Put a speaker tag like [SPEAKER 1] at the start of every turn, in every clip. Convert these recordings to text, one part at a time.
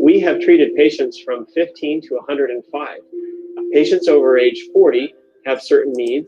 [SPEAKER 1] We have treated patients from 15 to 105. Patients over age 40 have certain needs.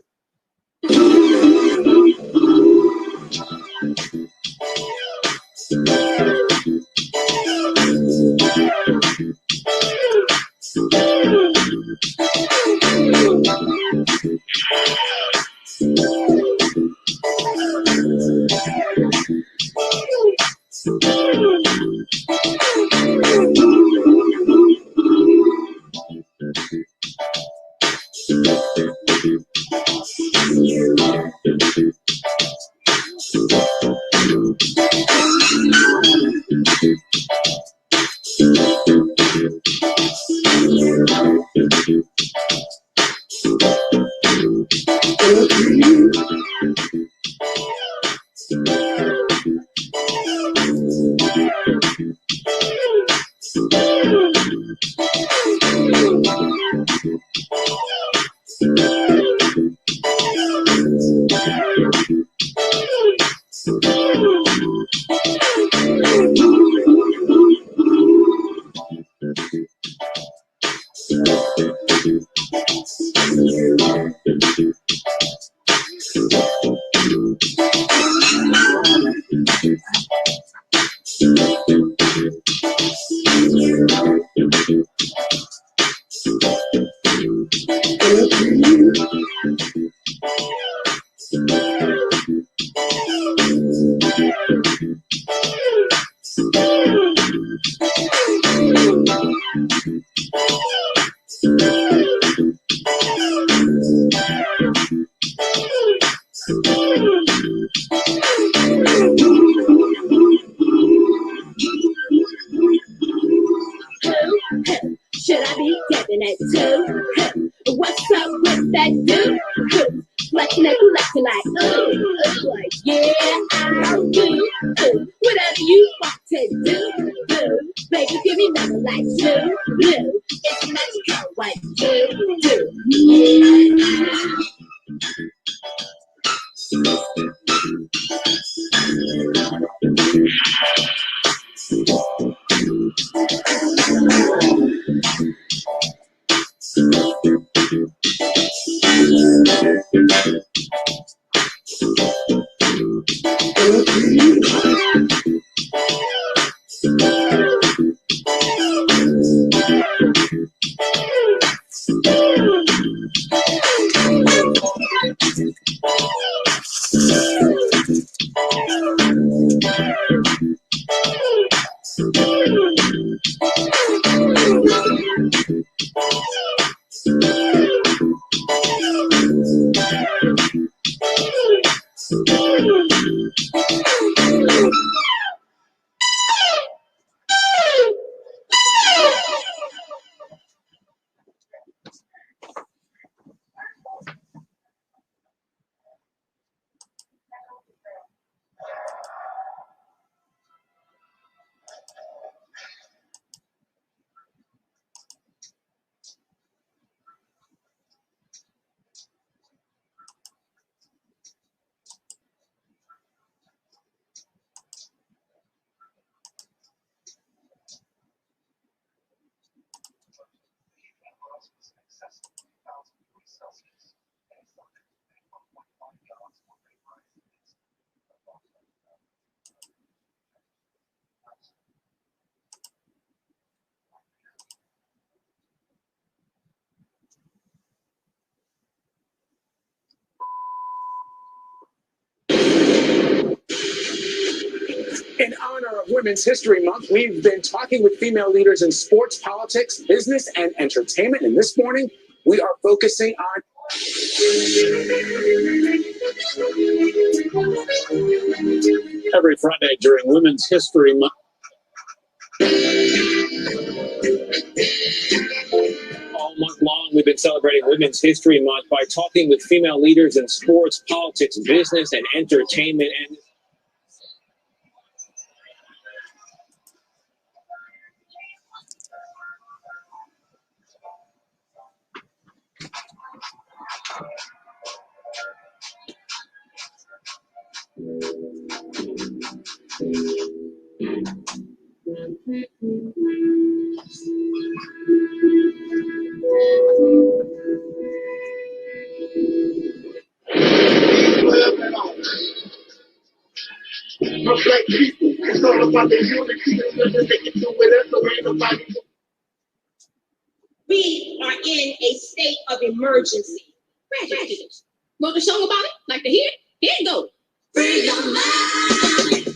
[SPEAKER 2] Should I be getting it too? What's up with that dude? Flexing and collecting like, yeah, I'll do, whatever you want to do. Baby, give me nothing like blue. It's Mexico, white, yeah.
[SPEAKER 3] In honor of Women's History Month, we've been talking with female leaders in sports, politics, business, and entertainment. And this morning, we are focusing on... Every Friday during Women's History Month. All month long, we've been celebrating Women's History Month by talking with female leaders in sports, politics, business, and entertainment. And
[SPEAKER 2] It's all about the unity. They can do whatever, ain't nobody. We are in a state of emergency. Graduates. Wrote a song about it? Like to hear it? Here it goes. Free your mind.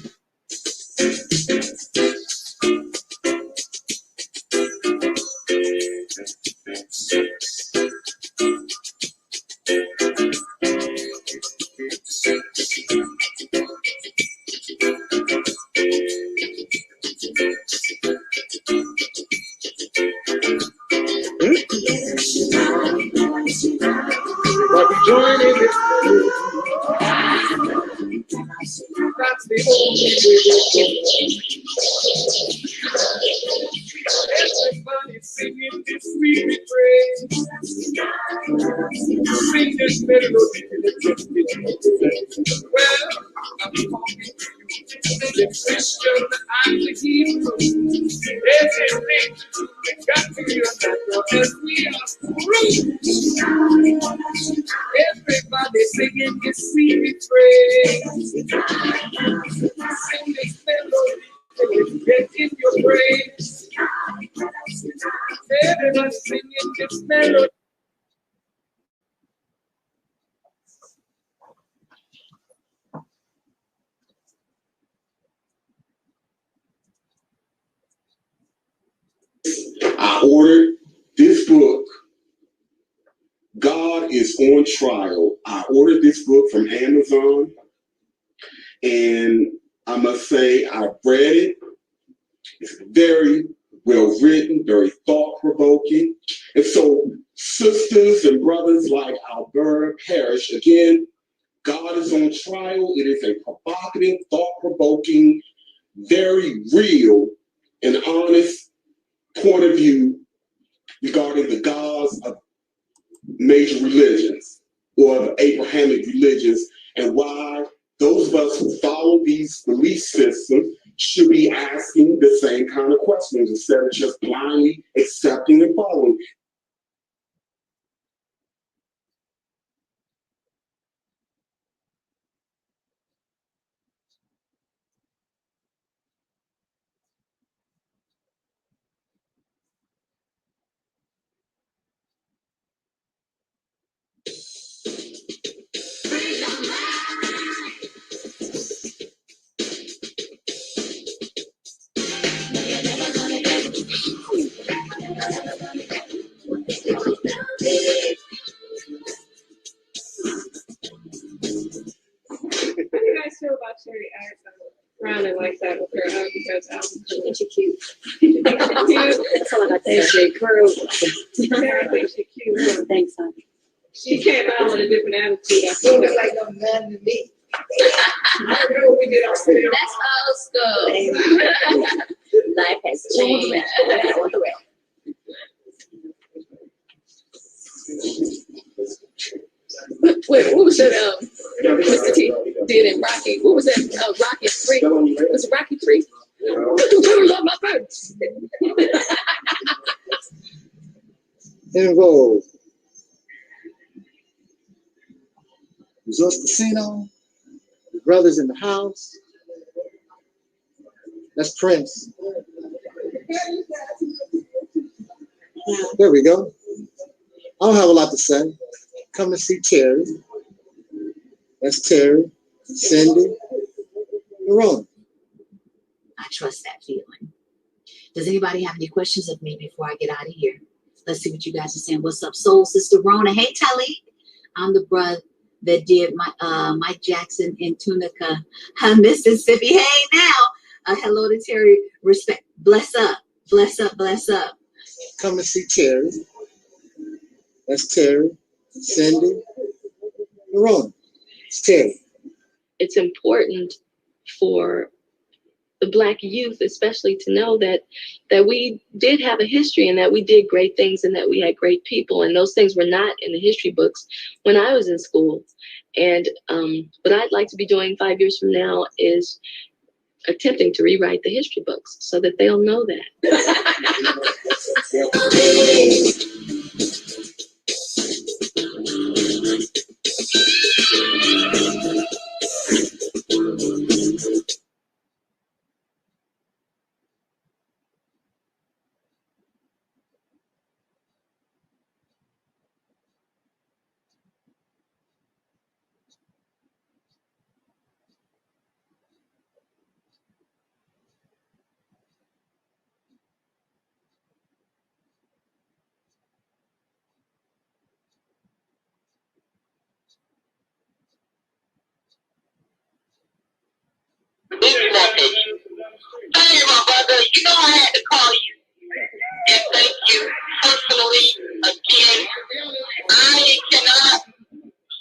[SPEAKER 3] But joining this that's the only way to go. Everybody singing this sweet refrain. Sing this melody in the well, I'm talking to you. The Christian and the Hebrew. Everything we got to unite as we are through. Everybody singing this sweet refrain. Sing this melody. Get in your brain. Everybody singing this melody.
[SPEAKER 4] I ordered this book, God is on Trial. I ordered this book from Amazon, and I must say I read it. It's very well written, very thought-provoking. And so, sisters and brothers like Alberta Parrish, again, God is on Trial. It is a provocative, thought-provoking, very real and honest point of view regarding the gods of major religions or of Abrahamic religions, and why those of us who follow these belief systems should be asking the same kind of questions instead of just blindly accepting and following.
[SPEAKER 5] About Sherry frowning like that with her because
[SPEAKER 2] Ain't you cute?
[SPEAKER 5] That's
[SPEAKER 2] all I got to say.
[SPEAKER 5] Girl, she's cute.
[SPEAKER 2] Thanks, honey.
[SPEAKER 5] She came out with a different attitude. I
[SPEAKER 2] She
[SPEAKER 5] feel
[SPEAKER 2] was
[SPEAKER 5] like
[SPEAKER 2] like a man to me.
[SPEAKER 5] I know we did our thing.
[SPEAKER 2] That's old school. Life has changed.
[SPEAKER 5] Wait, what was that? Mr. T did in Rocky. What was that? Rocky 3. Was it Rocky 3? You love my birds.
[SPEAKER 6] Involved. Resorts Casino. The brothers in the house. That's Prince. There we go. I don't have a lot to say. Come and see Terry. That's Terry, Cindy, and Ron.
[SPEAKER 7] I trust that feeling. Does anybody have any questions of me before I get out of here? Let's see what you guys are saying. What's up, Soul Sister Rona? Hey, Taalik. I'm the brother that did my Mike Jackson in Tunica, Mississippi. Hey, now. Hello to Terry. Respect. Bless up. Bless up. Bless up.
[SPEAKER 6] Come and see Terry. That's Terry, Cindy, and Ron. It's Terry.
[SPEAKER 8] It's important for the Black youth, especially, to know that we did have a history and that we did great things and that we had great people, and those things were not in the history books when I was in school. And what I'd like to be doing 5 years from now is attempting to rewrite the history books so that they'll know that.
[SPEAKER 9] you know I had to call you and thank you personally again. I cannot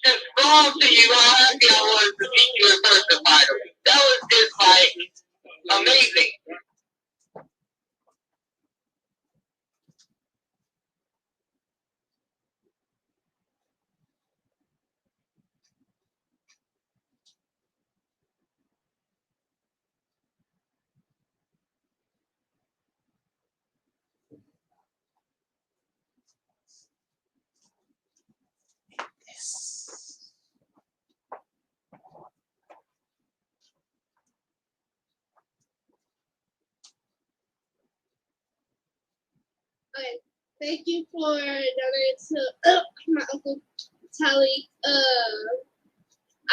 [SPEAKER 9] describe to you how happy I was to meet you in person, Myron. That was just like amazing.
[SPEAKER 2] Okay, thank you for donating to my uncle Taalik.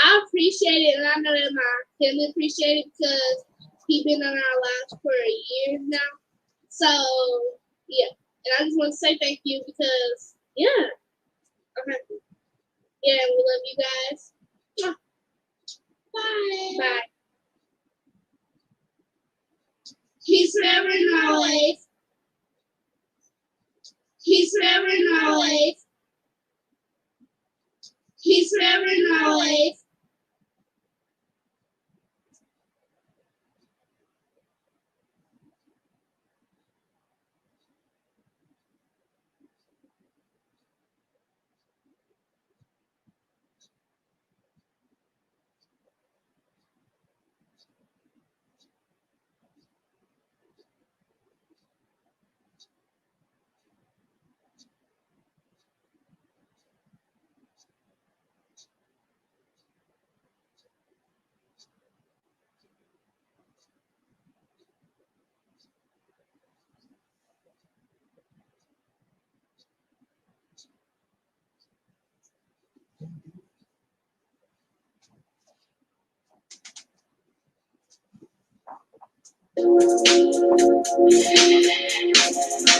[SPEAKER 2] I appreciate it, and I know that my family appreciate it because he's been in our lives for years now. So yeah, and I just want to say thank you because yeah, okay, yeah, we love you guys. Bye. Bye. Peace forever and always. Peace forever and always. Peace forever and always.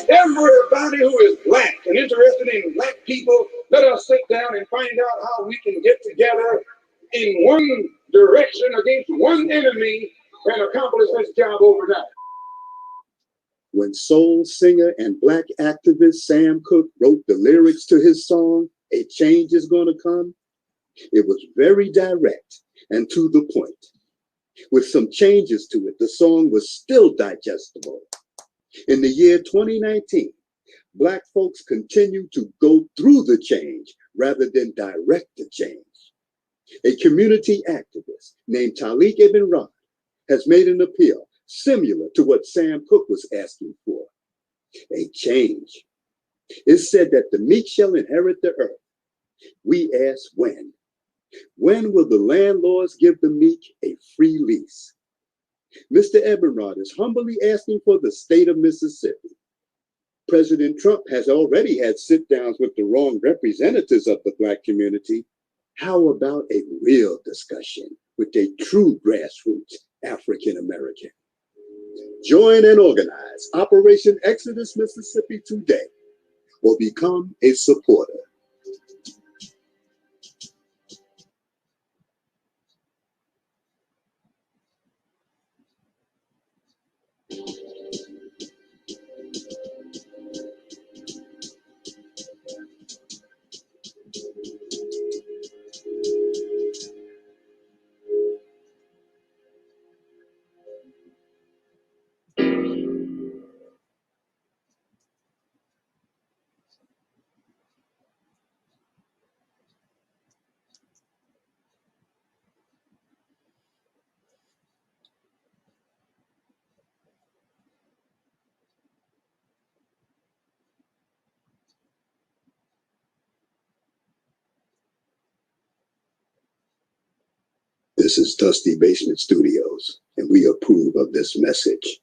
[SPEAKER 3] Everybody who is black and interested in black people, let us sit down and find out how we can get together in one direction against one enemy and accomplish this job overnight.
[SPEAKER 10] When soul singer and black activist Sam Cooke wrote the lyrics to his song, "A Change Is Gonna Come," it was very direct and to the point. With some changes to it, the song was still digestible. In the year 2019, black folks continue to go through the change rather than direct the change. A community activist named Taalik Ibn'rad has made an appeal similar to what Sam Cooke was asking for. A change. It's said that the meek shall inherit the earth. We ask when. When will the landlords give the meek a free lease? Mr. Ibn'rad is humbly asking for the state of Mississippi. President Trump has already had sit-downs with the wrong representatives of the black community. How about a real discussion with a true grassroots African American? Join and organize Operation Exodus Mississippi today, or become a supporter. This is Dusty Basement Studios, and we approve of this message.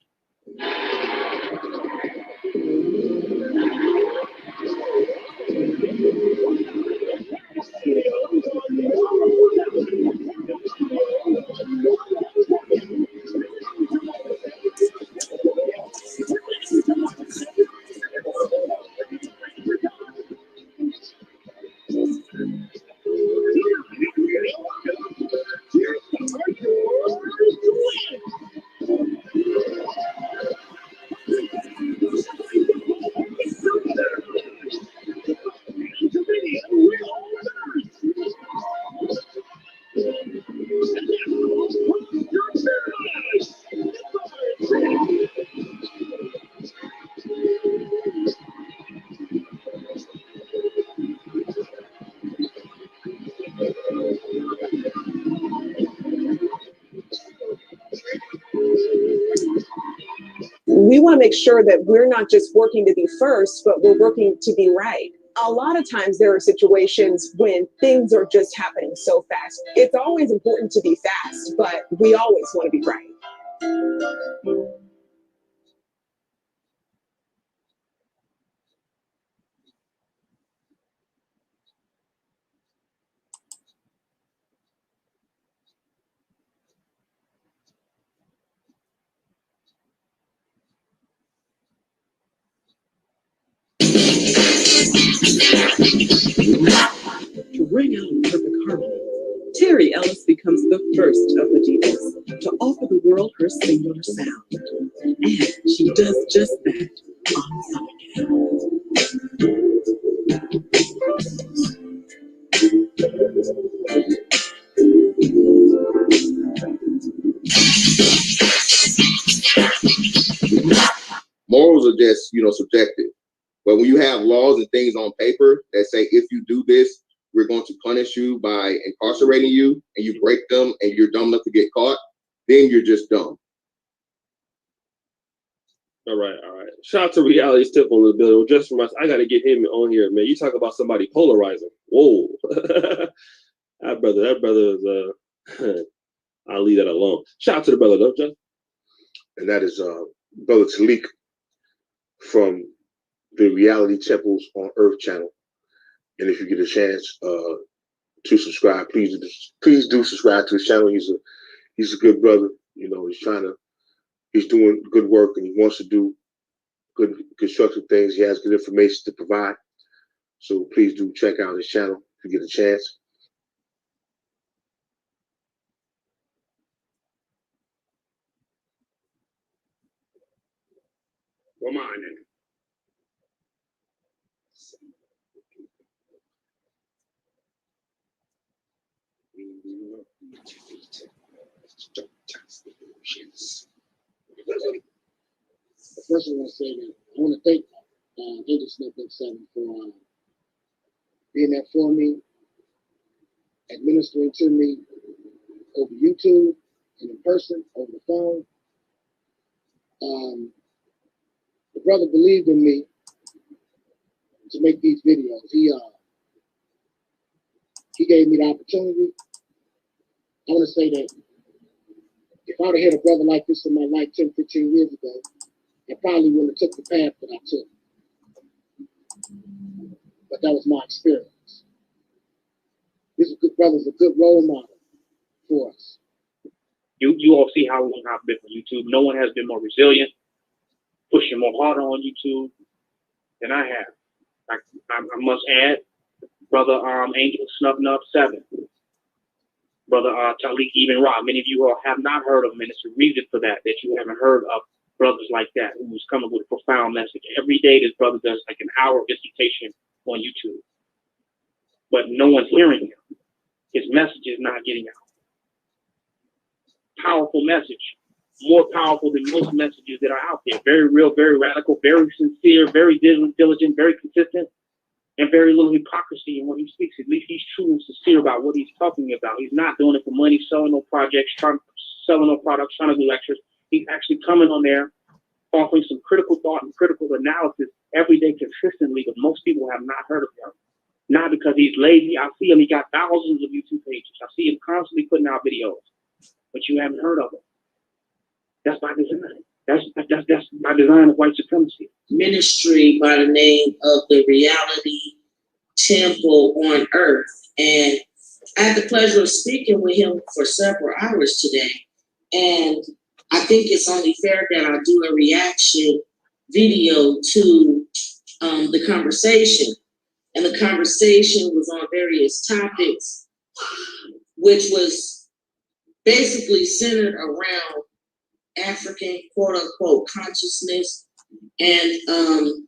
[SPEAKER 11] we want to make sure that we're not just working to be first, but we're working to be right. A lot of times there are situations when things are just happening so fast. It's always important to be fast, but we always want to be right.
[SPEAKER 12] To bring out perfect harmony, Terry Ellis becomes the first of the divas to offer the world her singular sound. And she does just that on
[SPEAKER 13] Morals are just, subjective. But when you have laws and things on paper that say, if you do this, we're going to punish you by incarcerating you, and you break them and you're dumb enough to get caught, then you're just dumb.
[SPEAKER 14] All right. Shout out to Reality Tip on the bill. Just from us, I got to get him on here, man. You talk about somebody polarizing. Whoa. that brother is, I'll leave that alone. Shout out to the brother, though, Jeff.
[SPEAKER 15] And that is Brother Taalik from the Reality Temples on Earth channel. And if you get a chance to subscribe, please do subscribe to his channel. He's a good brother. He's doing good work, and he wants to do good constructive things. He has good information to provide. So please do check out his channel if you get a chance.
[SPEAKER 14] Come on, then.
[SPEAKER 6] First, I want to say that I want to thank AdMinister for being there for me, administering to me over YouTube and in person, over the phone. The brother believed in me to make these videos. He gave me the opportunity. I want to say that if I would have had a brother like this in my life 10, 15 years ago, I probably wouldn't have took the path that I took. But that was my experience. This brother's a good role model for us.
[SPEAKER 16] You all see how long I've been on YouTube. No one has been more resilient, pushing more harder on YouTube than I have. I must add, Brother Angel Snubbing Up 7. Brother Taalik Ibn'rad. Many of you all have not heard of him, and it's a reason for that you haven't heard of brothers like that who's coming with a profound message. Every day this brother does like an hour dissertation on YouTube. But no one's hearing him. His message is not getting out. Powerful message. More powerful than most messages that are out there. Very real, very radical, very sincere, very diligent, very consistent, and very little hypocrisy in what he speaks. At least he's true and sincere about what he's talking about. He's not doing it for money, selling no projects, selling no products, trying to do lectures. He's actually coming on there, offering some critical thought and critical analysis every day consistently, but most people have not heard of him. Not because he's lazy. I see him. He got thousands of YouTube pages. I see him constantly putting out videos, but you haven't heard of him. That's by design. That's by design of white supremacy.
[SPEAKER 17] Ministry by the name of the Reality Temple on Earth. And I had the pleasure of speaking with him for several hours today. And I think it's only fair that I do a reaction video to the conversation. And the conversation was on various topics, which was basically centered around African quote unquote consciousness and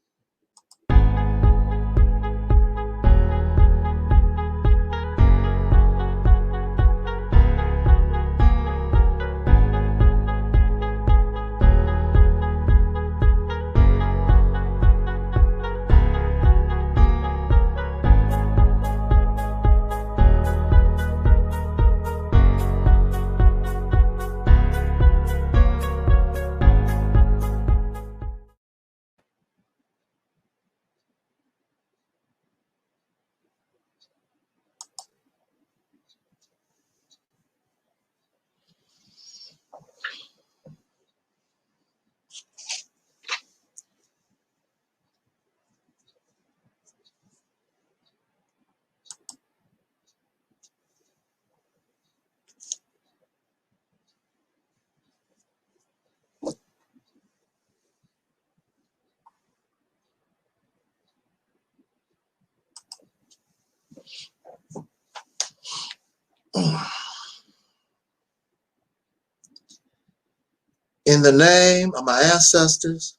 [SPEAKER 6] In the name of my ancestors,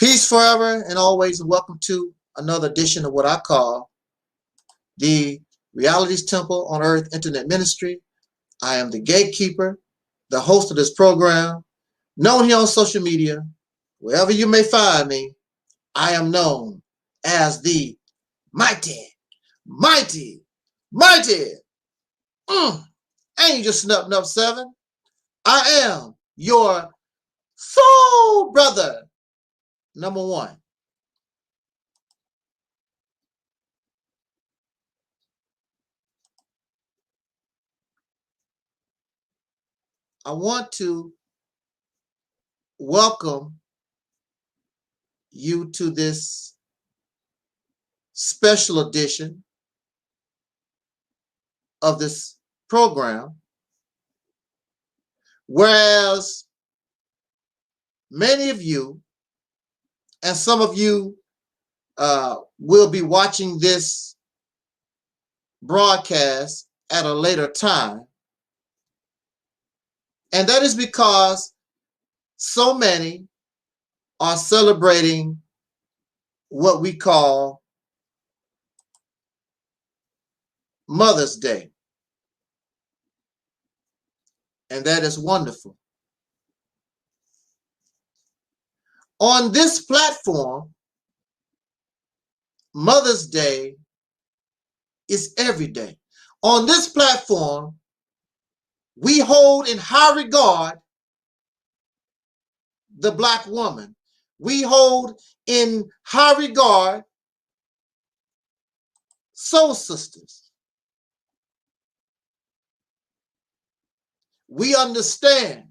[SPEAKER 6] peace forever and always, and welcome to another edition of what I call the Reality's Temple on Earth Internet Ministry. I am the gatekeeper, the host of this program, known here on social media. Wherever you may find me, I am known as the mighty, Angel Snup 7. I am your soul brother, number 1. I want to welcome you to this special edition of this program, whereas many of you and some of you will be watching this broadcast at a later time, and that is because so many are celebrating what we call Mother's Day. And that is wonderful. On this platform, Mother's Day is every day. On this platform, we hold in high regard the Black woman. We hold in high regard soul sisters. We understand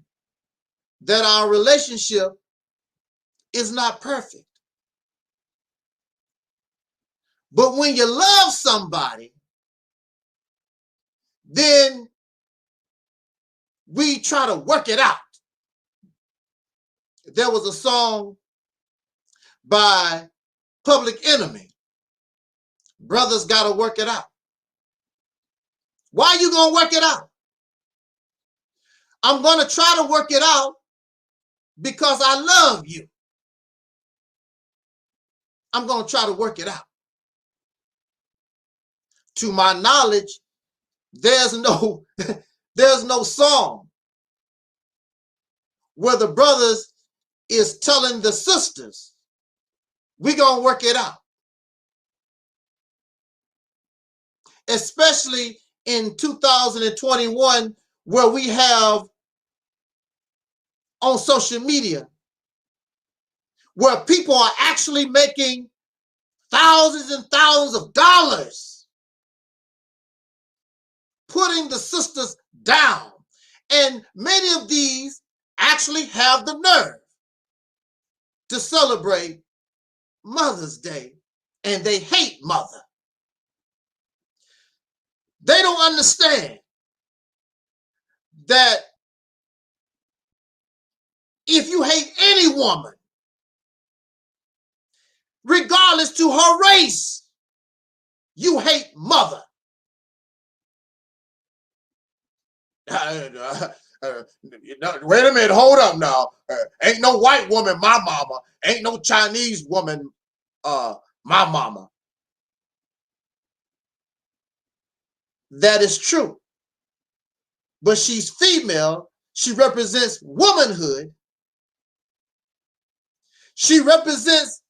[SPEAKER 6] that our relationship is not perfect. But when you love somebody, then we try to work it out. There was a song by Public Enemy, Brothers Gotta Work It Out. Why you gonna work it out? I'm gonna try to work it out because I love you. I'm gonna try to work it out. To my knowledge, there's no song where the brothers is telling the sisters, we gonna work it out. Especially in 2021, where we have on social media, where people are actually making thousands and thousands of dollars putting the sisters down. And many of these actually have the nerve to celebrate Mother's Day, and they hate mother. They don't understand that if you hate any woman, regardless to her race, you hate mother. Wait a minute, hold up now. Ain't no white woman my mama. Ain't no Chinese woman my mama. That is true. But she's female. She represents womanhood. She represents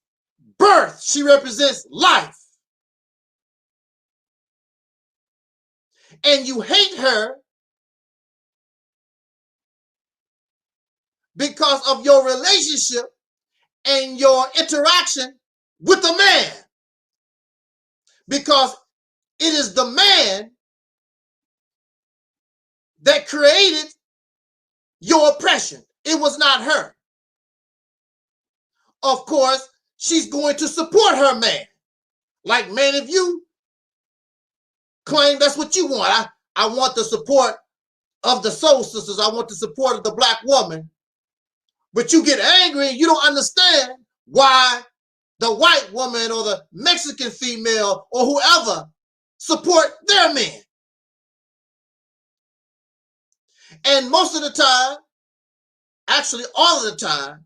[SPEAKER 6] birth. She represents life. And you hate her because of your relationship and your interaction with a man. Because it is the man that created your oppression. It was not her. Of course, she's going to support her man. Like many of you claim that's what you want. I want the support of the soul sisters. I want the support of the Black woman. But you get angry and you don't understand why the white woman or the Mexican female or whoever support their men. And most of the time, actually all of the time,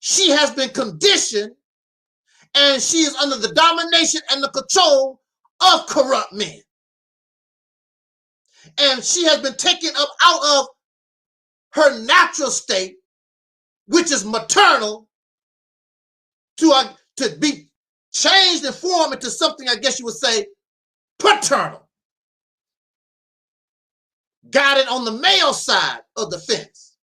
[SPEAKER 6] she has been conditioned and she is under the domination and the control of corrupt men. And she has been taken up out of her natural state, which is maternal, to be changed and formed into something, I guess you would say, paternal. Guided on the male side of the fence.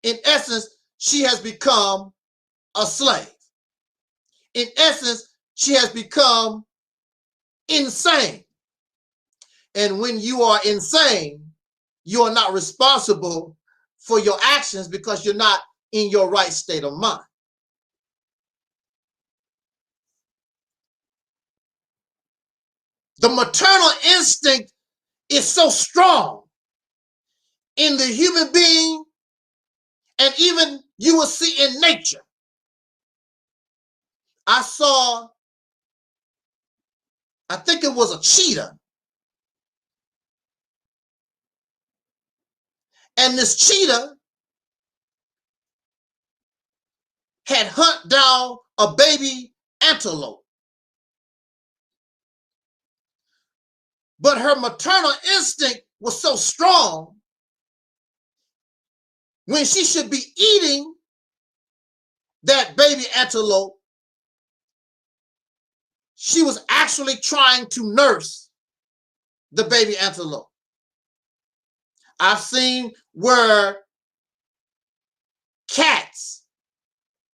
[SPEAKER 6] In essence, she has become a slave. In essence, she has become insane. And when you are insane, you are not responsible for your actions because you're not in your right state of mind. The maternal instinct is so strong in the human being, and even you will see in nature. I think it was a cheetah. And this cheetah had hunted down a baby antelope. But her maternal instinct was so strong, when she should be eating that baby antelope, she was actually trying to nurse the baby antelope. I've seen where cats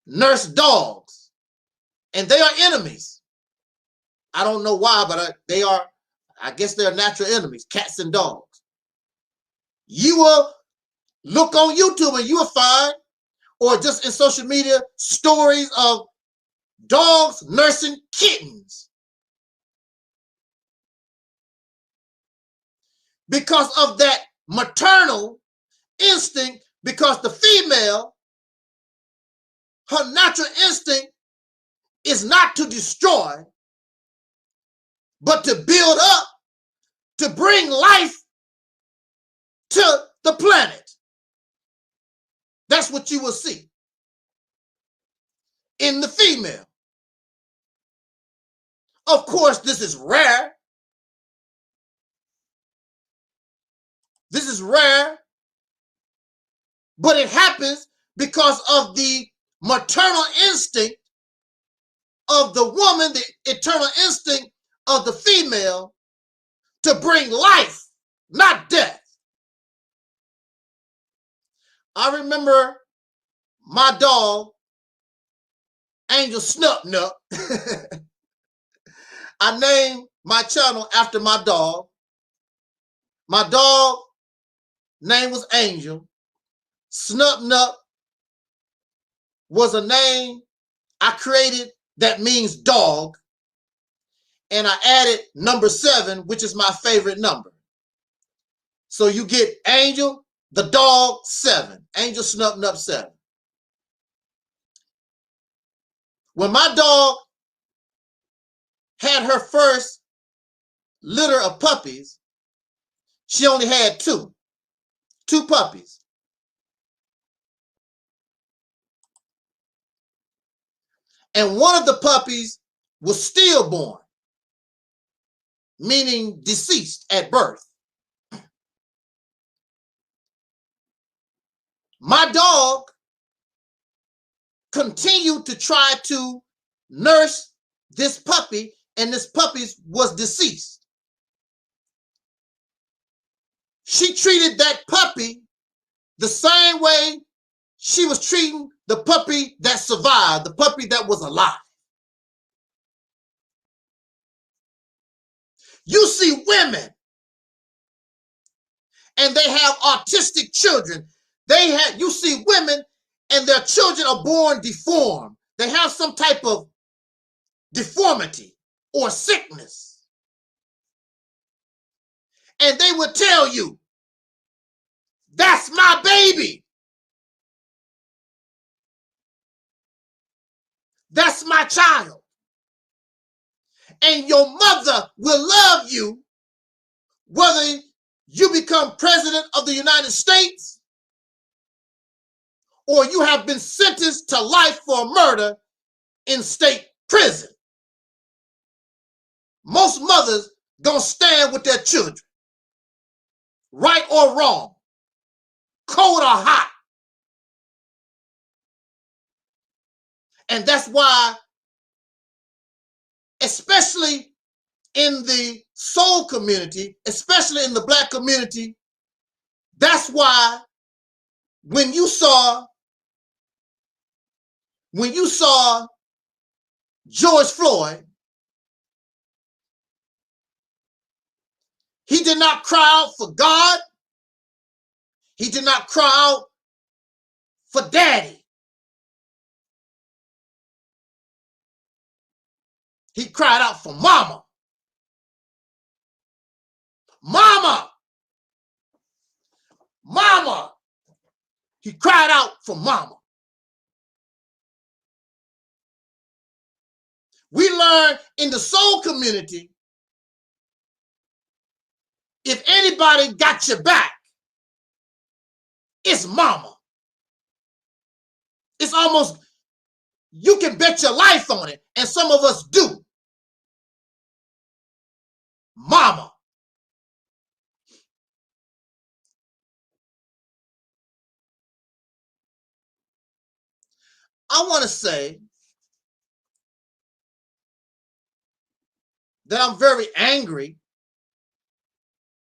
[SPEAKER 6] nurse dogs, and they are enemies. I don't know why, but they are, I guess they're natural enemies, cats and dogs. You will look on YouTube and you will find, or just in social media, stories of dogs nursing kittens. Because of that maternal instinct, because the female, her natural instinct is not to destroy, but to build up, to bring life to the planet. That's what you will see in the female. Of course, this is rare. This is rare, but it happens because of the maternal instinct of the woman, the eternal instinct of the female to bring life, not death. I remember my dog, Angel Snup Nup. I named my channel after my dog. My dog name was Angel. Snup Nup was a name I created that means dog. And I added number 7, which is my favorite number. So you get Angel, the dog, 7. Angel Snup Nup 7. When my dog had her first litter of puppies, she only had 2 puppies. And one of the puppies was stillborn, meaning deceased at birth. My dog continued to try to nurse this puppy, and this puppy was deceased. She treated that puppy the same way she was treating the puppy that survived, the puppy that was alive. You see women, and they have autistic children. You see women, and their children are born deformed. They have some type of deformity or sickness. And they would tell you, that's my baby. That's my child. And your mother will love you whether you become president of the United States, or you have been sentenced to life for murder in state prison. Most mothers gonna stand with their children, right or wrong, cold or hot. And that's why, especially in the soul community, especially in the Black community, that's why when you saw George Floyd, he did not cry out for God. He did not cry out for daddy. He cried out for mama. Mama! Mama! He cried out for mama. We learn in the soul community, if anybody got your back, it's mama. It's almost, you can bet your life on it, and some of us do. Mama. I want to say that I'm very angry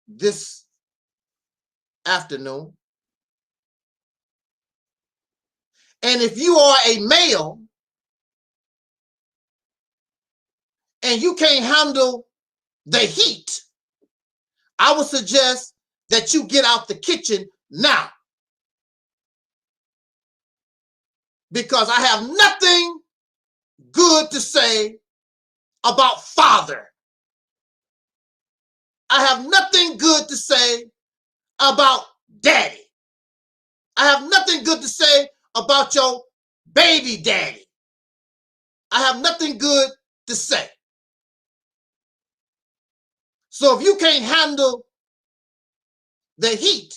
[SPEAKER 6] this afternoon. And if you are a male and you can't handle the heat, I would suggest that you get out the kitchen now. Because I have nothing good to say about father. I have nothing good to say about daddy. I have nothing good to say about your baby daddy. I have nothing good to say. So if you can't handle the heat,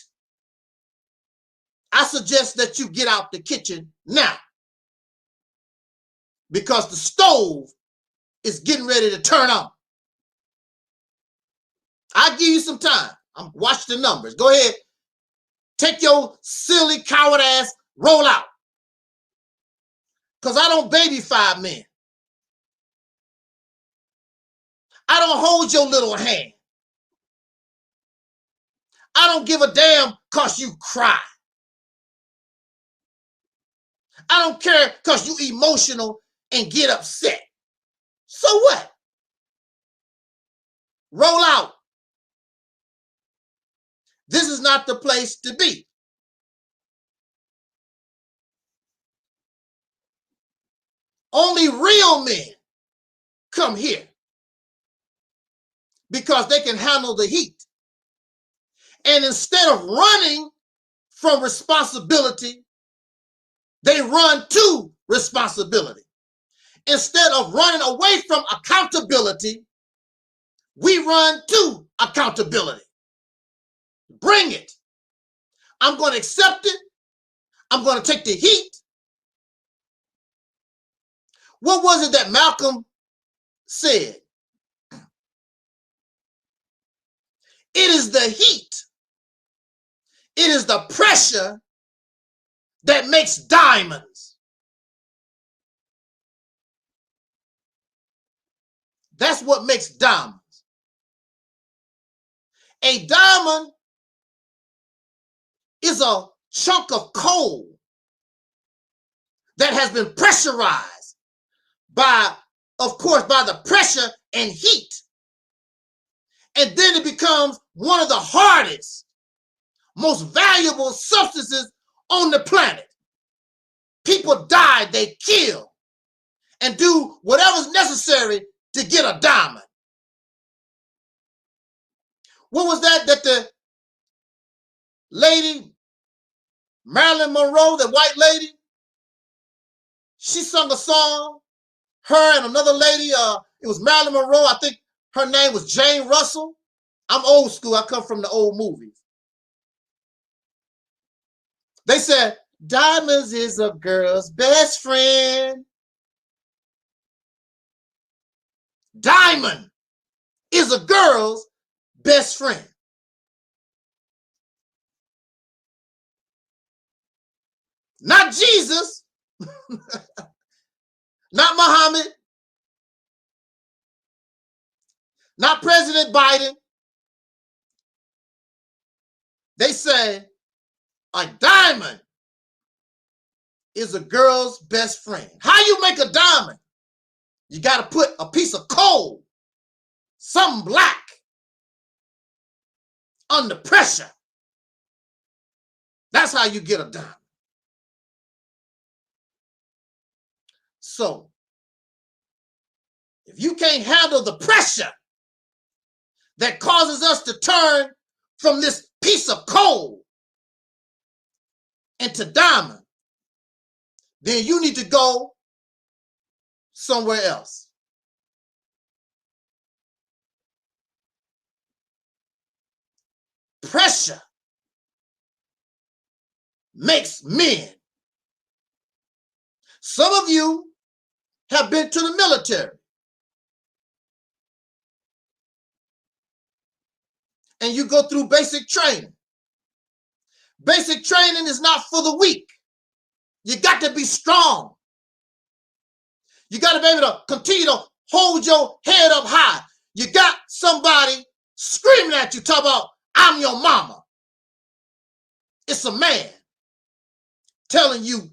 [SPEAKER 6] I suggest that you get out the kitchen now, because the stove is getting ready to turn on. I'll give you some time. Watch the numbers. Go ahead. Take your silly coward ass, roll out. Because I don't baby 5 men. I don't hold your little hand. I don't give a damn because you cry. I don't care because you emotional and get upset. So what? Roll out. This is not the place to be. Only real men come here because they can handle the heat. And instead of running from responsibility, they run to responsibility. Instead of running away from accountability, we run to accountability. Bring it. I'm going to accept it. I'm going to take the heat. What was it that Malcolm said? It is the heat. It is the pressure that makes diamonds. That's what makes diamonds. A diamond is a chunk of coal that has been pressurized by, of course, by the pressure and heat. And then it becomes one of the hardest, most valuable substances on the planet. People die, they kill, and do whatever's necessary to get a diamond. What was that the lady, Marilyn Monroe, the white lady, she sung a song, her and another lady, it was Marilyn Monroe, I think her name was Jane Russell. I'm old school. I come from the old movies. They said, diamonds is a girl's best friend. Diamond is a girl's best friend. Not Jesus, not Muhammad, not President Biden. They say a diamond is a girl's best friend. How you make a diamond? You got to put a piece of coal, something black, under pressure. That's how you get a diamond. So, if you can't handle the pressure that causes us to turn from this piece of coal into diamond, then you need to go somewhere else. Pressure makes men. Some of you have been to the military. And you go through basic training. Basic training is not for the weak. You got to be strong. You got to be able to continue to hold your head up high. You got somebody screaming at you, talking about, I'm your mama. It's a man telling you,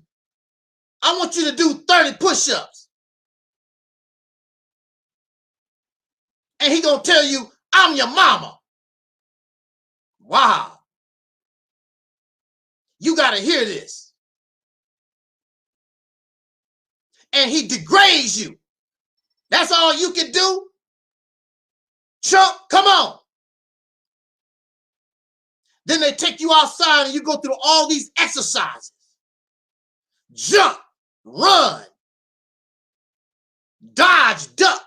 [SPEAKER 6] I want you to do 30 push-ups. And he gonna tell you, I'm your mama. Wow. You got to hear this. And he degrades you. That's all you can do? Chump, come on. Then they take you outside and you go through all these exercises. Jump, run, dodge, duck.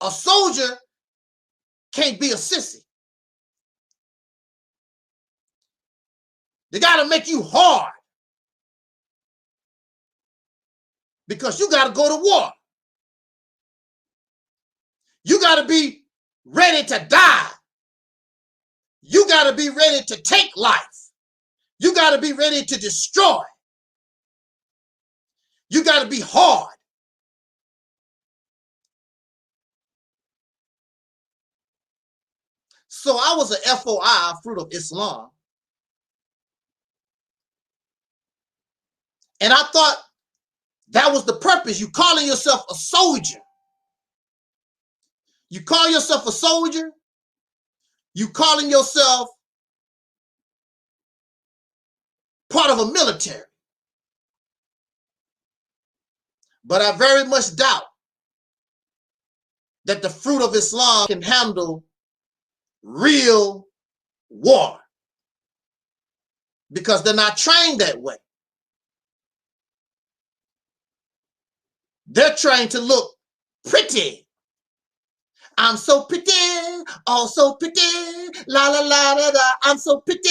[SPEAKER 6] A soldier can't be a sissy. They got to make you hard because you got to go to war. You got to be ready to die. You got to be ready to take life. You got to be ready to destroy. You got to be hard. So I was a FOI, Fruit of Islam. And I thought that was the purpose. You calling yourself a soldier. You call yourself a soldier. You calling yourself part of a military. But I very much doubt that the Fruit of Islam can handle real war because they're not trained that way. They're trained to look pretty. I'm so pretty, oh so pretty, la la la la la, I'm so pretty.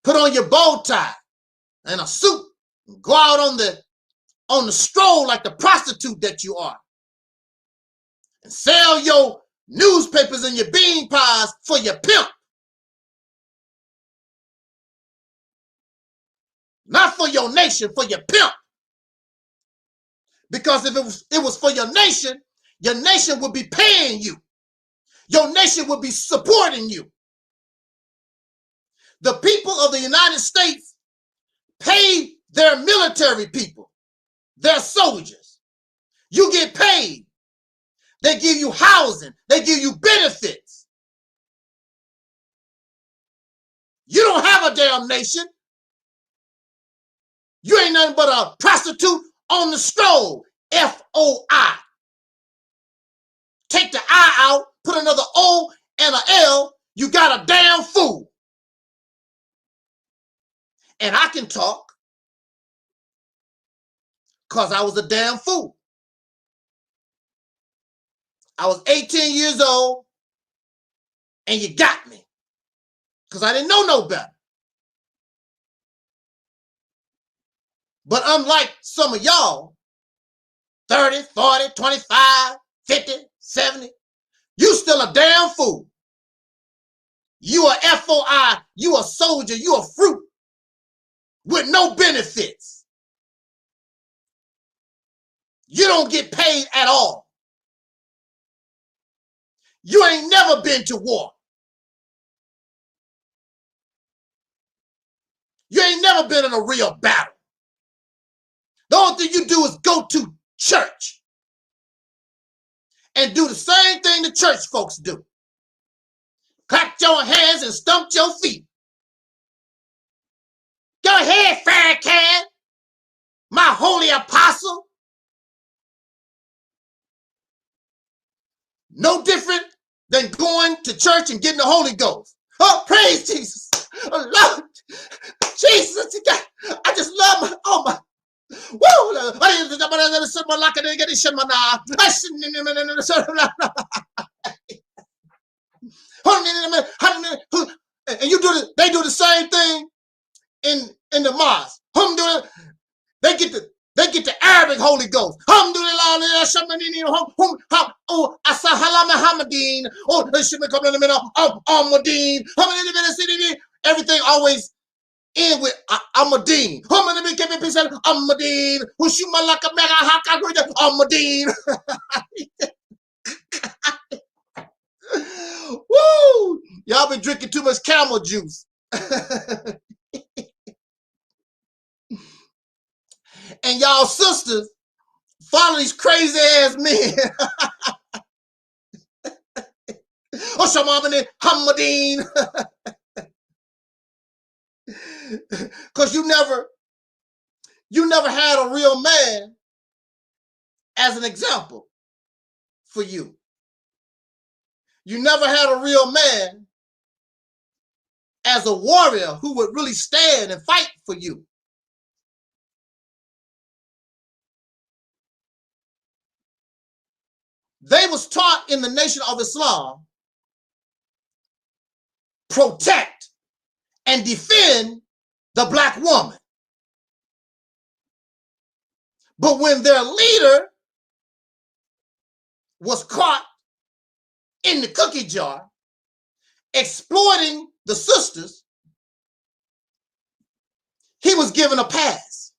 [SPEAKER 6] Put on your bow tie and a suit and go out on the stroll like the prostitute that you are. And sell your newspapers and your bean pies for your pimp. Not for your nation, for your pimp. Because if it was for your nation would be paying you. Your nation would be supporting you. The people of the United States pay their military people, their soldiers. You get paid. They give you housing. They give you benefits. You don't have a damn nation. You ain't nothing but a prostitute on the stroll. F-O-I. Take the I out, put another O and an L, you got a damn fool. And I can talk because I was a damn fool. I was 18 years old, and you got me because I didn't know no better. But unlike some of y'all, 30, 40, 25, 50, 70, you still a damn fool. You a FOI, you a soldier, you a fruit with no benefits. You don't get paid at all. You ain't never been to war. You ain't never been in a real battle. The only thing you do is go to church and do the same thing the church folks do. Clap your hands and stump your feet. Go ahead, Farrakhan, my holy apostle. No different than going to church and getting the Holy Ghost. Oh, praise Jesus. Oh, Lord. Jesus, I just love my, oh my. Woo! And you do they do the same thing in the mosque. They get the Arabic Holy Ghost. Everything always end with Ahmadine. Ahmadine. Ahmadine. Woo! Y'all been drinking too much camel juice. And y'all sisters follow these crazy ass men. Oh, Shamamane, Hamadine. Because you never had a real man as an example for you. You never had a real man as a warrior who would really stand and fight for you. They was taught in the Nation of Islam, protect and defend the black woman. But when their leader was caught in the cookie jar, exploiting the sisters, he was given a pass.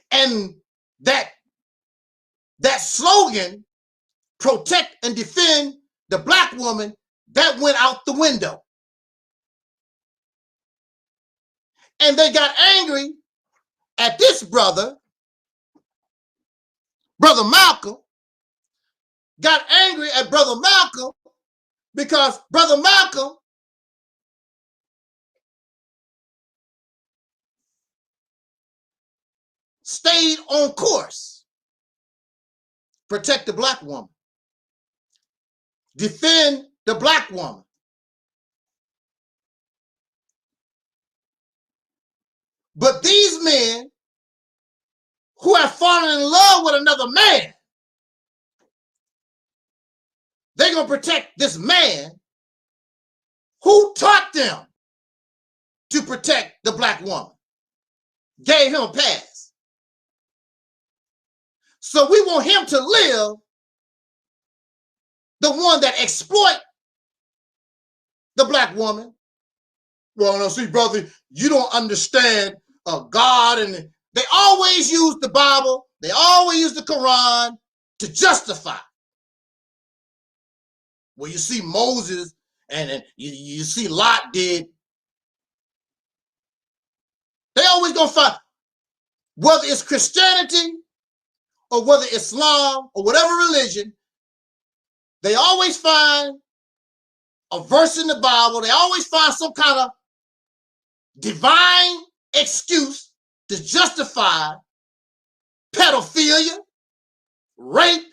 [SPEAKER 6] And that slogan, protect and defend the black woman, that went out the window. And they got angry at this brother Malcolm, got angry at Brother Malcolm because Brother Malcolm stayed on course. Protect the black woman. Defend the black woman. But these men who have fallen in love with another man, they're going to protect this man who taught them to protect the black woman, gave him a pass. So we want him to live, the one that exploit the black woman. Well, no, see, brother, you don't understand God. And they always use the Bible, they always use the Quran to justify. Well, you see Moses and you see Lot did. They always gonna find, whether it's Christianity or whether Islam or whatever religion, they always find a verse in the Bible. They always find some kind of divine excuse to justify pedophilia, rape,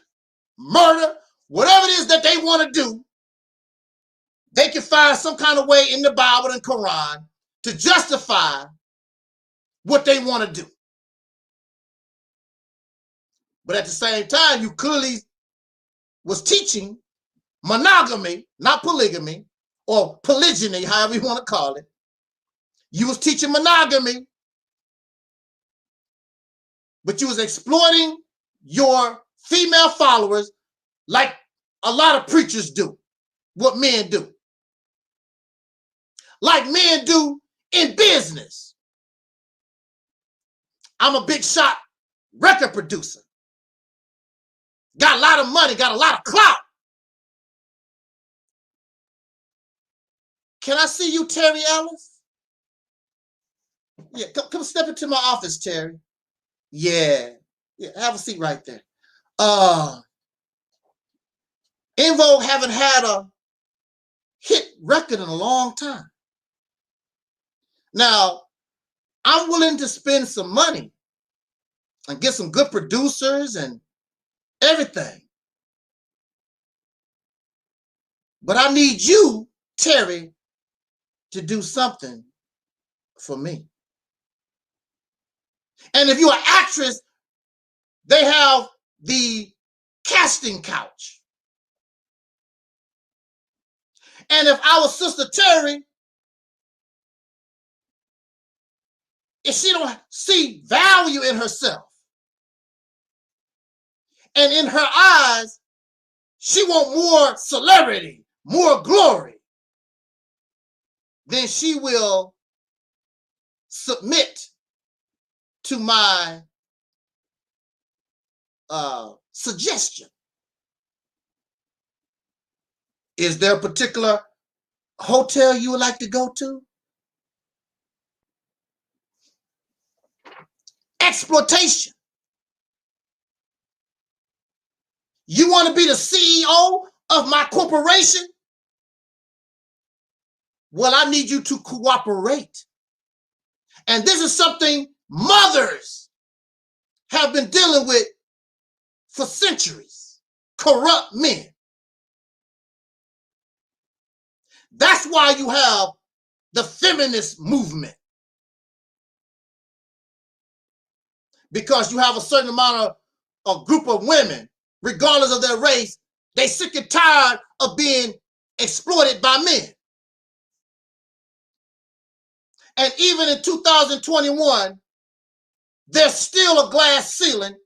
[SPEAKER 6] murder, whatever it is that they want to do. They can find some kind of way in the Bible and Quran to justify what they want to do. But at the same time, you clearly was teaching monogamy, not polygamy, or polygyny, however you want to call it. You was teaching monogamy, but you was exploiting your female followers like a lot of preachers do, what men do. Like men do in business. I'm a big shot record producer. Got a lot of money, got a lot of clout. Can I see you, Terry Ellis? Yeah, come step into my office, Terry. Yeah, have a seat right there. En Vogue haven't had a hit record in a long time. Now, I'm willing to spend some money and get some good producers and everything. But I need you, Terry, to do something for me. And if you're an actress, they have the casting couch. And if our sister Terry, if she don't see value in herself, and in her eyes, she want more celebrity, more glory, then she will submit to my suggestion. Is there a particular hotel you would like to go to? Exploitation. You want to be the CEO of my corporation? Well, I need you to cooperate. And this is something mothers have been dealing with for centuries. Corrupt men. That's why you have the feminist movement. Because you have a certain amount of a group of women, regardless of their race, they sick and tired of being exploited by men. And even in 2021, there's still a glass ceiling.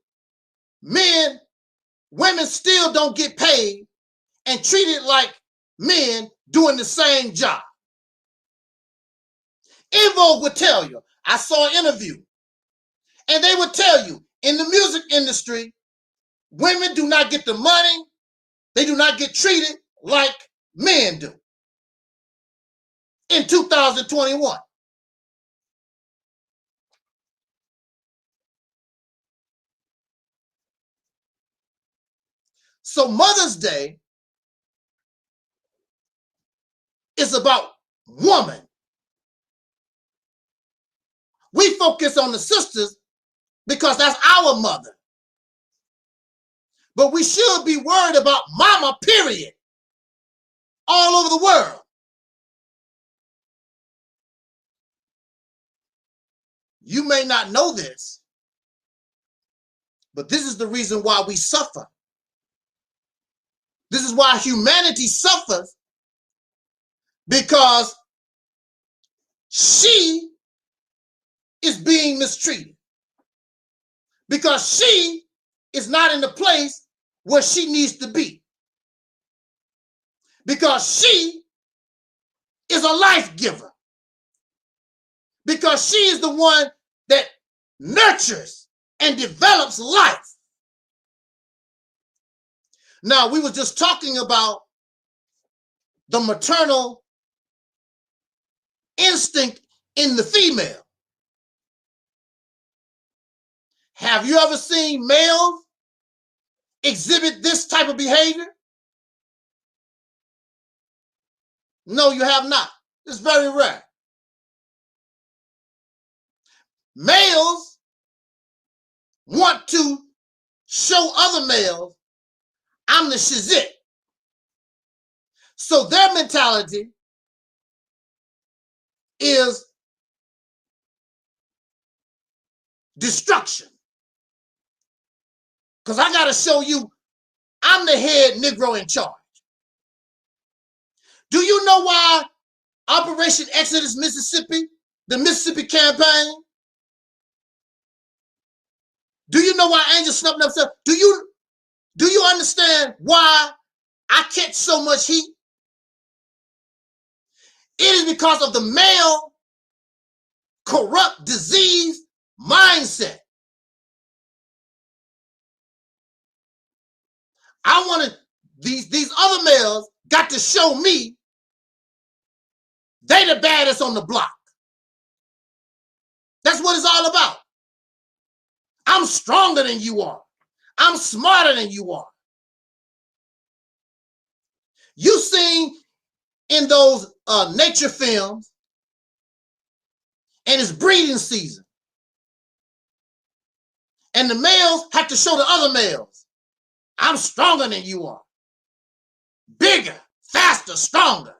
[SPEAKER 6] Women still don't get paid and treated like men doing the same job. En Vogue would tell you, I saw an interview, and they would tell you, in the music industry, women do not get the money, they do not get treated like men do. In 2021. So Mother's Day is about woman. We focus on the sisters because that's our mother. But we should be worried about mama, period, all over the world. You may not know this, but this is the reason why we suffer. This is why humanity suffers, because she is being mistreated. Because she is not in the place where she needs to be. Because she is a life giver. Because she is the one that nurtures and develops life. Now, we were just talking about the maternal instinct in the female. Have you ever seen males exhibit this type of behavior? No, you have not. It's very rare. Males want to show other males, I'm the shizit. So their mentality is destruction. Because I got to show you I'm the head Negro in charge. Do you know why Operation Exodus Mississippi, the Mississippi campaign? Do you know why Angel snubbed himself? Do you understand why I catch so much heat? It is because of the male corrupt disease mindset. I wanted these other males got to show me they the baddest on the block. That's what it's all about. I'm stronger than you are. I'm smarter than you are. You seen in those nature films, and it's breeding season. And the males have to show the other males, I'm stronger than you are. Bigger, faster, stronger.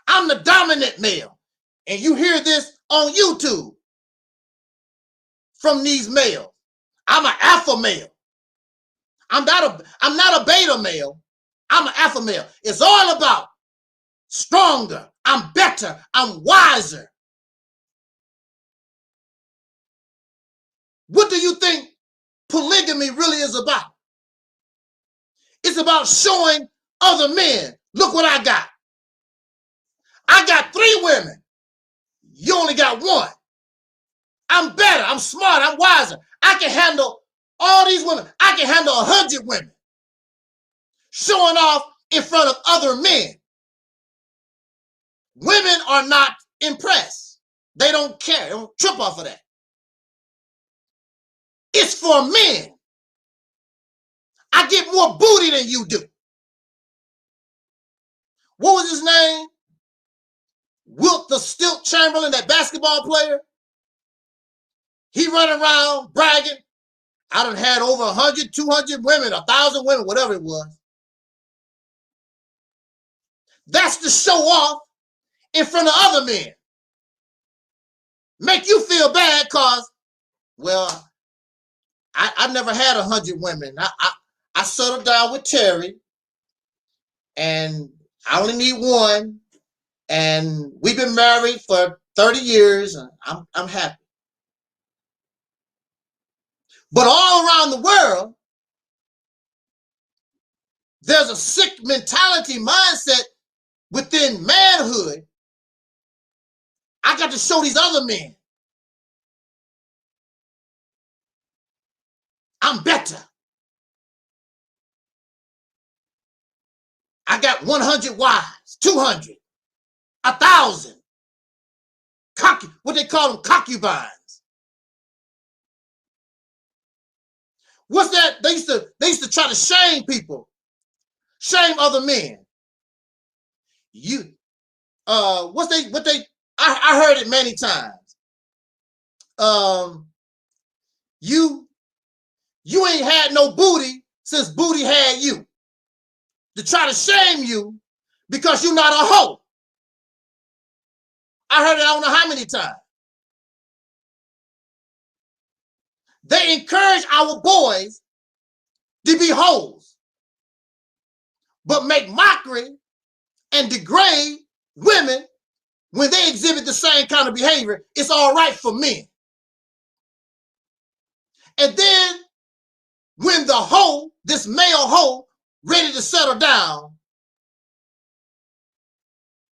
[SPEAKER 6] I'm the dominant male. And you hear this on YouTube from these males. I'm an alpha male. I'm not a beta male. I'm an alpha male. It's all about stronger. I'm better. I'm wiser. What do you think polygamy really is about? It's about showing other men, look what I got. I got 3 women. You only got 1. I'm better. I'm smart. I'm wiser. I can handle all these women. I can handle 100 women. Showing off in front of other men. Women are not impressed. They don't care. They don't trip off of that. It's for men. I get more booty than you do. What was his name? Wilt the Stilt Chamberlain, that basketball player. He running around bragging. I done had over 100, 200 women, 1,000 women, whatever it was. That's to show off in front of other men. Make you feel bad because, well, I never had 100 women. I settled down with Terry, and I only need 1, and we've been married for 30 years, and I'm happy. But all around the world, there's a sick mentality mindset within manhood. I got to show these other men I'm better. I got 100 wives, 200, 1,000. What they call them, concubines. What's that? They used to try to shame people, shame other men. I heard it many times. You ain't had no booty since booty had you. To try to shame you because you're not a hoe. I heard it I don't know how many times. They encourage our boys to be hoes, but make mockery and degrade women when they exhibit the same kind of behavior. It's all right for men. And then when the hoe, this male hoe, ready to settle down,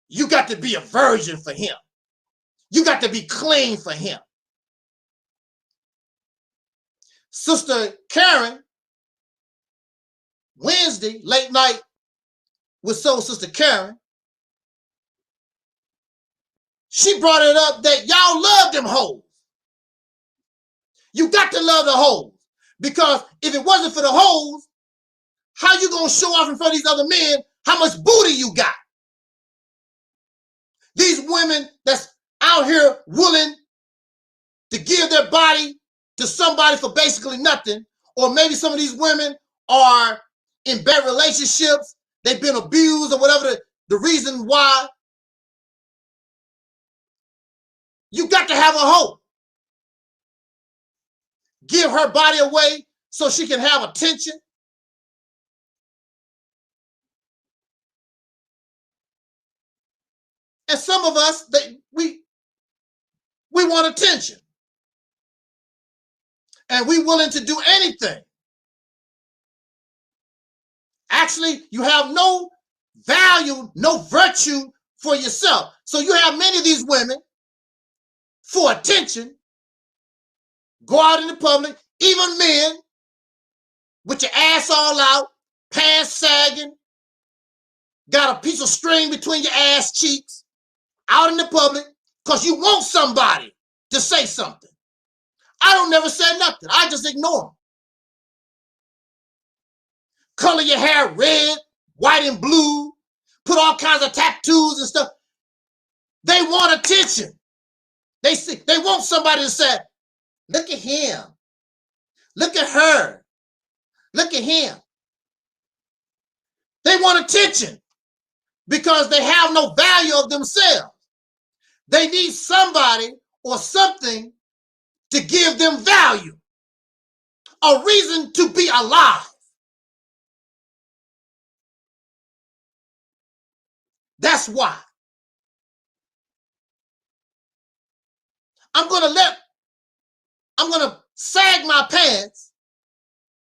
[SPEAKER 6] you got to be a virgin for him. You got to be clean for him. Sister Karen, Wednesday, late night with Soul Sister Karen, she brought it up that y'all love them hoes. You got to love the hoes. Because if it wasn't for the hoes, how you gonna show off in front of these other men how much booty you got? These women that's out here willing to give their body to somebody for basically nothing, or maybe some of these women are in bad relationships, they've been abused or whatever the reason why. You got to have a hoe. Give her body away so she can have attention? And some of us, we want attention. And we're willing to do anything. Actually, you have no value, no virtue for yourself. So you have many of these women for attention, go out in the public, even men with your ass all out, pants sagging, got a piece of string between your ass cheeks, out in the public, because you want somebody to say something. I don't never say nothing. I just ignore them. Color your hair red, white, and blue. Put all kinds of tattoos and stuff. They want attention. They want somebody to say, look at him. Look at her. Look at him. They want attention because they have no value of themselves. They need somebody or something to give them value, a reason to be alive. That's why. I'm going to sag my pants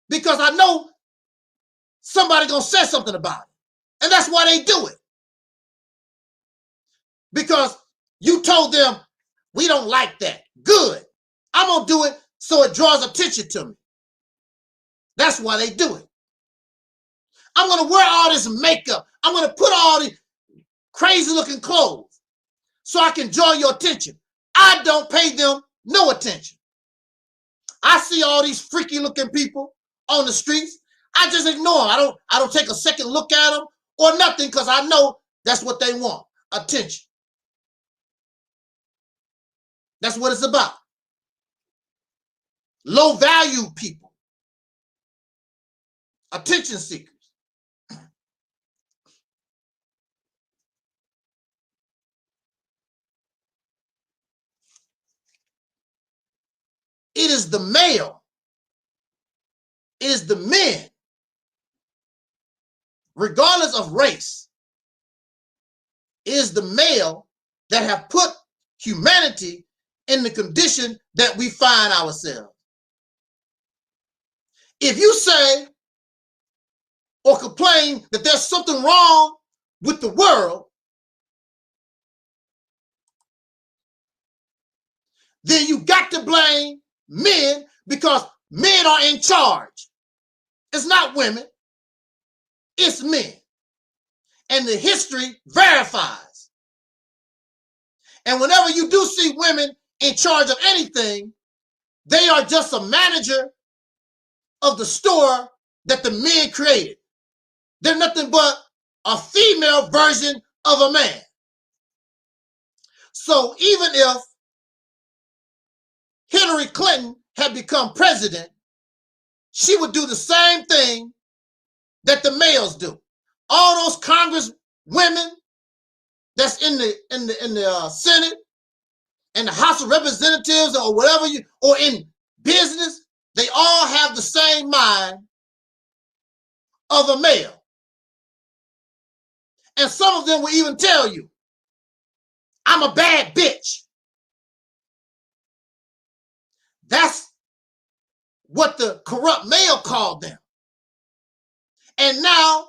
[SPEAKER 6] because I know somebody's going to say something about it. And that's why they do it. Because you told them, we don't like that. Good. I'm going to do it so it draws attention to me. That's why they do it. I'm going to wear all this makeup. I'm going to put all these crazy looking clothes so I can draw your attention. I don't pay them no attention. I see all these freaky looking people on the streets. I just ignore them. I don't take a second look at them or nothing because I know that's what they want, attention. That's what it's about. Low value people, attention seekers. It is the male, it is the men, regardless of race, it is the male that have put humanity in the condition that we find ourselves. If you say or complain that there's something wrong with the world, then you got to blame men because men are in charge. It's not women, it's men. And the history verifies. And whenever you do see women in charge of anything, they are just a manager of the store that the men created. They're nothing but a female version of a man. So even if Hillary Clinton had become president, she would do the same thing that the males do. All those Congress women that's in the Senate and the House of Representatives or whatever or in business, they all have the same mind of a male. And some of them will even tell you, I'm a bad bitch. That's what the corrupt male called them. And now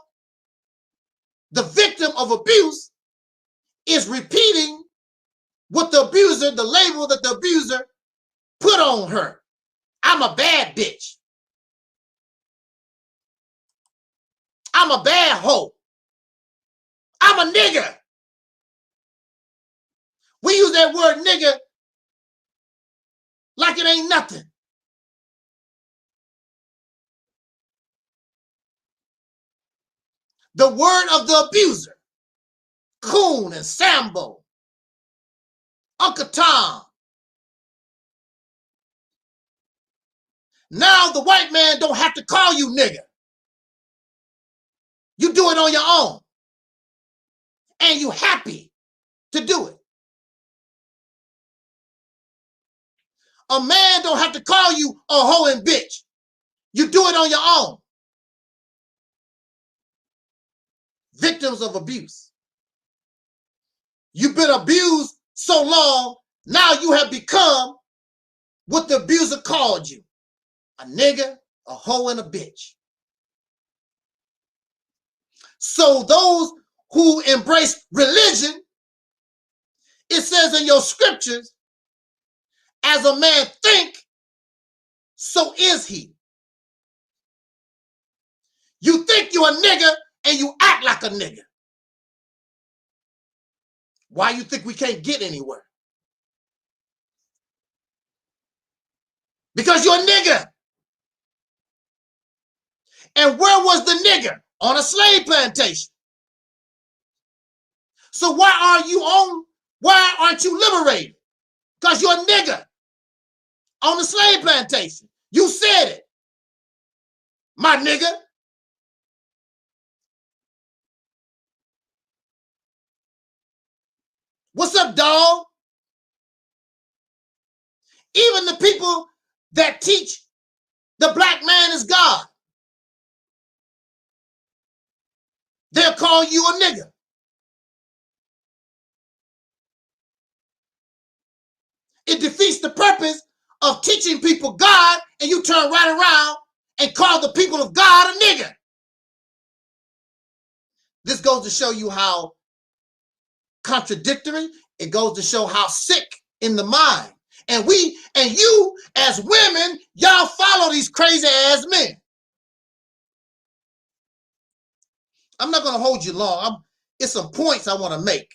[SPEAKER 6] the victim of abuse is repeating what the abuser, the label that the abuser put on her. I'm a bad bitch. I'm a bad hoe. I'm a nigger. We use that word nigger like it ain't nothing. The word of the abuser, coon and Sambo, Uncle Tom. Now the white man don't have to call you nigger. You do it on your own. And you happy to do it. A man don't have to call you a hoe and bitch. You do it on your own. Victims of abuse. You've been abused so long, now you have become what the abuser called you. A nigger, a hoe, and a bitch. So those who embrace religion, it says in your scriptures, as a man think, so is he. You think you're a nigger and you act like a nigger. Why you think we can't get anywhere? Because you're a nigger. And where was the nigger? On a slave plantation. So why aren't you liberated? Because you're a nigger on the slave plantation. You said it. My nigga. What's up, dog? Even the people that teach the black man is God, they'll call you a nigger. It defeats the purpose of teaching people God, and you turn right around and call the people of God a nigger. This goes to show you how contradictory. It goes to show how sick in the mind. And you as women, y'all follow these crazy ass men. I'm not going to hold you long. It's some points I want to make,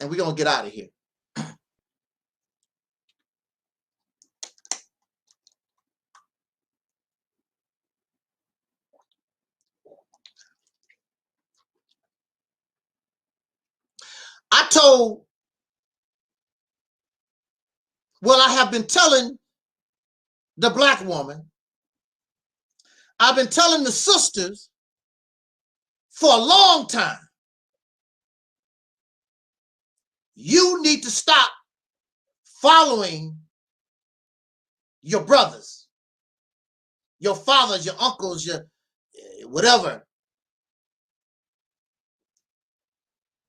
[SPEAKER 6] and we're going to get out of here. I have been telling the black woman, I've been telling the sisters for a long time, you need to stop following your brothers, your fathers, your uncles, your whatever.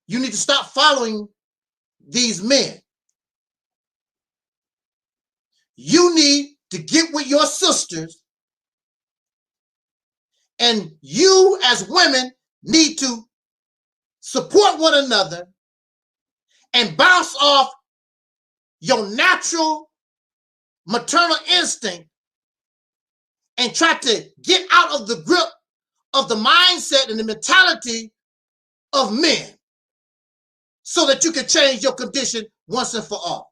[SPEAKER 6] You need to stop following these men. You need to get with your sisters, and you as women need to support one another and bounce off your natural maternal instinct and try to get out of the grip of the mindset and the mentality of men so that you can change your condition once and for all.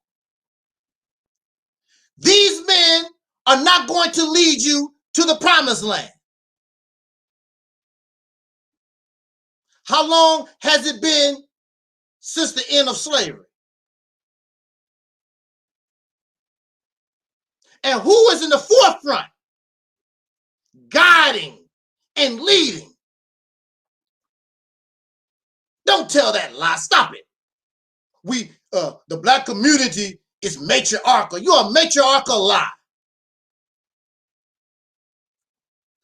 [SPEAKER 6] These men are not going to lead you to the promised land. How long has it been since the end of slavery? And who is in the forefront, guiding and leading? Don't tell that lie. Stop it. The black community is matriarchal. You're a matriarchal lie.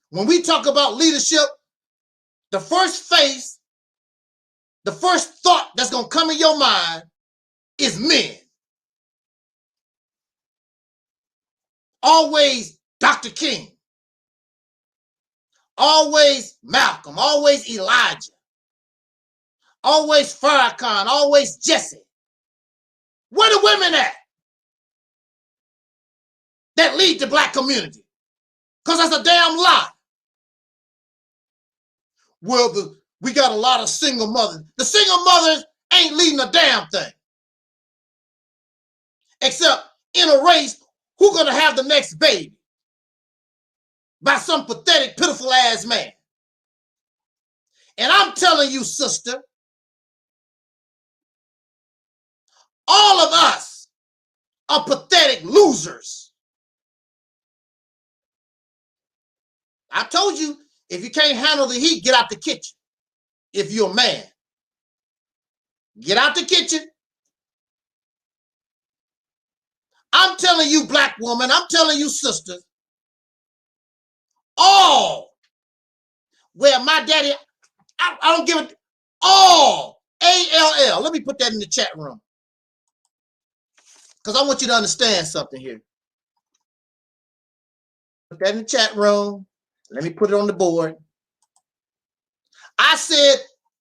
[SPEAKER 6] When we talk about leadership, the first face, the first thought that's going to come in your mind is men. Always Dr. King. Always Malcolm. Always Elijah. Always Farrakhan. Always Jesse. Where the women at that lead the black community? Because that's a damn lie. Well, we got a lot of single mothers. The single mothers ain't leading a damn thing. Except in a race, who's going to have the next baby? By some pathetic, pitiful ass man. And I'm telling you, sister, all of us are pathetic losers. I told you, if you can't handle the heat, get out the kitchen. If you're a man, get out the kitchen. I'm telling you, black woman, I'm telling you, sisters, all. Where my daddy, I don't give it all. A-L-L. Let me put that in the chat room. Because I want you to understand something here. Put that in the chat room. Let me put it on the board. I said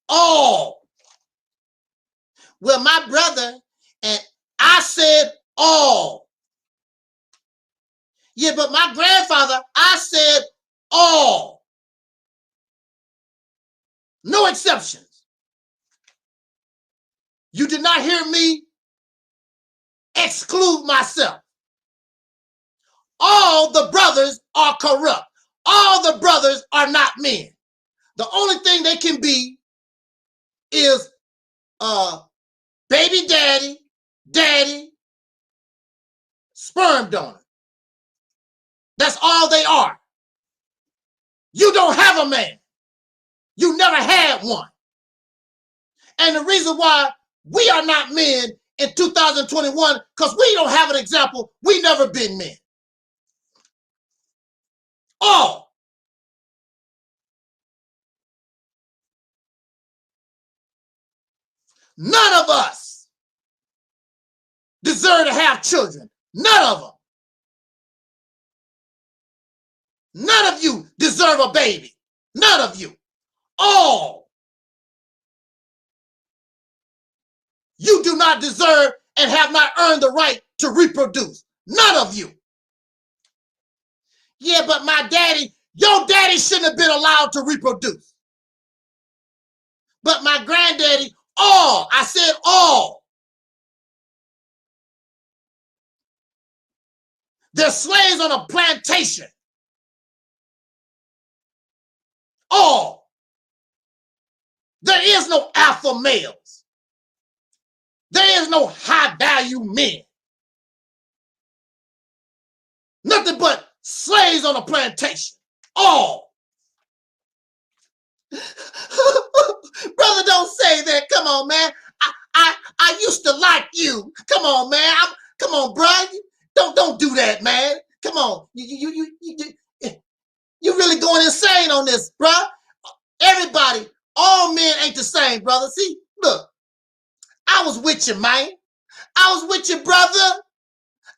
[SPEAKER 6] all. Well, my brother and I said all. Yeah, but my grandfather, I said all. No exceptions. You did not hear me exclude myself. All the brothers are corrupt. All the brothers are not men. The only thing they can be is baby daddy, sperm donor. That's all they are. You don't have a man. You never had one. And the reason why we are not men in 2021, because we don't have an example. We never been men. All. None of us deserve to have children. None of them. None of you deserve a baby. None of you. All. You do not deserve and have not earned the right to reproduce. None of you. Yeah, but my daddy, your daddy shouldn't have been allowed to reproduce. But my granddaddy, all. I said all. They're slaves on a plantation. All. There is no alpha males. There is no high value men. Nothing but slaves on a plantation. All. Brother, don't say that. Come on, man. I used to like you. Come on, man. Come on, bro. Don't do that, man. Come on. You really going insane on this, bro. Everybody, all men ain't the same, brother. See, look. I was with you, man. I was with you, brother.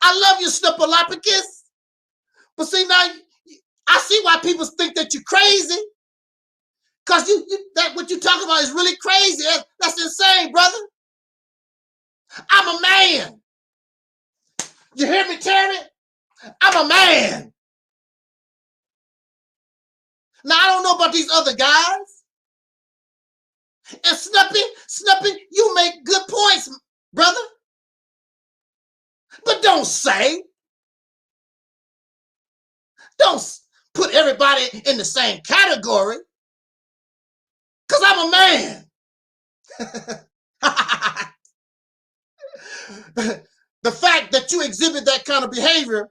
[SPEAKER 6] I love you, Snippalopicus. But see, now, I see why people think that you're crazy. Because that what you talking about is really crazy. That's insane, brother. I'm a man. You hear me, Terry? I'm a man. Now, I don't know about these other guys. And Snuppy, you make good points, brother. But don't put everybody in the same category. Because I'm a man. The fact that you exhibit that kind of behavior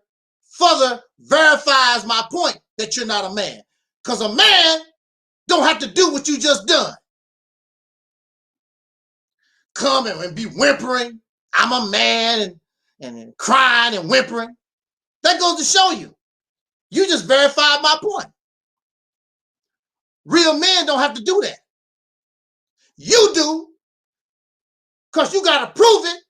[SPEAKER 6] further verifies my point that you're not a man. Because a man don't have to do what you just done. Come and be whimpering. I'm a man and crying and whimpering. That goes to show you. You just verified my point. Real men don't have to do that. You do, because you got to prove it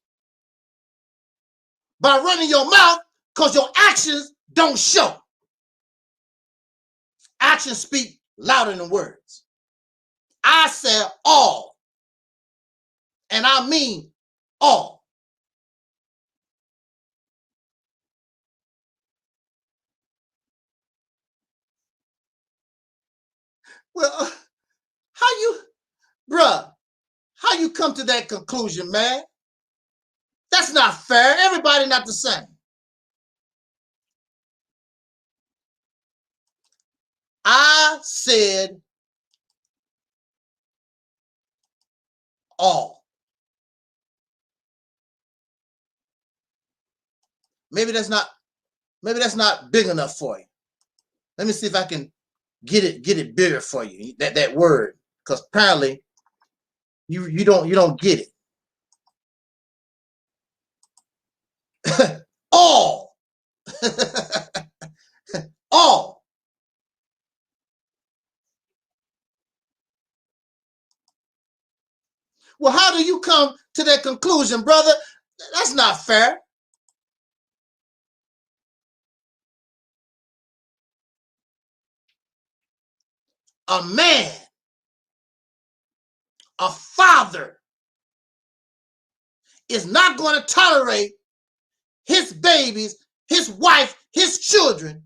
[SPEAKER 6] by running your mouth, because your actions don't show. Actions speak louder than words. I said all, and I mean all. Well, how you come to that conclusion, man? That's not fair. Everybody not the same. I said all. Maybe that's not big enough for you. Let me see if I can get it bigger for you. That word, because apparently you don't get it. All. All. Well, how do you come to that conclusion, brother? That's not fair. A man, a father, is not going to tolerate his babies, his wife, his children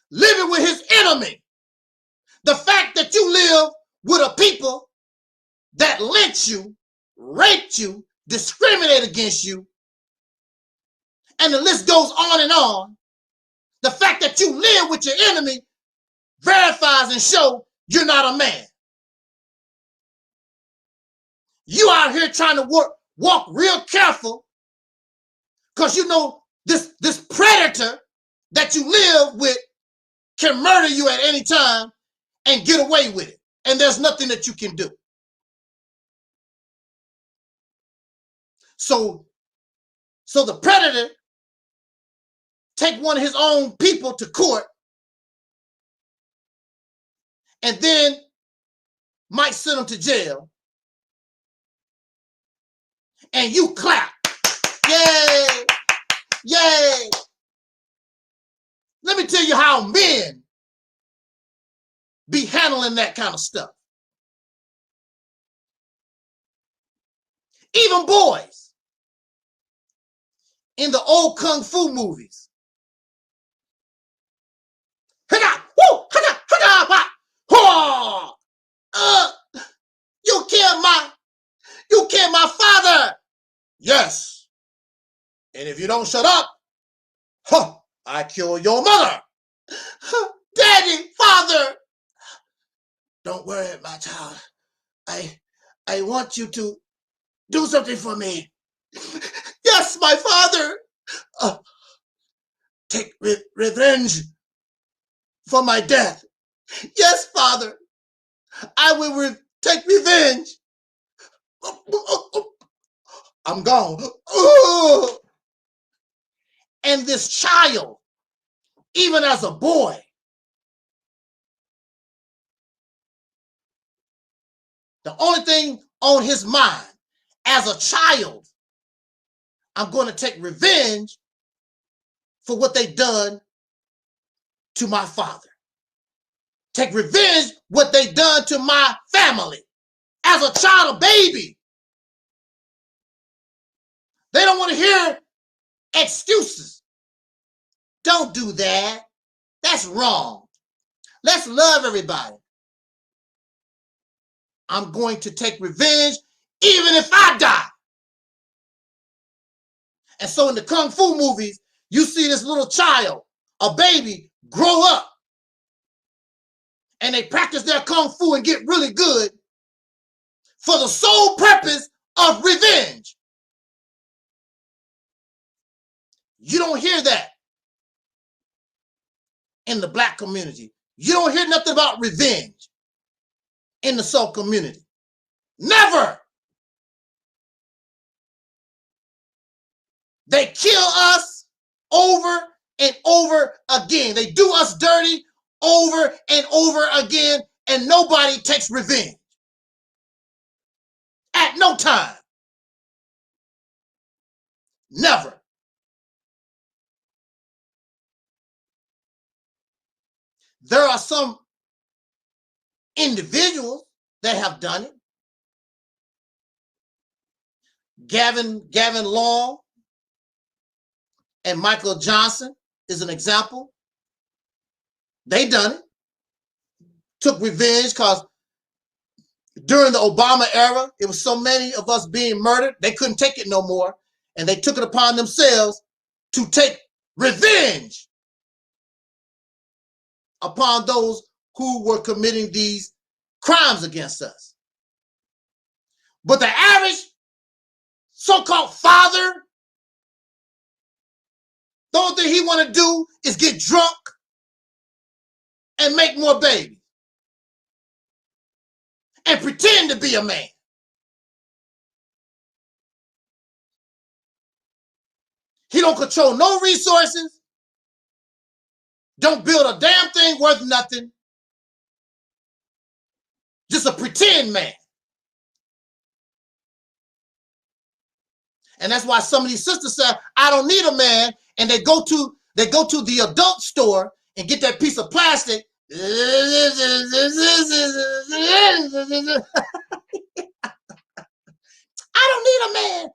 [SPEAKER 6] living with his enemy. The fact that you live with a people that lynch you, rape you, discriminate against you, and the list goes on and on. The fact that you live with your enemy verifies and shows you're not a man. You out here trying to walk real careful because you know this predator that you live with can murder you at any time and get away with it. And there's nothing that you can do. So the predator take one of his own people to court and then might send them to jail. And you clap. Yay! Yay! Let me tell you how men be handling that kind of stuff. Even boys in the old kung fu movies. You killed my father. Yes. And if you don't shut up, I kill your mother. Daddy, father. Don't worry, my child. I want you to do something for me. Yes, my father. Take revenge for my death. Yes, father. I will take revenge. I'm gone. And this child, even as a boy, the only thing on his mind as a child, I'm going to take revenge for what they've done to my father. Take revenge what they've done to my family. As a child, a baby. They don't want to hear excuses. Don't do that. That's wrong. Let's love everybody. I'm going to take revenge even if I die. And so in the Kung Fu movies, you see this little child, a baby, grow up. And they practice their Kung Fu and get really good for the sole purpose of revenge. You don't hear that in the black community. You don't hear nothing about revenge in the soul community. Never. They kill us over and over again. They do us dirty over and over again, and nobody takes revenge. At no time. Never. There are some individuals that have done it. Gavin Long and Michael Johnson is an example. They done it. Took revenge because during the Obama era, it was so many of us being murdered, they couldn't take it no more. And they took it upon themselves to take revenge upon those who were committing these crimes against us. But the average so-called father, the only thing he want to do is get drunk and make more babies and pretend to be a man. He don't control no resources, don't build a damn thing worth nothing, just a pretend man. And that's why some of these sisters say, I don't need a man. And they go to the adult store and get that piece of plastic. I don't need a man.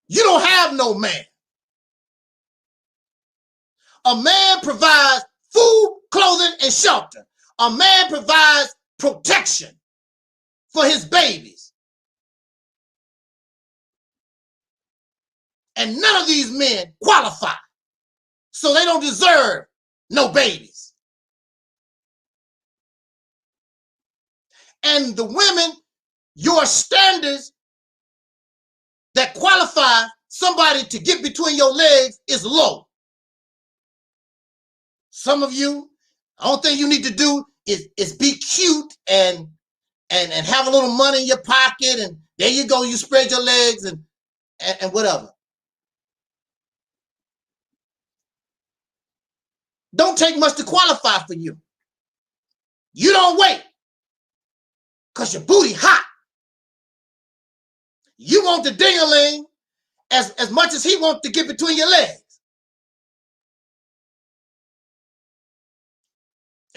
[SPEAKER 6] You don't have no man. A man provides food, clothing, and shelter. A man provides protection for his babies. And none of these men qualify. So they don't deserve no babies. And the women, your standards that qualify somebody to get between your legs is low. Some of you, the only thing you need to do is be cute and have a little money in your pocket, and there you go, you spread your legs and whatever. Don't take much to qualify for you. You don't wait because your booty hot. You want the ding-a-ling as much as he wants to get between your legs.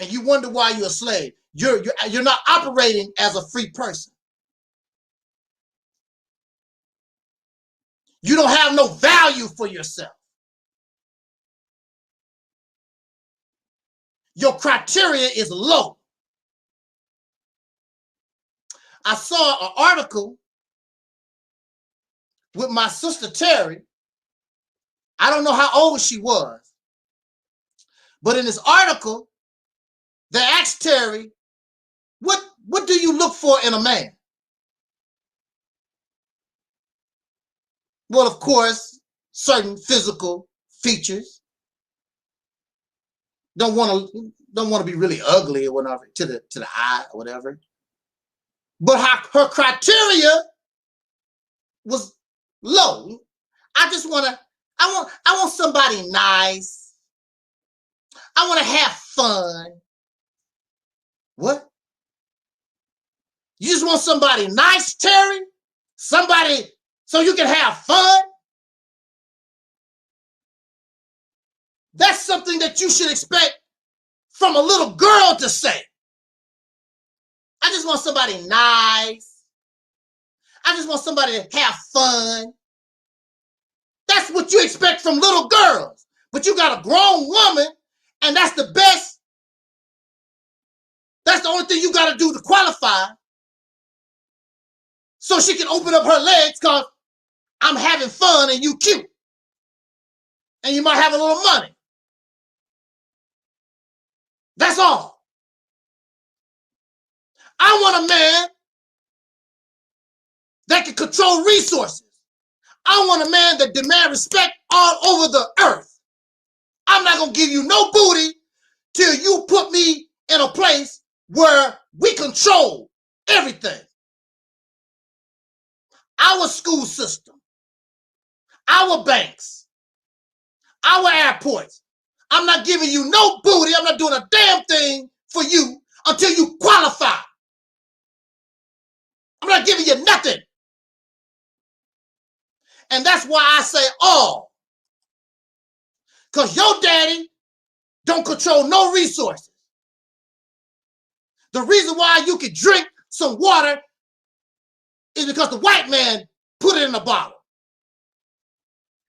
[SPEAKER 6] And you wonder why you're a slave. You're not operating as a free person. You don't have no value for yourself. Your criteria is low. I saw an article with my sister Terry. I don't know how old she was, but in this article, they asked Terry, what do you look for in a man? Well, of course, certain physical features. Don't want to be really ugly or whatever to the eye or whatever. But her criteria was low. I want somebody nice. I want to have fun. What? You just want somebody nice, Terry? Somebody so you can have fun? That's something that you should expect from a little girl to say. I just want somebody nice. I just want somebody to have fun. That's what you expect from little girls. But you got a grown woman, and that's the best. That's the only thing you got to do to qualify. So she can open up her legs because I'm having fun and you cute. And you might have a little money. That's all. I want a man that can control resources. I want a man that demands respect all over the earth. I'm not going to give you no booty till you put me in a place where we control everything. Our school system, our banks, our airports. I'm not giving you no booty. I'm not doing a damn thing for you until you qualify. I'm not giving you nothing. And that's why I say all. Because your daddy don't control no resources. The reason why you can drink some water is because the white man put it in a bottle.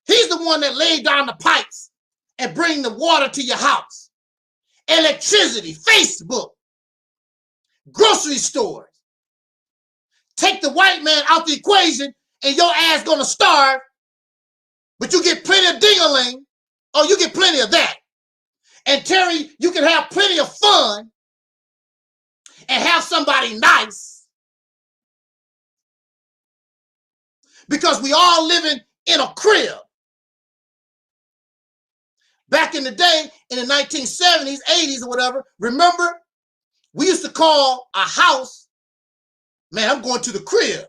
[SPEAKER 6] He's the one that laid down the pipes and bring the water to your house. Electricity, Facebook, grocery stores. Take the white man out the equation and your ass gonna starve, but you get plenty of ding-a-ling, or you get plenty of that. And Terry, you can have plenty of fun and have somebody nice, because we all living in a crib. Back in the day, in the 1970s, 80s or whatever, remember, we used to call a house Man, I'm going to the crib.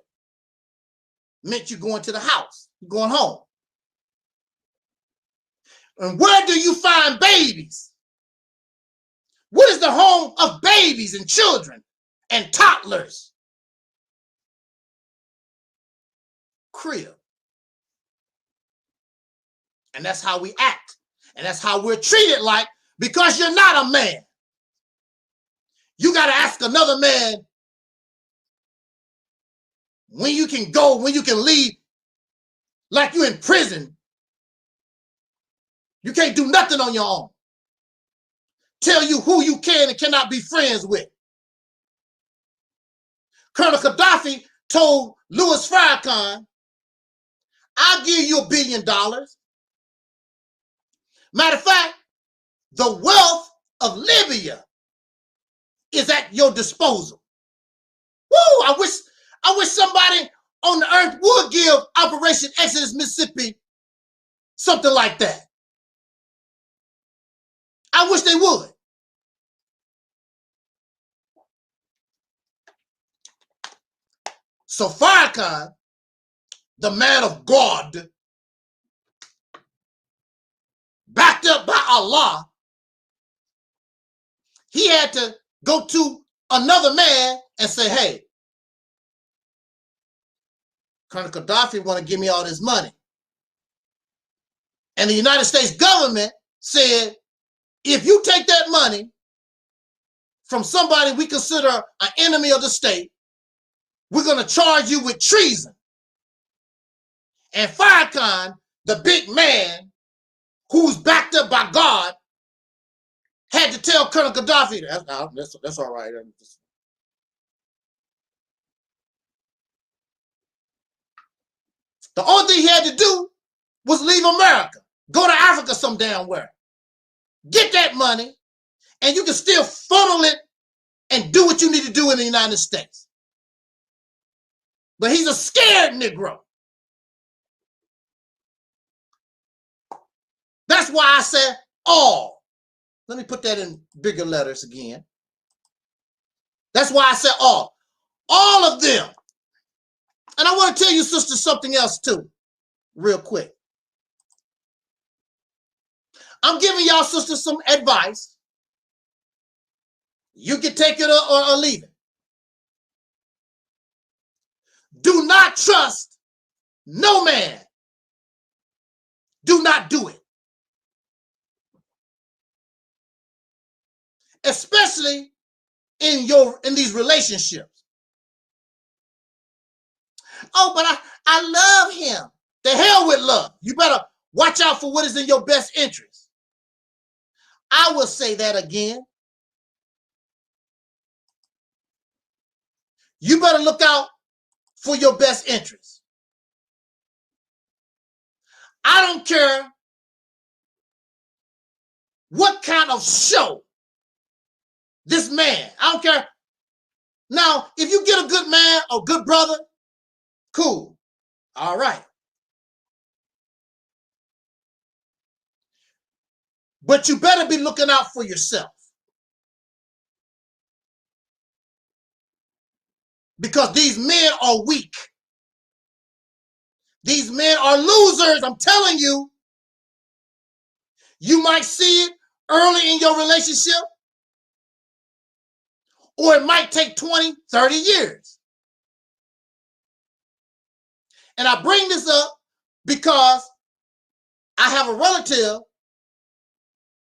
[SPEAKER 6] Meant you going to the house. You're going home. And where do you find babies? What is the home of babies and children and toddlers? Crib. And that's how we act. And that's how we're treated like, because you're not a man. You got to ask another man when you can go, when you can leave, like you're in prison. You can't do nothing on your own. Tell you who you can and cannot be friends with. Colonel Gaddafi told Louis Farrakhan, I'll give you $1 billion. Matter of fact, the wealth of Libya is at your disposal. Woo! I wish somebody on the earth would give Operation Exodus Mississippi something like that. I wish they would. So Farrakhan, the man of God, backed up by Allah, he had to go to another man and say, hey, Colonel Gaddafi want to give me all this money. And the United States government said, if you take that money from somebody we consider an enemy of the state, we're going to charge you with treason. And Farrakhan, the big man who's backed up by God, had to tell Colonel Gaddafi, that's all right. The only thing he had to do was leave America, go to Africa some damn where, get that money, and you can still funnel it and do what you need to do in the United States. But he's a scared Negro. That's why I said all. Let me put that in bigger letters again. That's why I said all. All of them. And I want to tell you, sisters, something else too, real quick. I'm giving y'all sisters some advice. You can take it or leave it. Do not trust no man. Do not do it. Especially in these relationships. Oh, but I love him. The hell with love. You better watch out for what is in your best interest. I will say that again. You better look out for your best interest. I don't care what kind of show this man, I don't care. Now, if you get a good man or good brother, cool. All right. But you better be looking out for yourself. Because these men are weak. These men are losers, I'm telling you. You might see it early in your relationship, or it might take 20, 30 years. And I bring this up because I have a relative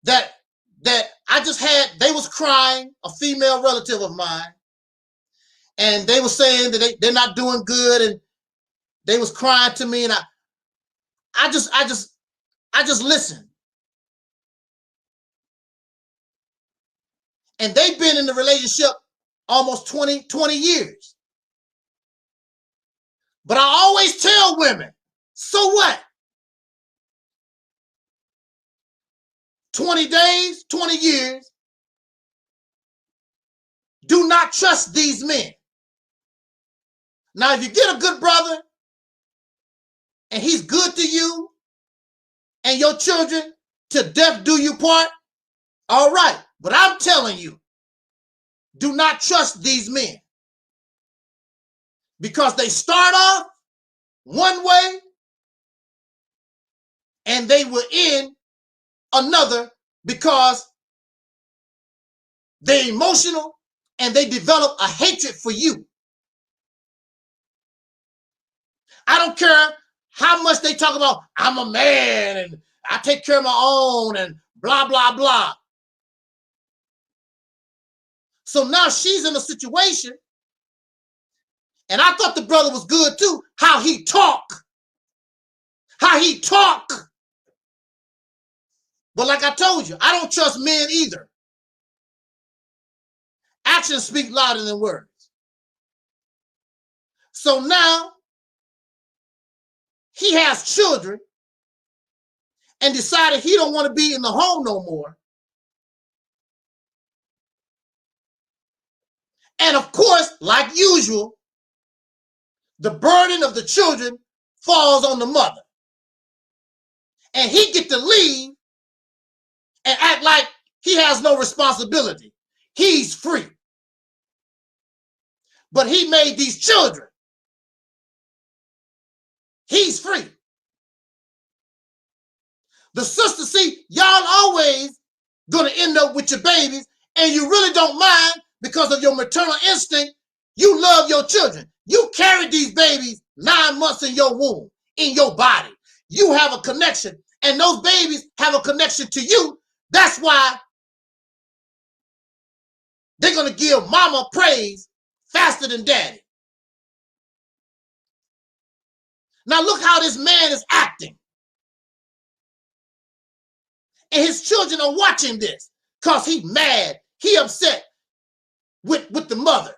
[SPEAKER 6] that I just had, they was crying, a female relative of mine, and they were saying that they're not doing good, and they was crying to me, and I just listened. And they've been in the relationship almost 20 years. But I always tell women, so what? 20 days, 20 years. Do not trust these men. Now, if you get a good brother and he's good to you and your children, to death do you part, all right. But I'm telling you, do not trust these men. because they start off one way and they will end another because they're emotional and they develop a hatred for you. I don't care how much they talk about, I'm a man and I take care of my own and blah, blah, blah. So now she's in a situation, and I thought the brother was good too, how he talk. But like I told you, I don't trust men either. Actions speak louder than words. So now he has children and decided he don't want to be in the home no more. And of course, like usual, the burden of the children falls on the mother. And he get to leave and act like he has no responsibility. He's free. But he made these children. He's free. The sister, see, y'all always gonna end up with your babies, and you really don't mind because of your maternal instinct. You love your children. You carried these babies 9 months in your womb, in your body. You have a connection, and those babies have a connection to you. That's why they're gonna give mama praise faster than daddy. Now look how this man is acting. And his children are watching this because he's mad. He upset with the mother.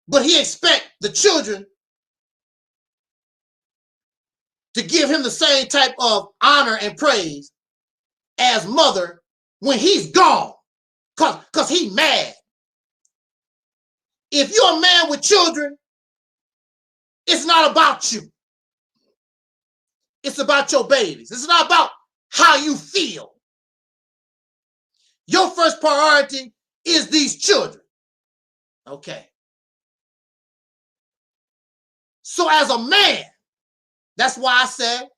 [SPEAKER 6] But he expects the children to give him the same type of honor and praise as mother when he's gone because he's mad. If you're a man with children, it's not about you. It's about your babies. It's not about how you feel. Your first priority is these children. Okay. So as a man, that's why I said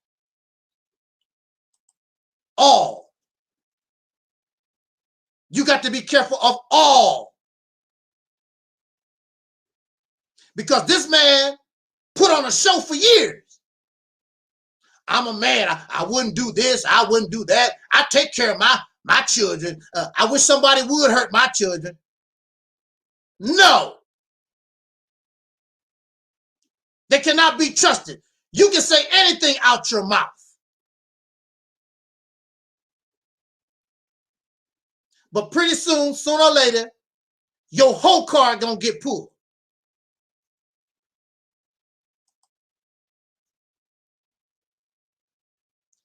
[SPEAKER 6] all. You got to be careful of all. Because this man put on a show for years. I'm a man. I wouldn't do this. I wouldn't do that. I take care of my children. I wish somebody would hurt my children. No. They cannot be trusted. You can say anything out your mouth. But pretty soon, sooner or later, your whole car gonna get pulled.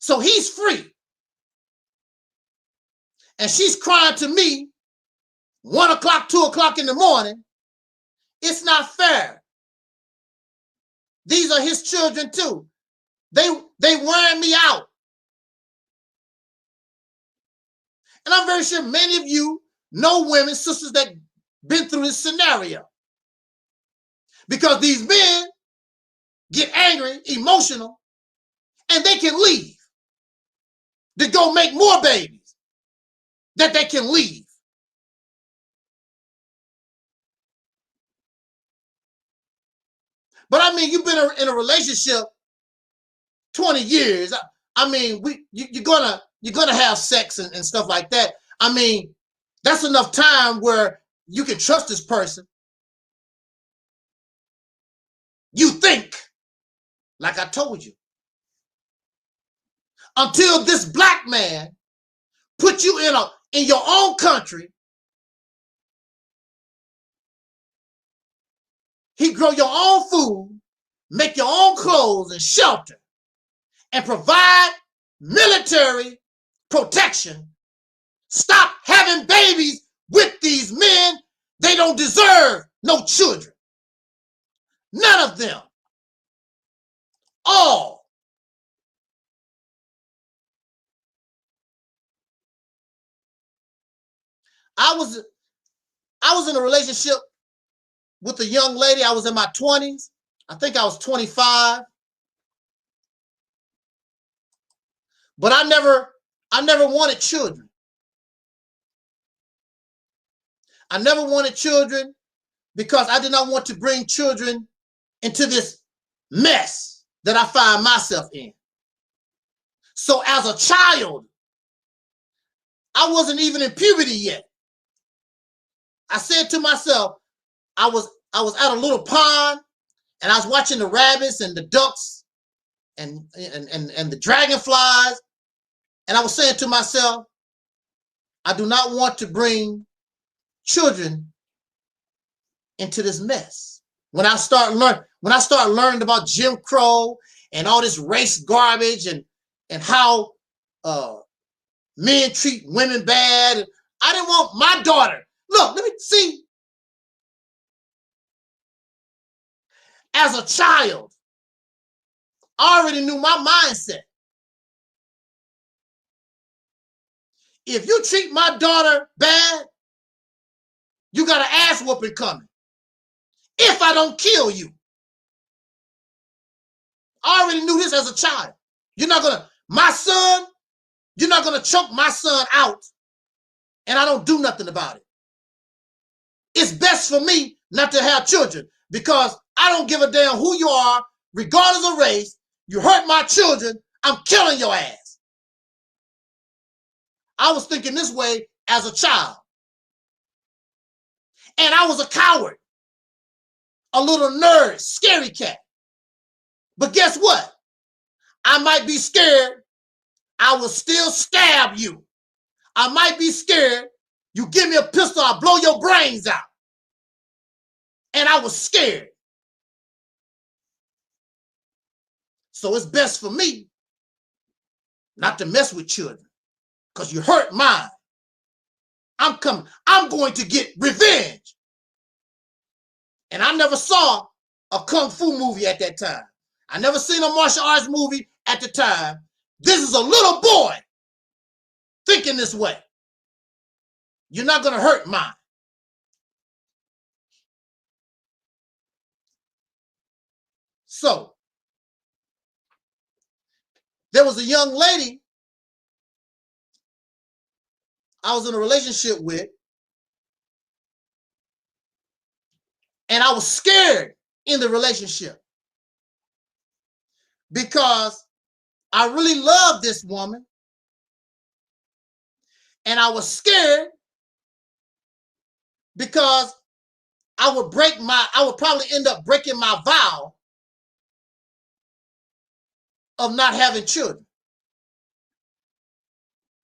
[SPEAKER 6] So he's free. And she's crying to me 1 o'clock, 2 o'clock in the morning. It's not fair. These are his children too. They wearing me out. And I'm very sure many of you know women, sisters that been through this scenario. Because these men get angry, emotional, and they can leave. They go make more babies that they can leave. But I mean, you've been in a relationship 20 years. I mean, you're gonna have sex and stuff like that. I mean, that's enough time where you can trust this person. You think, like I told you, until this black man put you in your own country. He grow your own food, make your own clothes and shelter, and provide military protection. Stop having babies with these men. They don't deserve no children. None of them. All. I was I was in a relationship with a young lady. I was in my 20s. I think I was 25. But I never wanted children. I never wanted children because I did not want to bring children into this mess that I find myself in. So as a child, I wasn't even in puberty yet. I said to myself, I was at a little pond and I was watching the rabbits and the ducks and the dragonflies. And I was saying to myself, I do not want to bring children into this mess. When I start learning about Jim Crow and all this race garbage and how men treat women bad, I didn't want my daughter. Look, let me see. As a child, I already knew my mindset. If you treat my daughter bad, you got an ass whooping coming. If I don't kill you. I already knew this as a child. You're not gonna choke my son out and I don't do nothing about it. It's best for me not to have children because I don't give a damn who you are, regardless of race. You hurt my children, I'm killing your ass. I was thinking this way as a child. And I was a coward, a little nerd, scary cat. But guess what? I might be scared. I will still stab you. I might be scared. You give me a pistol, I'll blow your brains out. And I was scared. So it's best for me not to mess with children because you hurt mine. I'm going to get revenge. And I never saw a Kung Fu movie at that time. I never seen a martial arts movie at the time. This is a little boy thinking this way. You're not going to hurt mine. So, there was a young lady I was in a relationship with, and I was scared in the relationship because I really loved this woman, and I was scared because I would probably end up breaking my vow of not having children.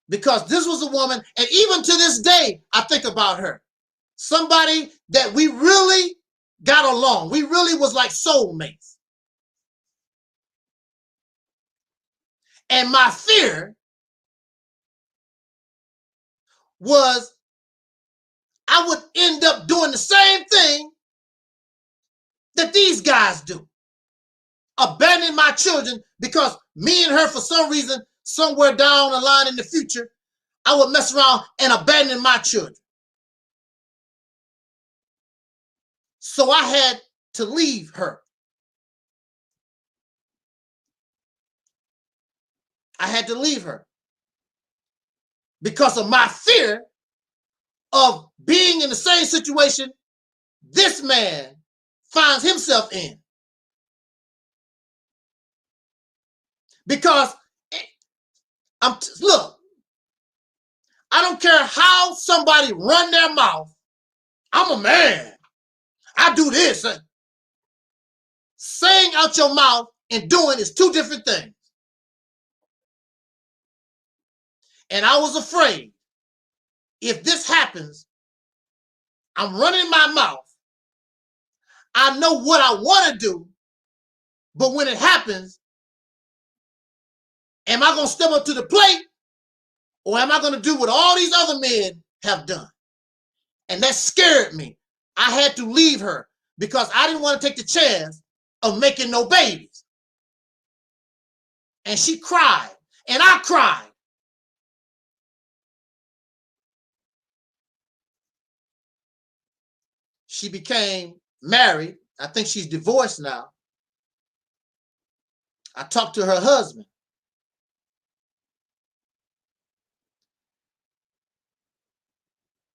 [SPEAKER 6] Because this was a woman, and even to this day, I think about her. Somebody that we really got along. We really was like soulmates. And my fear was I would end up doing the same thing that these guys do. Abandoning my children because me and her, for some reason, somewhere down the line in the future, I would mess around and abandon my children. So I had to leave her. I had to leave her because of my fear of being in the same situation this man finds himself in. Because look, I don't care how somebody run their mouth. I'm a man. I do this. Saying out your mouth and doing is two different things. And I was afraid if this happens, I'm running my mouth. I know what I want to do, but when it happens, am I going to step up to the plate or am I going to do what all these other men have done? And that scared me. I had to leave her because I didn't want to take the chance of making no babies. And she cried and I cried. she became married. I think she's divorced now. I talked to her husband.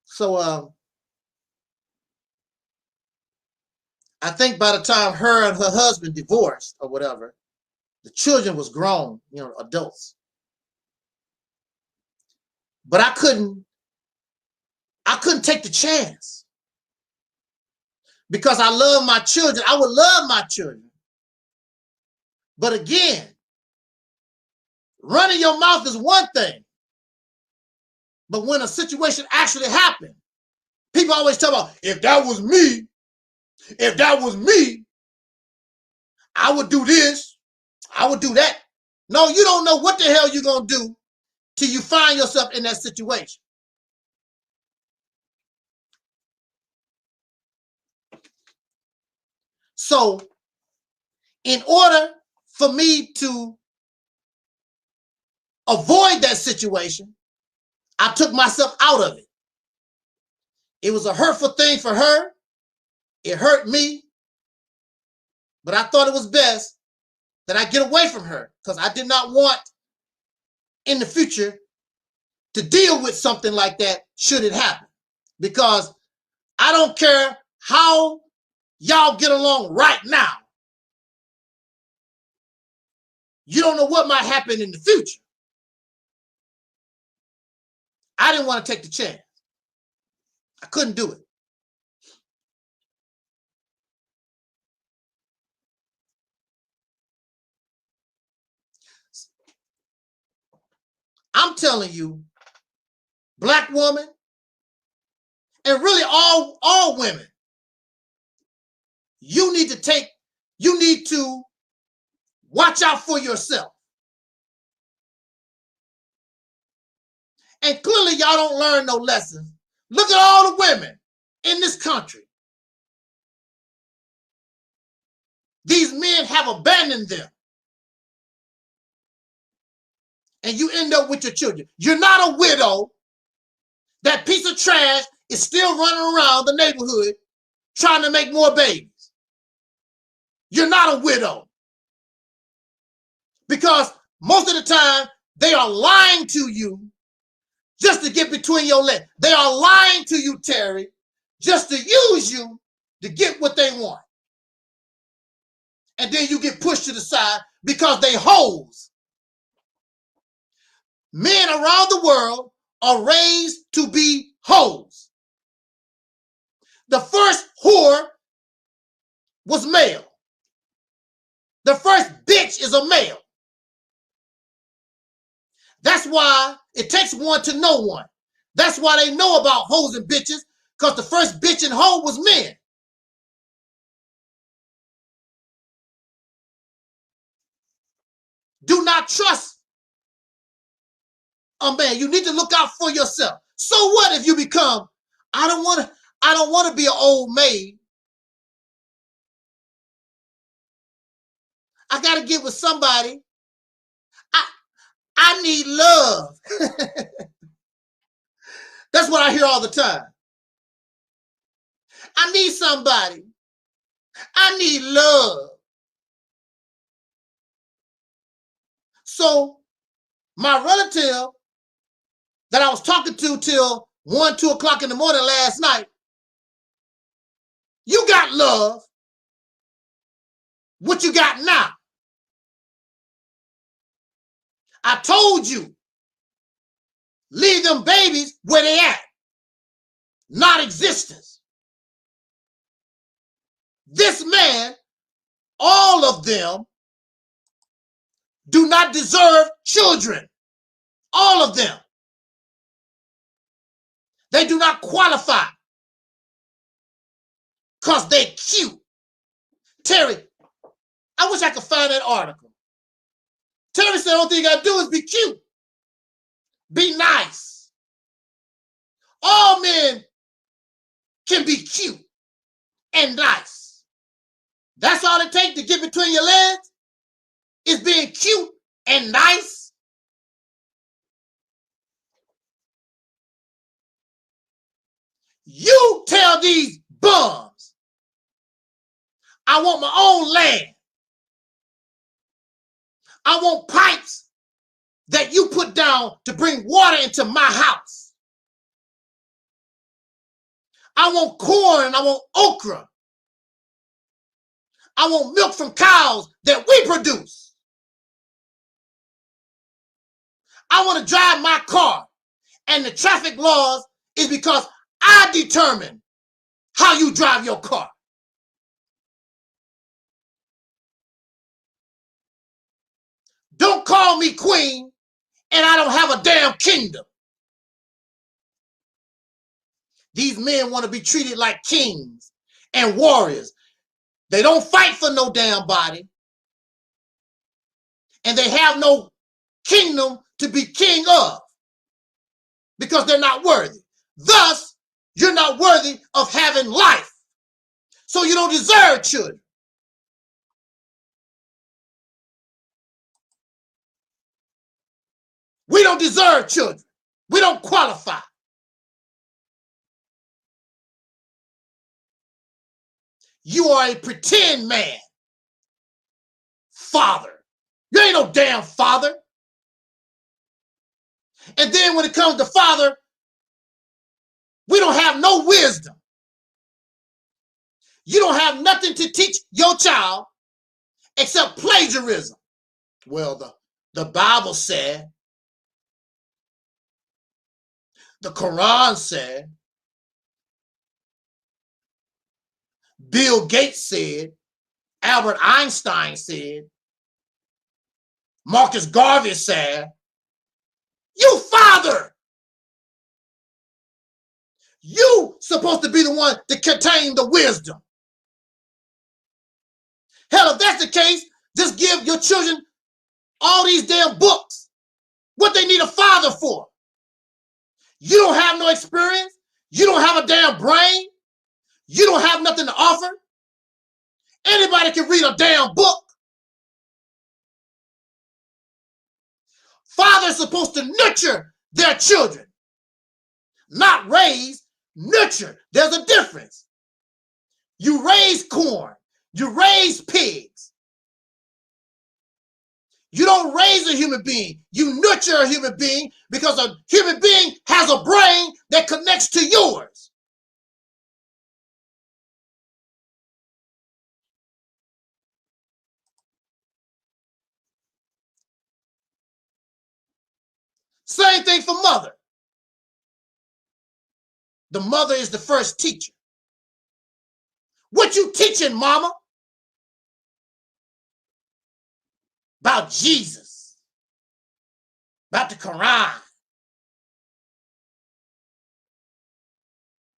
[SPEAKER 6] So I think by the time her and her husband divorced or whatever, the children was grown, you know, adults. But I couldn't take the chance because I love my children. I would love my children. But again, running your mouth is one thing. But when a situation actually happened, people always talk about, if that was me, I would do this, I would do that. No, you don't know what the hell you're going to do till you find yourself in that situation. So, in order for me to avoid that situation, I took myself out of it. It was a hurtful thing for her. It hurt me. But I thought it was best that I get away from her because I did not want in the future to deal with something like that should it happen. Because I don't care how y'all get along right now. You don't know what might happen in the future. I didn't want to take the chance. I couldn't do it. I'm telling you, black woman, and really all women, you need to watch out for yourself. And clearly y'all don't learn no lessons. Look at all the women in this country. These men have abandoned them. And you end up with your children. You're not a widow. That piece of trash is still running around the neighborhood trying to make more babies. You're not a widow. Because most of the time, they are lying to you just to get between your legs. They are lying to you, Terry, just to use you to get what they want. And then you get pushed to the side because they hoes. Men around the world are raised to be hoes. The first whore was male. The first bitch is a male. That's why it takes one to know one. That's why they know about hoes and bitches, because the first bitch and hoe was men. Do not trust a man. You need to look out for yourself. So what if you become, I don't want to be an old maid. I got to get with somebody. I need love. That's what I hear all the time. I need somebody. I need love. So my relative that I was talking to till 1, 2 o'clock in the morning last night, you got love. What you got now? I told you, leave them babies where they at. Not existence. This man, all of them, do not deserve children. All of them. They do not qualify because they're cute. Terry, I wish I could find that article. Terry said the only thing you got to do is be cute. Be nice. All men can be cute and nice. That's all it takes to get between your legs is being cute and nice. You tell these bums I want my own land. I want pipes that you put down to bring water into my house. I want corn and I want okra. I want milk from cows that we produce. I want to drive my car, and the traffic laws is because I determine how you drive your car. Don't call me queen and I don't have a damn kingdom. These men want to be treated like kings and warriors. They don't fight for no damn body. And they have no kingdom to be king of because they're not worthy. Thus, you're not worthy of having life. So you don't deserve children. We don't deserve children. We don't qualify. You are a pretend man. Father. You ain't no damn father. And then when it comes to father, we don't have no wisdom. You don't have nothing to teach your child except plagiarism. Well, the Bible said, the Quran said, Bill Gates said, Albert Einstein said, Marcus Garvey said, you father. You supposed to be the one to contain the wisdom. Hell, if that's the case, just give your children all these damn books. What they need a father for? You don't have no experience. You don't have a damn brain. You don't have nothing to offer. Anybody can read a damn book. Fathers are supposed to nurture their children, not raise, nurture. There's a difference. You raise corn. You raise pigs. You don't raise a human being. You nurture a human being because a human being has a brain that connects to yours. Same thing for mother. The mother is the first teacher. What you teaching, mama? About Jesus. About the Quran.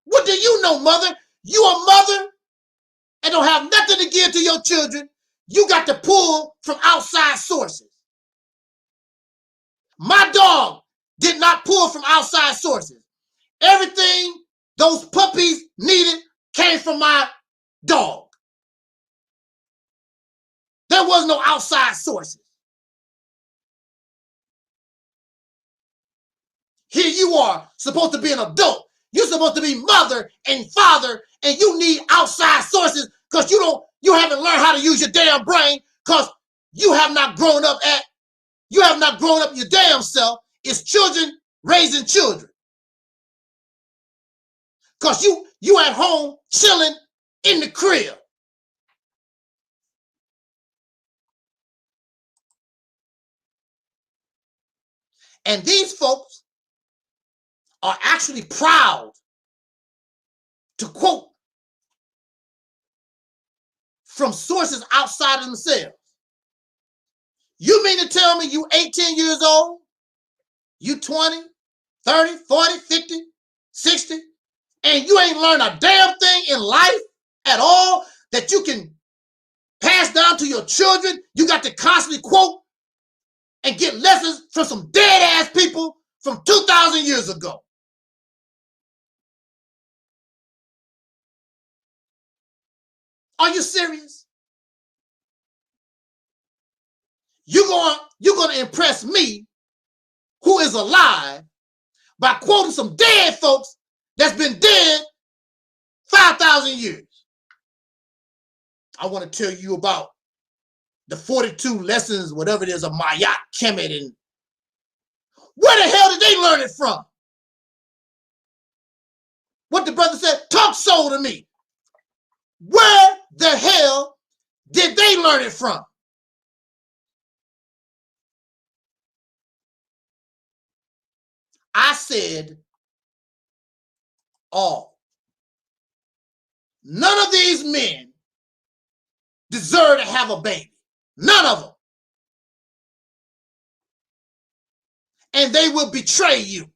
[SPEAKER 6] What do you know, mother? You a mother and don't have nothing to give to your children. You got to pull from outside sources. My dog did not pull from outside sources. Everything those puppies needed came from my dog. There was no outside sources. Here you are, supposed to be an adult. You're supposed to be mother and father, and you need outside sources because you haven't learned how to use your damn brain because you have not grown up your damn self. It's children raising children. Because you at home chilling in the crib. And these folks are actually proud to quote from sources outside of themselves. You mean to tell me you 18 years old, you 20, 30, 40, 50, 60, and you ain't learned a damn thing in life at all that you can pass down to your children? You got to constantly quote and get lessons from some dead-ass people from 2,000 years ago. Are you serious? You're going to impress me, who is alive, by quoting some dead folks that's been dead 5,000 years. I want to tell you about the 42 lessons, whatever it is, of Micah Kemet. And where the hell did they learn it from? What the brother said, talk soul to me. Where the hell did they learn it from? I said all. None of these men deserve to have a baby. None of them. And they will betray you.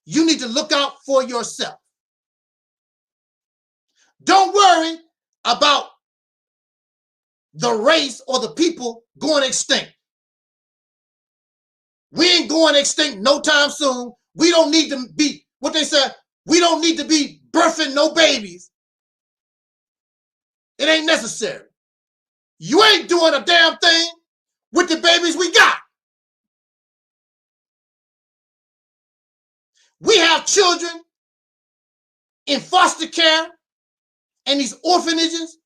[SPEAKER 6] You need to look out for yourself. Don't worry about the race or the people going extinct. We ain't going extinct no time soon. We don't need to be, what they said, we don't need to be birthing no babies. It ain't necessary. You ain't doing a damn thing with the babies we got. We have children in foster care and these orphanages.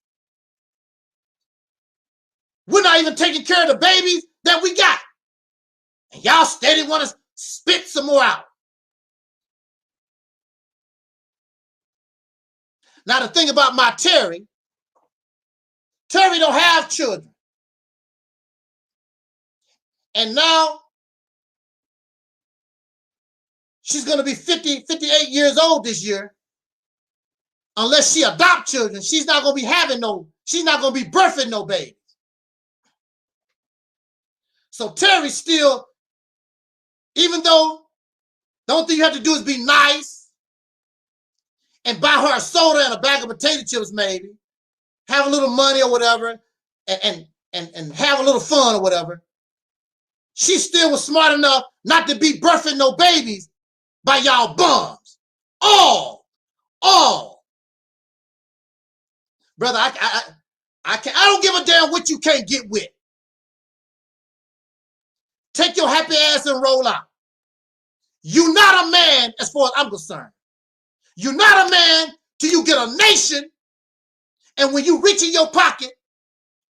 [SPEAKER 6] We're not even taking care of the babies that we got. And y'all steady want to spit some more out. Now the thing about my Terry don't have children. And now she's going to be 58 years old this year. Unless she adopt children, she's not going to be she's not going to be birthing no babies. So Terry still, even though the only thing you have to do is be nice and buy her a soda and a bag of potato chips maybe, have a little money or whatever, and have a little fun or whatever, she still was smart enough not to be birthing no babies by y'all bums. All. Brother, I don't give a damn what you can't get with. Take your happy ass and roll out. You're not a man as far as I'm concerned. You're not a man till you get a nation, and when you reach in your pocket,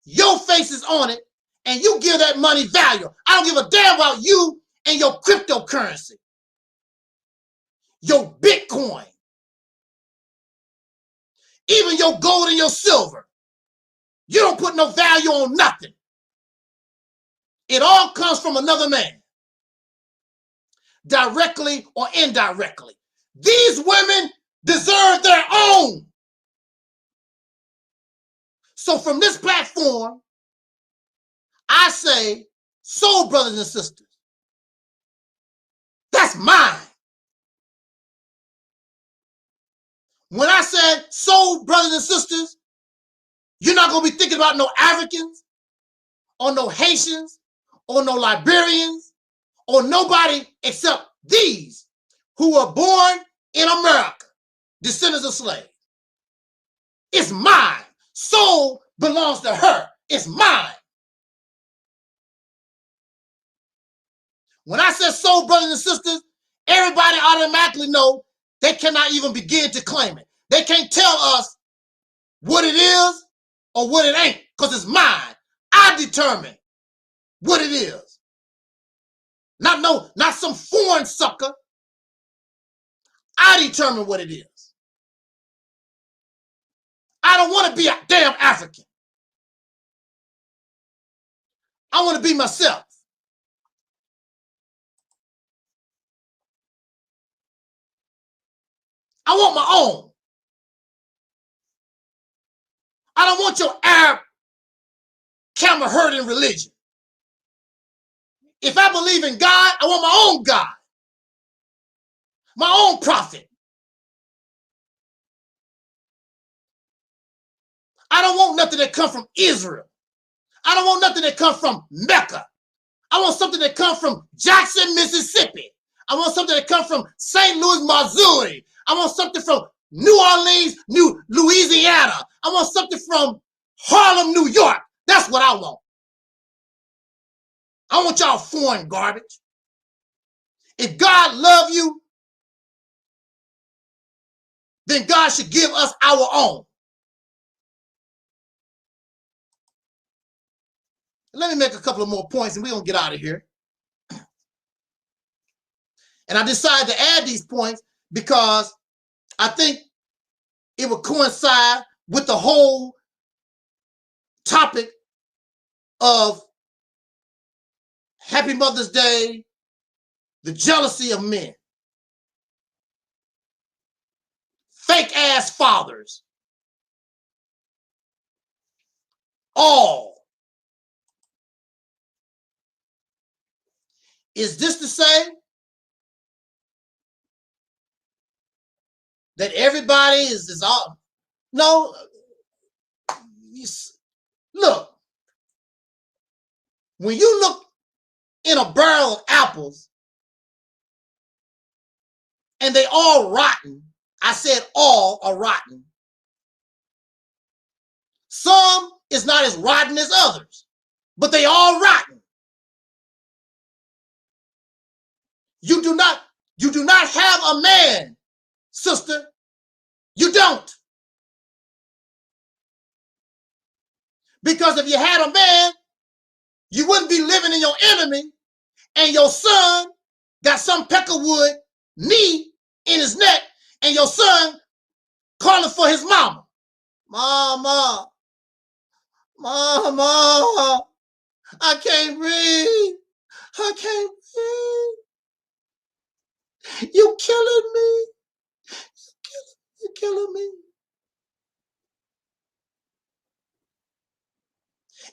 [SPEAKER 6] your face is on it, and you give that money value. I don't give a damn about you and your cryptocurrency, your Bitcoin, even your gold and your silver. You don't put no value on nothing. It all comes from another man, directly or indirectly. These women deserve their own. So from this platform, I say, soul brothers and sisters, that's mine. When I said soul brothers and sisters, you're not going to be thinking about no Africans or no Haitians or no Liberians or nobody except these who were born in America, descendants of slaves. It's mine. Soul belongs to her. It's mine. When I said soul brothers and sisters, everybody automatically know they cannot even begin to claim it. They can't tell us what it is or what it ain't, because it's mine. I determine what it is. Not some foreign sucker. I determine what it is. I don't want to be a damn African. I want to be myself. I want my own. I don't want your Arab camel herding religion. If I believe in God, I want my own God, my own prophet. I don't want nothing that comes from Israel. I don't want nothing that comes from Mecca. I want something that comes from Jackson, Mississippi. I want something that comes from St. Louis, Missouri. I want something from New Orleans, Louisiana. I want something from Harlem, New York. That's what I want. I want y'all foreign garbage. If God love you, then God should give us our own. Let me make a couple of more points and we're going to get out of here. And I decided to add these points because I think it will coincide with the whole topic of Happy Mother's Day, the jealousy of men, fake ass fathers, all. Is this to say that everybody is all? No. Look, when you look in a barrel of apples and they all rotten, I said all are rotten. Some is not as rotten as others, but they all rotten. You do not have a man, sister. You don't. Because if you had a man, you wouldn't be living in your enemy, and your son got some peckerwood knee in his neck, and your son calling for his mama. Mama, mama, I can't breathe. I can't breathe. You killing me. You're killing me.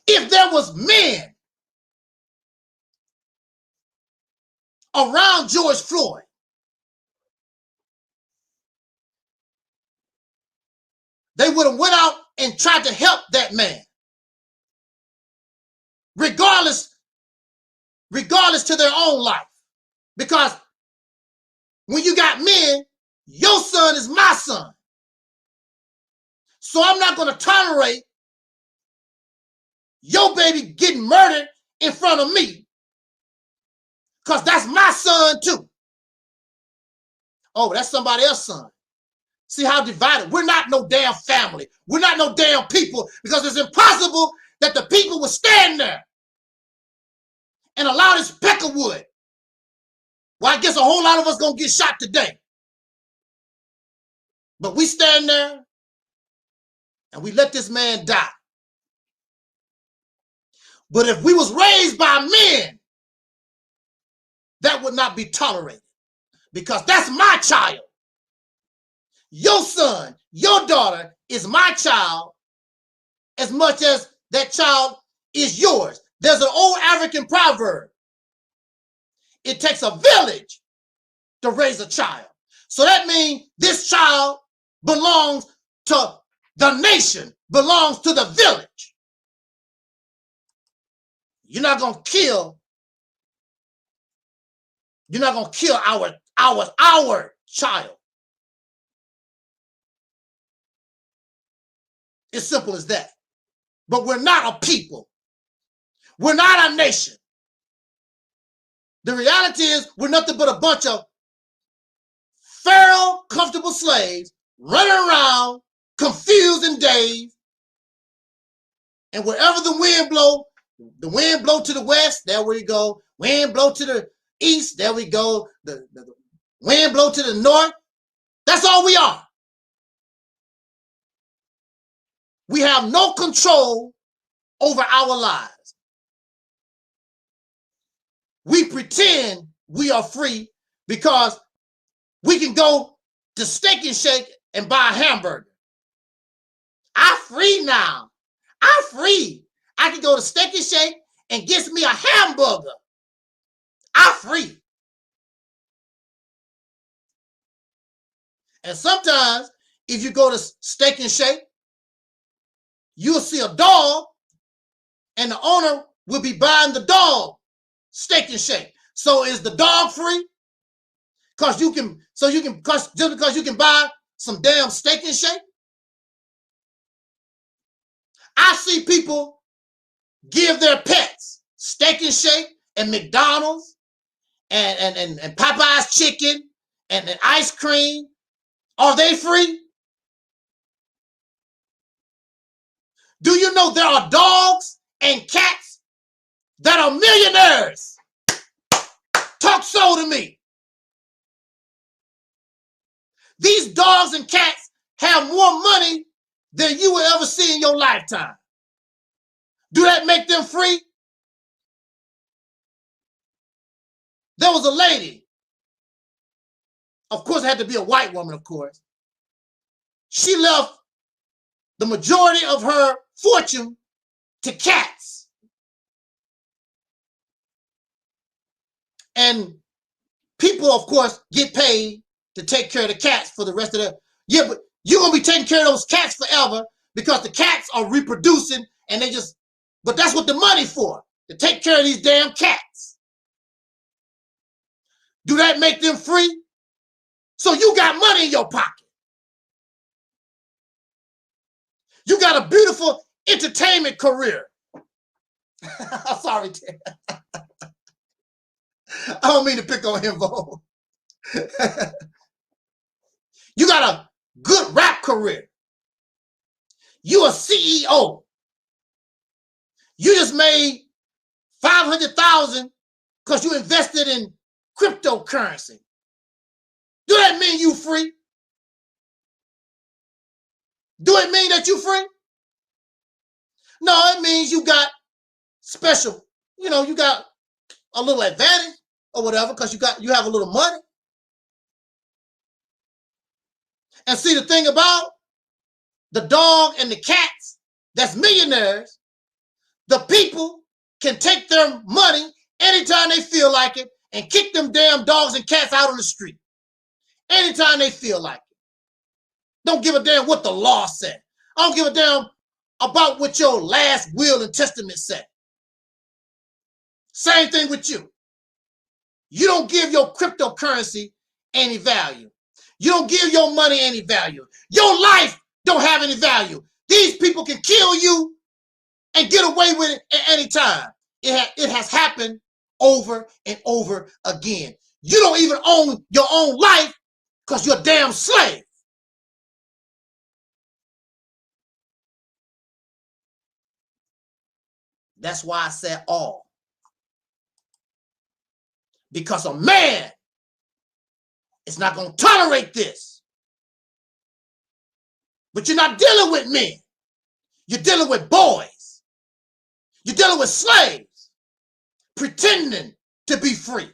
[SPEAKER 6] If there was men around George Floyd, they would have went out and tried to help that man, regardless to their own life. Because when you got men, your son is my son. So I'm not going to tolerate your baby getting murdered in front of me, because that's my son too. Oh, that's somebody else's son. See how divided? We're not no damn family. We're not no damn people, because it's impossible that the people would stand there and allow this peckerwood. Well, I guess a whole lot of us gonna get shot today. But we stand there and we let this man die. But if we was raised by men, that would not be tolerated, because that's my child. Your son, your daughter is my child as much as that child is yours. There's an old African proverb. It takes a village to raise a child. So that means this child belongs to the nation, belongs to the village. You're not gonna kill our child. It's simple as that. But we're not a people. We're not a nation. The reality is we're nothing but a bunch of feral, comfortable slaves running around, confused and dazed. And wherever the wind blow to the west, there we go. Wind blow to the east, there we go. The wind blow to the north. That's all we are. We have no control over our lives. We pretend we are free because we can go to Steak and Shake and buy a hamburger. I'm free now. I'm free. I can go to Steak and Shake and get me a hamburger. I'm free. And sometimes if you go to Steak and Shake, you'll see a dog and the owner will be buying the dog Steak and Shake. So is the dog free? Just because you can buy some damn Steak and Shake? I see people give their pets Steak and Shake and McDonald's and Popeye's chicken and ice cream. Are they free? Do you know there are dogs and cats that are millionaires. Talk so to me. These dogs and cats have more money than you will ever see in your lifetime. Do that make them free? There was a lady. Of course, it had to be a white woman, of course. She left the majority of her fortune to cats. And people, of course, get paid to take care of the cats for the rest of their... Yeah, but you're going to be taking care of those cats forever because the cats are reproducing and they just... But that's what the money's for, to take care of these damn cats. Do that make them free? So you got money in your pocket. You got a beautiful entertainment career. I'm sorry, Ted. I don't mean to pick on him, Vo. You got a good rap career. You a CEO. You just made $500,000 because you invested in cryptocurrency. Do that mean you free? Do it mean that you free? No, it means you got special, you know, you got a little advantage or whatever because you have a little money. And see, the thing about the dog and the cats that's millionaires, the people can take their money anytime they feel like it and kick them damn dogs and cats out on the street anytime they feel like it. Don't give a damn what the law said. I don't give a damn about what your last will and testament said. Same thing with you. You don't give your cryptocurrency any value. You don't give your money any value. Your life don't have any value. These people can kill you and get away with it at any time. It has happened over and over again. You don't even own your own life because you're a damn slave. That's why I said all. Because a man is not going to tolerate this. But you're not dealing with men. You're dealing with boys. You're dealing with slaves pretending to be free.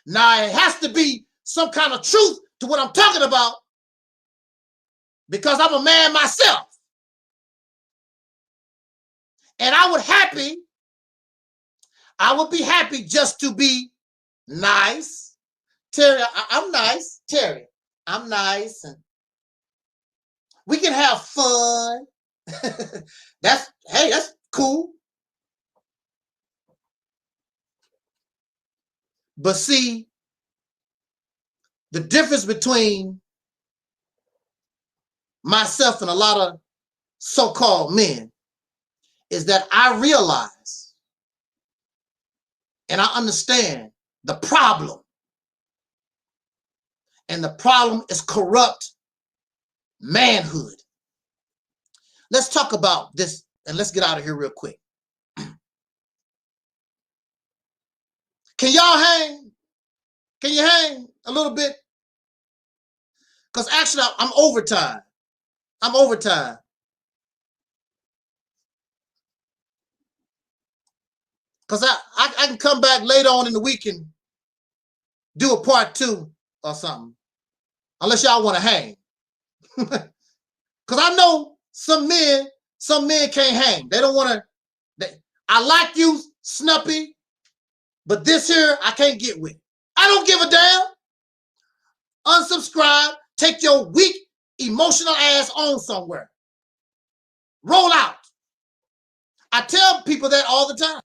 [SPEAKER 6] Now, it has to be some kind of truth to what I'm talking about because I'm a man myself. And I would be happy just to be nice. Terry, I'm nice. Terry, I'm nice. And we can have fun. That's cool. But see, the difference between myself and a lot of so-called men is that I realize and I understand the problem. And the problem is corrupt manhood. Let's talk about this and let's get out of here real quick. Can y'all hang? Can you hang a little bit? Because actually I'm overtime. I'm overtime. Because I can come back later on in the week and do a part 2 or something. Unless y'all want to hang. Because I know some men can't hang. They don't want to. I like you, Snuppy, but this here I can't get with. I don't give a damn. Unsubscribe. Take your weak, emotional ass on somewhere. Roll out. I tell people that all the time.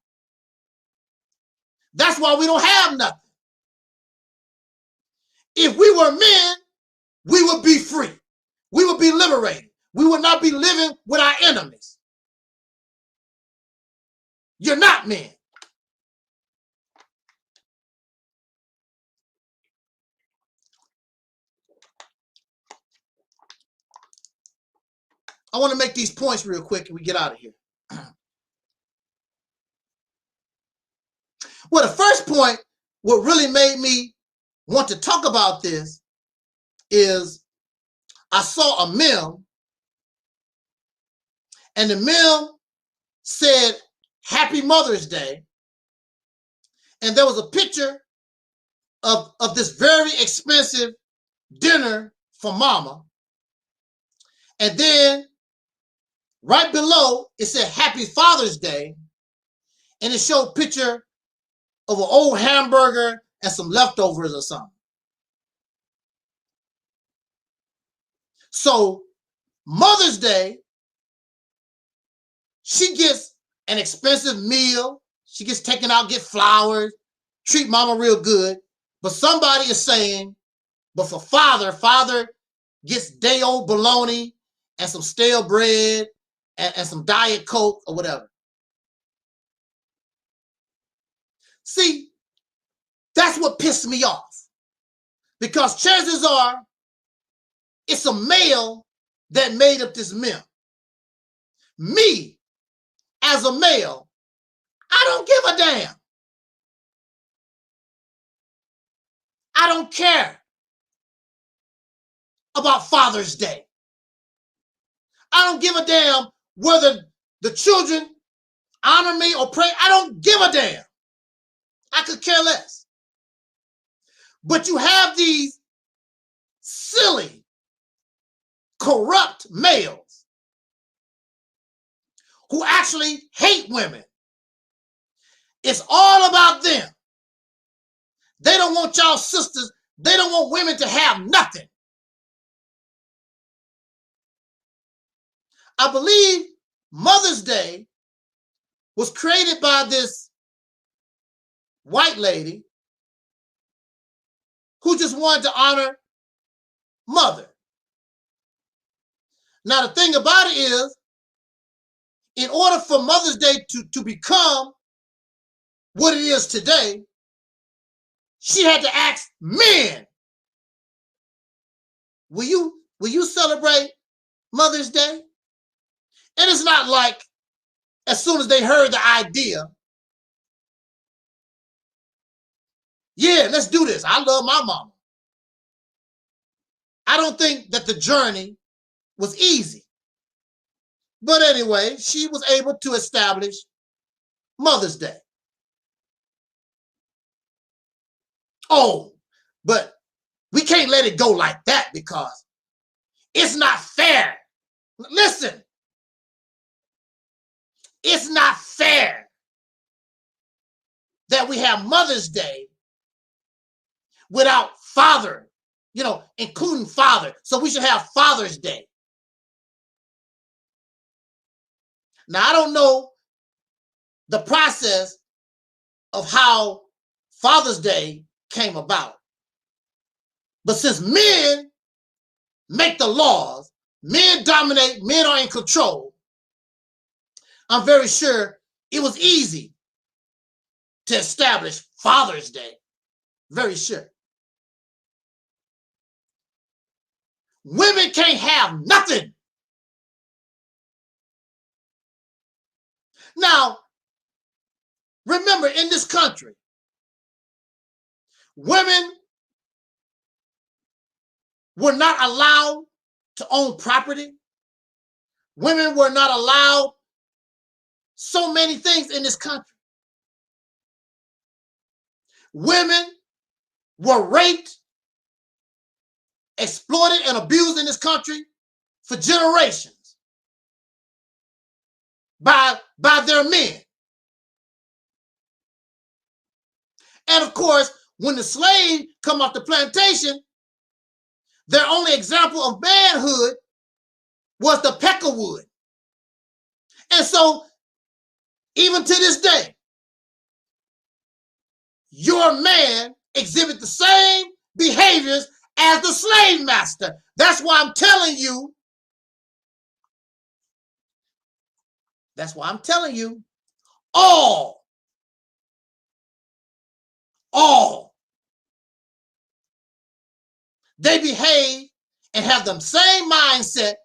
[SPEAKER 6] That's why we don't have nothing. If we were men, we would be free. We would be liberated. We would not be living with our enemies. You're not men. I want to make these points real quick and we get out of here. Well, the first point, what really made me want to talk about this is I saw a meme, and the meme said, Happy Mother's Day. And there was a picture of this very expensive dinner for mama. And then right below, it said Happy Father's Day. And it showed a picture of an old hamburger and some leftovers or something. So Mother's Day, she gets an expensive meal. She gets taken out, get flowers, treat mama real good. But somebody is saying, but for father gets day old bologna and some stale bread and some Diet Coke or whatever. See, that's what pissed me off. Because chances are, it's a male that made up this meme. Me, as a male, I don't give a damn. I don't care about Father's Day. I don't give a damn whether the children honor me or pray. I don't give a damn. I could care less. But you have these silly, corrupt males who actually hate women. It's all about them. They don't want y'all sisters. They don't want women to have nothing. I believe Mother's Day was created by this white lady who just wanted to honor mother. Now, the thing about it is, in order for Mother's Day to become what it is today, she had to ask men, will you celebrate Mother's Day? And it's not like as soon as they heard the idea, yeah, let's do this. I love my mama. I don't think that the journey was easy. But anyway, she was able to establish Mother's Day. Oh, but we can't let it go like that because it's not fair. Listen, it's not fair that we have Mother's Day without father, including father. So we should have Father's Day. Now, I don't know the process of how Father's Day came about. But since men make the laws, men dominate, men are in control, I'm very sure it was easy to establish Father's Day. Very sure. Women can't have nothing. Now, remember, in this country, women were not allowed to own property. Women were not allowed so many things in this country. Women were raped, exploited, and abused in this country for generations by their men. And of course, when the slave come off the plantation, their only example of manhood was the peckerwood. And so, even to this day, your man exhibit the same behaviors as the slave master. That's why I'm telling you. That's why I'm telling you, all they behave and have the same mindset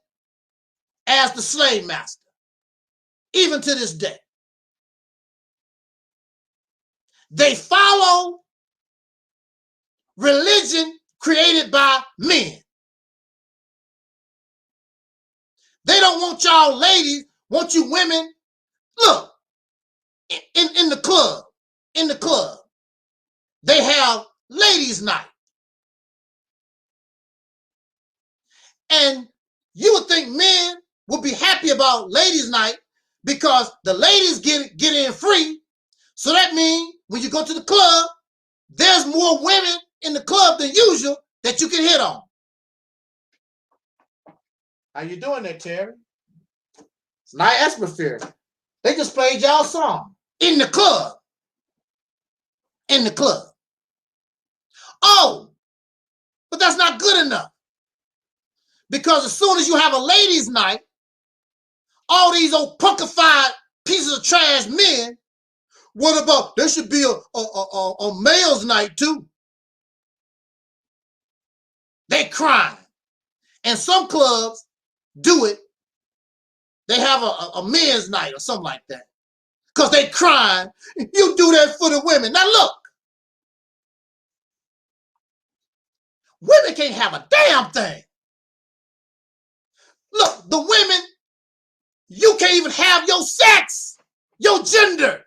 [SPEAKER 6] as the slave master, even to this day. They follow religion created by men. They don't want y'all ladies, want you women. Look, in the club, they have ladies' night. And you would think men would be happy about ladies' night because the ladies get in free. So that means when you go to the club, there's more women in the club than usual that you can hit on. How you doing there, Terry? It's nice atmosphere. They just played y'all song in the club. In the club. Oh, but that's not good enough. Because as soon as you have a ladies' night, all these old punkified pieces of trash men, what about there should be a male's night too? They crying. And some clubs do it. They have a men's night or something like that. Because they crying. You do that for the women. Now look. Women can't have a damn thing. Look, the women, you can't even have your sex, your gender.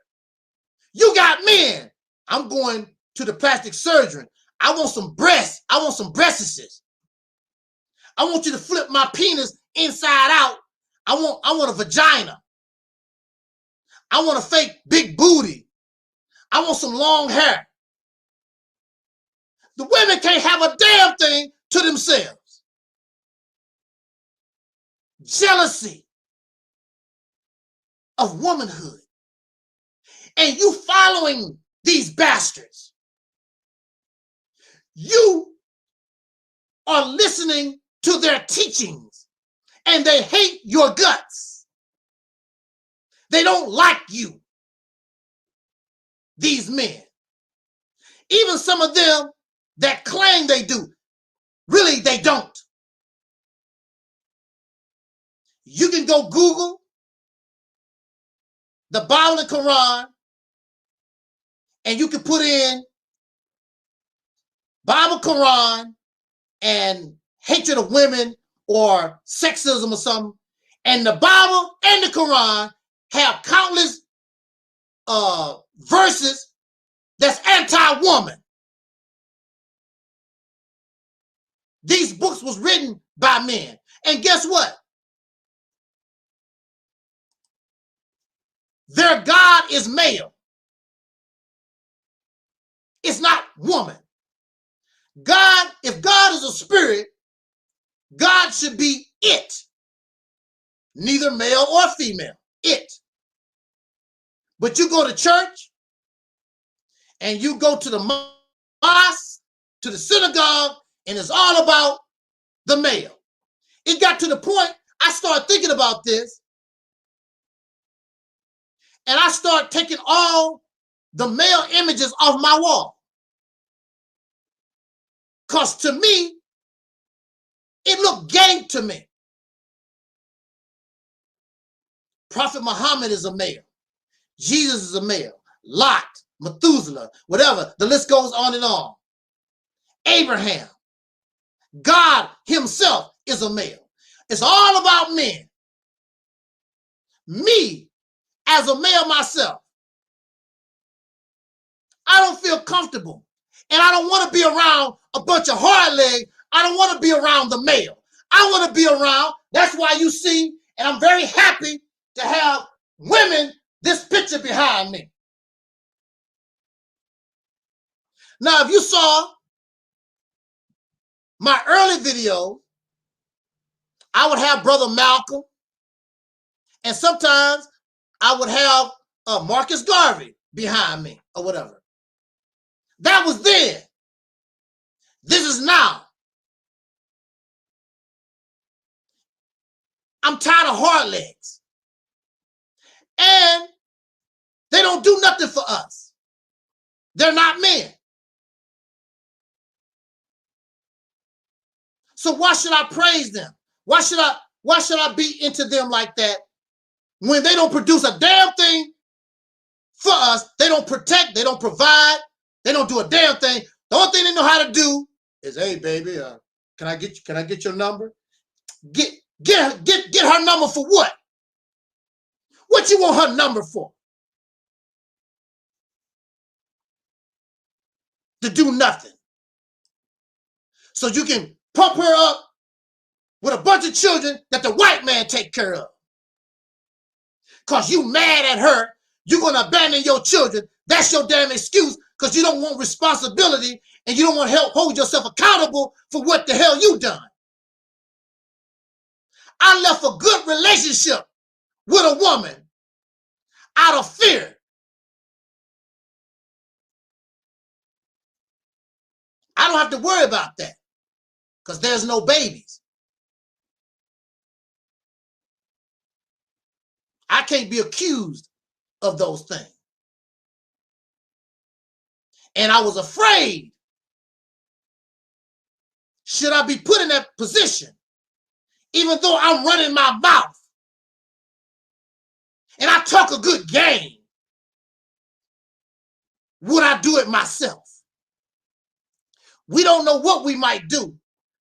[SPEAKER 6] You got men. I'm going to the plastic surgeon. I want some breasts. I want some breastises. I want you to flip my penis inside out. I want a vagina. I want a fake big booty. I want some long hair. The women can't have a damn thing to themselves. Jealousy of womanhood. And you following these bastards. You are listening to their teachings and they hate your guts. They don't like you. These men. Even some of them that claim they do, really they don't. You can go Google the Bible and Quran and you can put in Bible, Quran, and hatred of women or sexism or something. And the Bible and the Quran have countless verses that's anti-woman. These books was written by men. And guess what? Their God is male. It's not woman. God, if God is a spirit, God should be it. Neither male or female. It. But you go to church and you go to the mosque, to the synagogue, and it's all about the male. It got to the point I started thinking about this and I started taking all the male images off my wall. Because to me, it looked gay to me. Prophet Muhammad is a male. Jesus is a male. Lot, Methuselah, whatever. The list goes on and on. Abraham. God himself is a male. It's all about men. Me, as a male myself, I don't feel comfortable. And I don't want to be around a bunch of hard legs. I don't want to be around the male. I want to be around. That's why you see, and I'm very happy to have women, this picture behind me. Now, if you saw my early video, I would have Brother Malcolm, and sometimes I would have Marcus Garvey behind me or whatever. That was then. This is now. I'm tired of hard legs. And they don't do nothing for us. They're not men. So why should I praise them? Why should I be into them like that when they don't produce a damn thing for us. They don't protect, they don't provide, they don't do a damn thing. The only thing they know how to do is, hey baby, can I get your number? Get her number for what? What you want her number for? To do nothing. So you can pump her up with a bunch of children that the white man take care of. Because you mad at her, you're going to abandon your children. That's your damn excuse, because you don't want responsibility and you don't want to help hold yourself accountable for what the hell you done. I left a good relationship with a woman out of fear. I don't have to worry about that because there's no babies. I can't be accused of those things. And I was afraid, should I be put in that position, even though I'm running my mouth and I talk a good game, would I do it myself? We don't know what we might do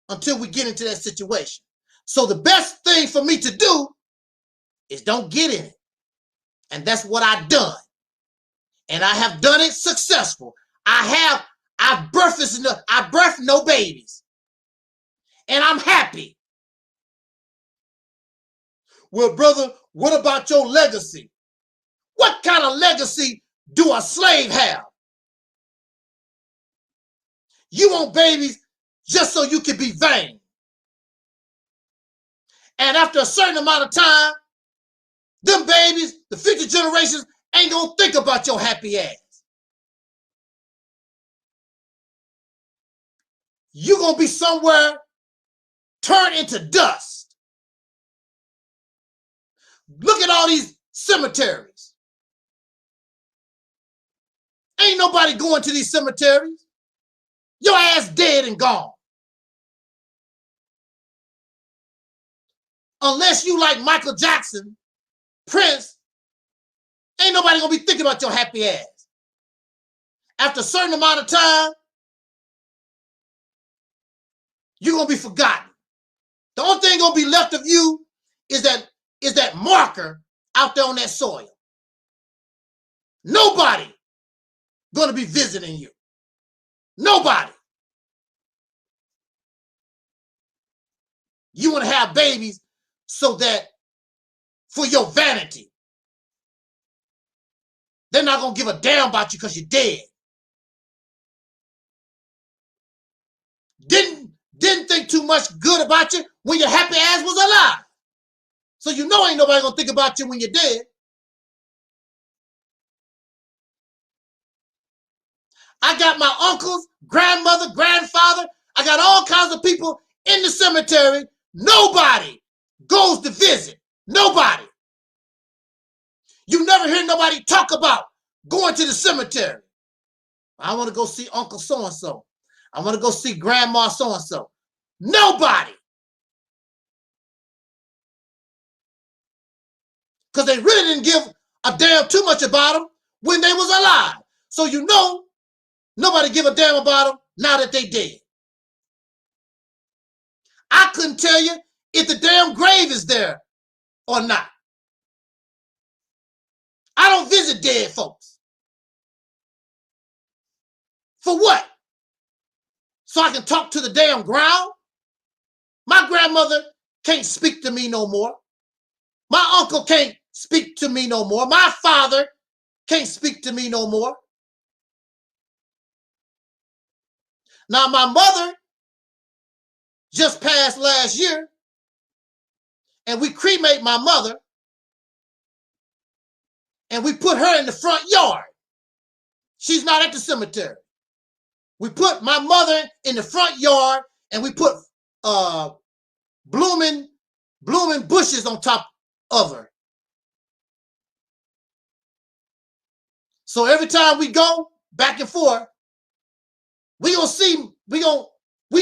[SPEAKER 6] until we get into that situation. So the best thing for me to do is don't get in it. And that's what I've done. And I have done it successful. I've birthed no babies. And I'm happy. Well, brother, what about your legacy? What kind of legacy do a slave have? You want babies just so you can be vain. And after a certain amount of time, them babies, the future generations, ain't gonna think about your happy ass. You're gonna be somewhere turned into dust. Look at all these cemeteries. Ain't nobody going to these cemeteries. Your ass dead and gone. Unless you like Michael Jackson, Prince, ain't nobody gonna be thinking about your happy ass. After a certain amount of time, you're gonna be forgotten. The only thing gonna be left of you is that marker out there on that soil. Nobody gonna be visiting you. Nobody. You want to have babies so that for your vanity. They're not gonna give a damn about you because you're dead. Didn't think too much good about you when your happy ass was alive. So you know ain't nobody gonna think about you when you're dead. I got my uncles, grandmother, grandfather. I got all kinds of people in the cemetery. Nobody goes to visit. Nobody. You never hear nobody talk about going to the cemetery. I want to go see Uncle so-and-so. I want to go see Grandma so-and-so. Nobody. Because they really didn't give a damn too much about them when they was alive. So you know, nobody give a damn about them now that they dead. I couldn't tell you if the damn grave is there or not. I don't visit dead folks. For what? So I can talk to the damn ground? My grandmother can't speak to me no more. My uncle can't speak to me no more. My father can't speak to me no more. Now my mother just passed last year, and we cremate my mother, and we put her in the front yard. She's not at the cemetery. We put my mother in the front yard, and we put blooming bushes on top of her. So every time we go back and forth, we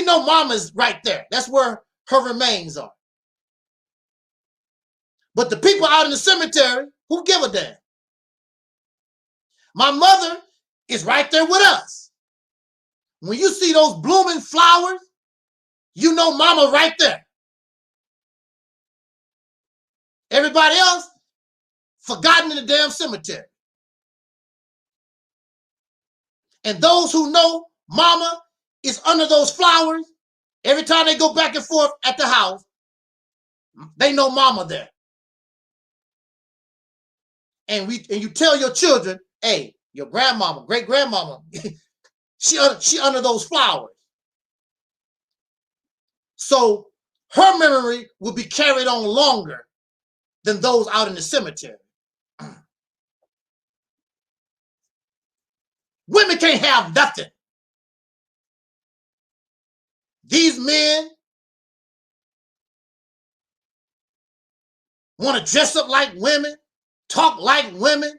[SPEAKER 6] know mama's right there. That's where her remains are. But the people out in the cemetery, who give a damn? My mother is right there with us. When you see those blooming flowers, you know mama right there. Everybody else, forgotten in the damn cemetery. And those who know mama is under those flowers, every time they go back and forth at the house, they know mama there. And you tell your children, hey, your grandmama, great grandmama, she under those flowers. So her memory will be carried on longer than those out in the cemetery. Women can't have nothing. These men want to dress up like women, talk like women,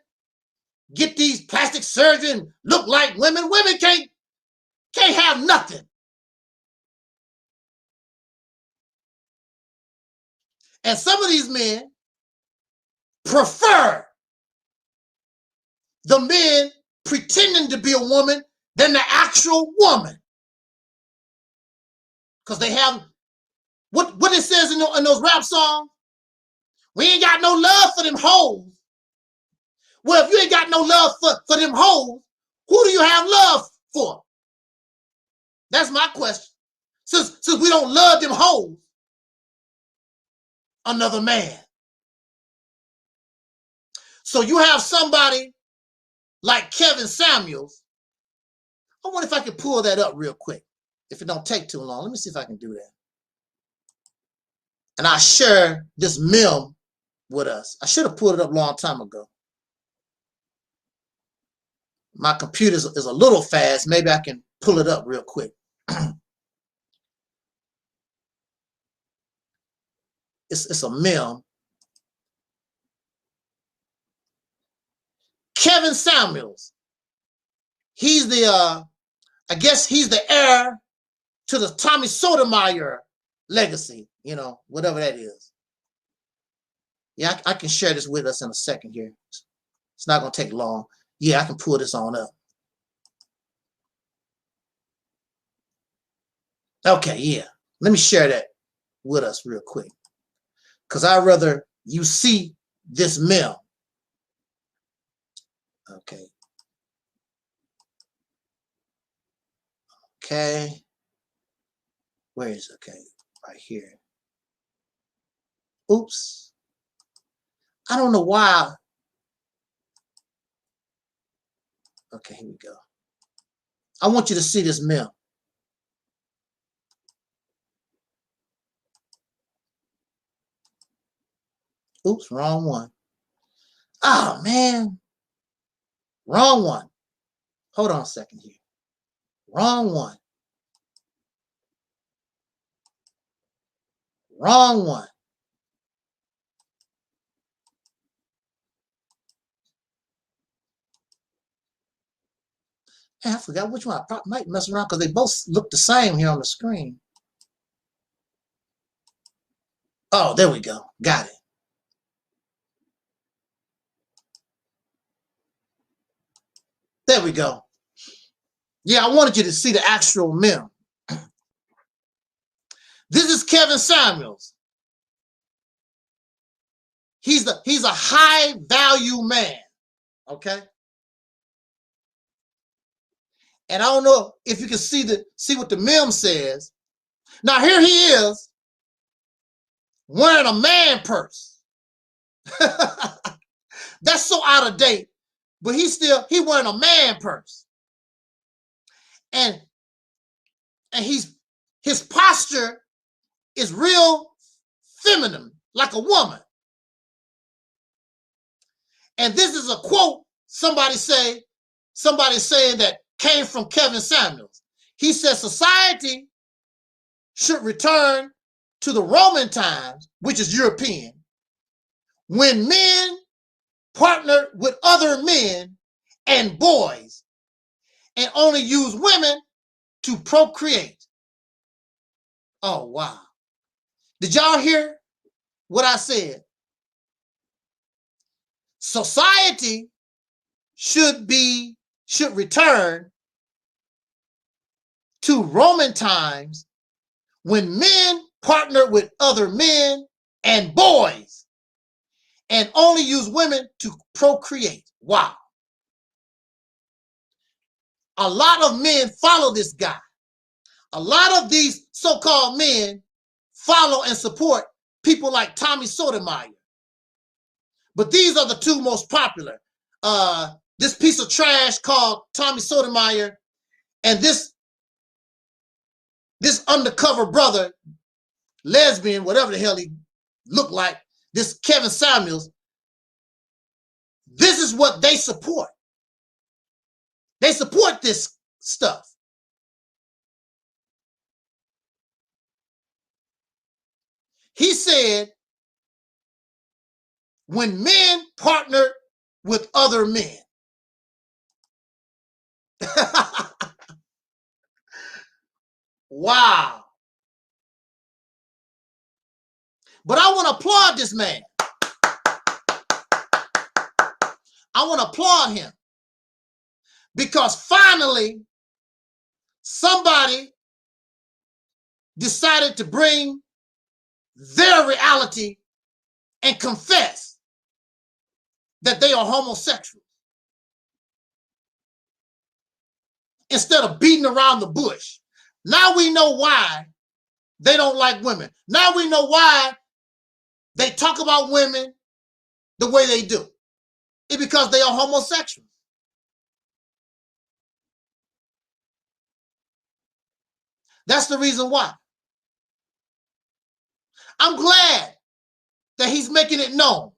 [SPEAKER 6] get these plastic surgery and look like women. Women can't have nothing. And some of these men prefer the men pretending to be a woman than the actual woman. Because they have, what it says in those rap songs, we ain't got no love for them hoes. Well, if you ain't got no love for them hoes, who do you have love for? That's my question. Since we don't love them hoes, another man. So you have somebody like Kevin Samuels. I wonder if I can pull that up real quick. If it don't take too long, let me see if I can do that. And I share this meme with us. I should have pulled it up a long time ago. My computer is a little fast. Maybe I can pull it up real quick. It's a meme. Kevin Samuels. He's the, I guess he's the heir to the Tommy Sotomayor legacy, you know, whatever that is. Yeah, I can share this with us in a second here. It's not going to take long. Yeah, I can pull this on up. Okay, yeah. Let me share that with us real quick. Because I'd rather you see this meme. Okay. Okay. Where is it? Okay, right here. Oops. I don't know why. Okay, here we go. I want you to see this meme. Oops, wrong one. Oh, man. Wrong one. Hold on a second here. Wrong one. Wrong one. Man, I forgot which one. I probably might mess around because they both look the same here on the screen. Oh, there we go. Got it. There we go. Yeah, I wanted you to see the actual meme. This is Kevin Samuels. He's a high value man. Okay. And I don't know if you can see what the meme says. Now here he is wearing a man purse. That's so out of date, but he wearing a man purse. And his posture is real feminine, like a woman. And this is a quote somebody saying that came from Kevin Samuels. He says society should return to the Roman times, which is European, when men partnered with other men and boys and only use women to procreate. Oh, wow. Did y'all hear what I said? Society should return to Roman times when men partnered with other men and boys and only use women to procreate. Wow. A lot of men follow this guy. A lot of these so-called men follow and support people like Tommy Sotomayor. But these are the two most popular. This piece of trash called Tommy Sotomayor and this undercover brother, lesbian, whatever the hell he looked like, this Kevin Samuels, this is what they support. They support this stuff. He said, when men partner with other men. Wow. But I want to applaud this man. I want to applaud him. Because finally, somebody decided to bring their reality and confess that they are homosexual. Instead of beating around the bush. Now we know why they don't like women. Now we know why they talk about women the way they do. It's because they are homosexuals. That's the reason why. I'm glad that he's making it known.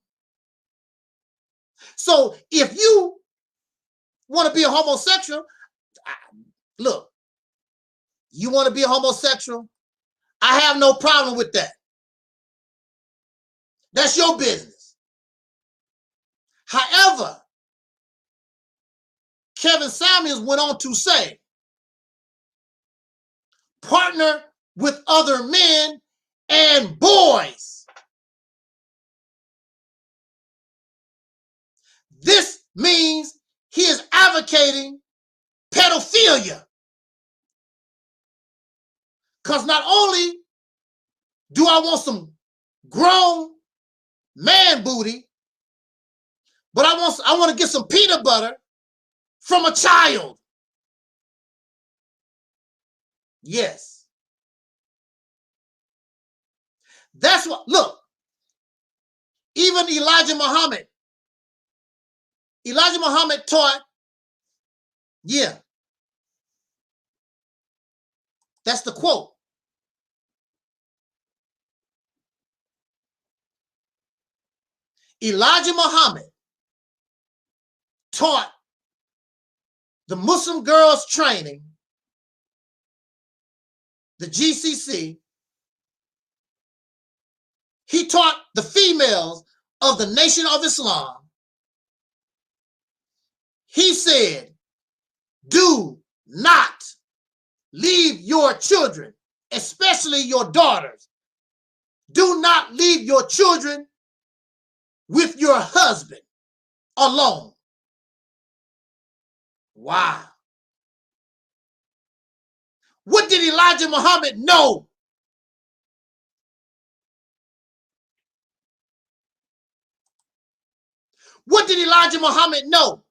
[SPEAKER 6] So if you want to be a homosexual, look, you want to be a homosexual, I have no problem with that. That's your business. However, Kevin Samuels went on to say, partner with other men and boys. This means he is advocating pedophilia. Because not only do I want some grown man booty, but I want to get some peanut butter from a child. Yes. That's what, look, even Elijah Muhammad taught, yeah, that's the quote. Elijah Muhammad taught the Muslim girls training, the GCC. He taught the females of the Nation of Islam. He said, do not leave your children, especially your daughters. Do not leave your children with your husband alone. Wow. What did Elijah Muhammad know? What did Elijah Muhammad know?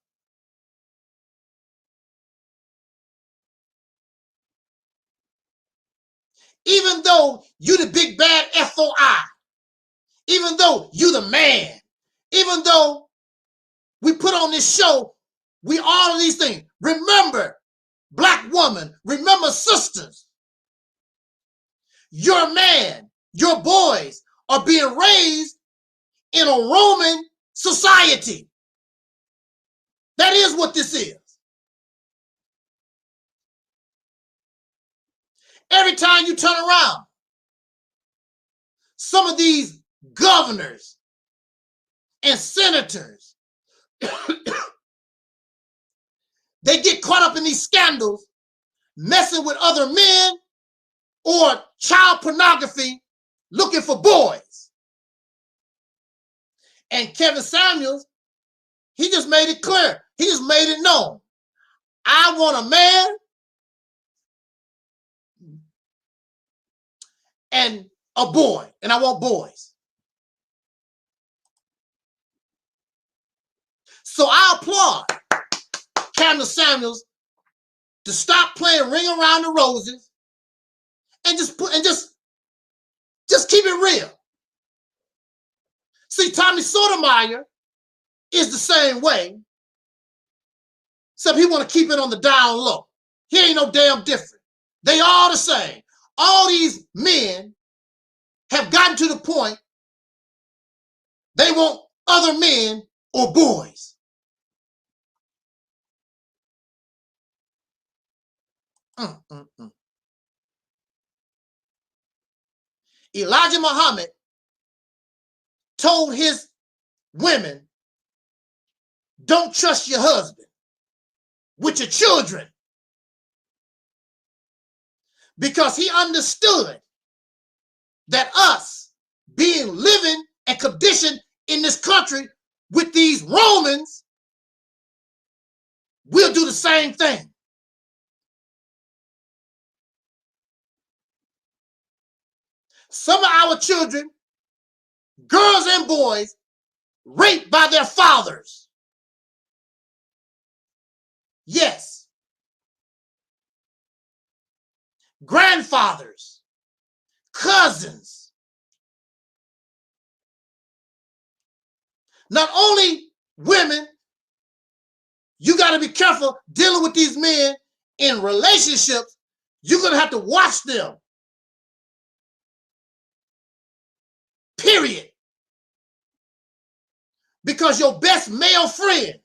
[SPEAKER 6] Even though you the big bad FOI, even though you the man, even though we put on this show, we all of these things. Remember, black woman, remember sisters, your man, your boys are being raised in a Roman society. That is what this is. Every time you turn around, some of these governors and senators, they get caught up in these scandals, messing with other men or child pornography, looking for boys. And Kevin Samuels, he just made it clear. He just made it known. I want a man and a boy, and I want boys. So I applaud Cameron Samuels to stop playing Ring Around the Roses and just keep it real. See, Tommy Sotomayor is the same way, except he want to keep it on the down low. He ain't no damn different. They all the same. All these men have gotten to the point they want other men or boys. Elijah Muhammad told his women, don't trust your husband with your children, because he understood that us being living and conditioned in this country with these Romans will do the same thing. Some of our children, girls and boys, raped by their fathers. Yes. Grandfathers, cousins. Not only women, you got to be careful dealing with these men in relationships. You're going to have to watch them. Period. Because your best male friend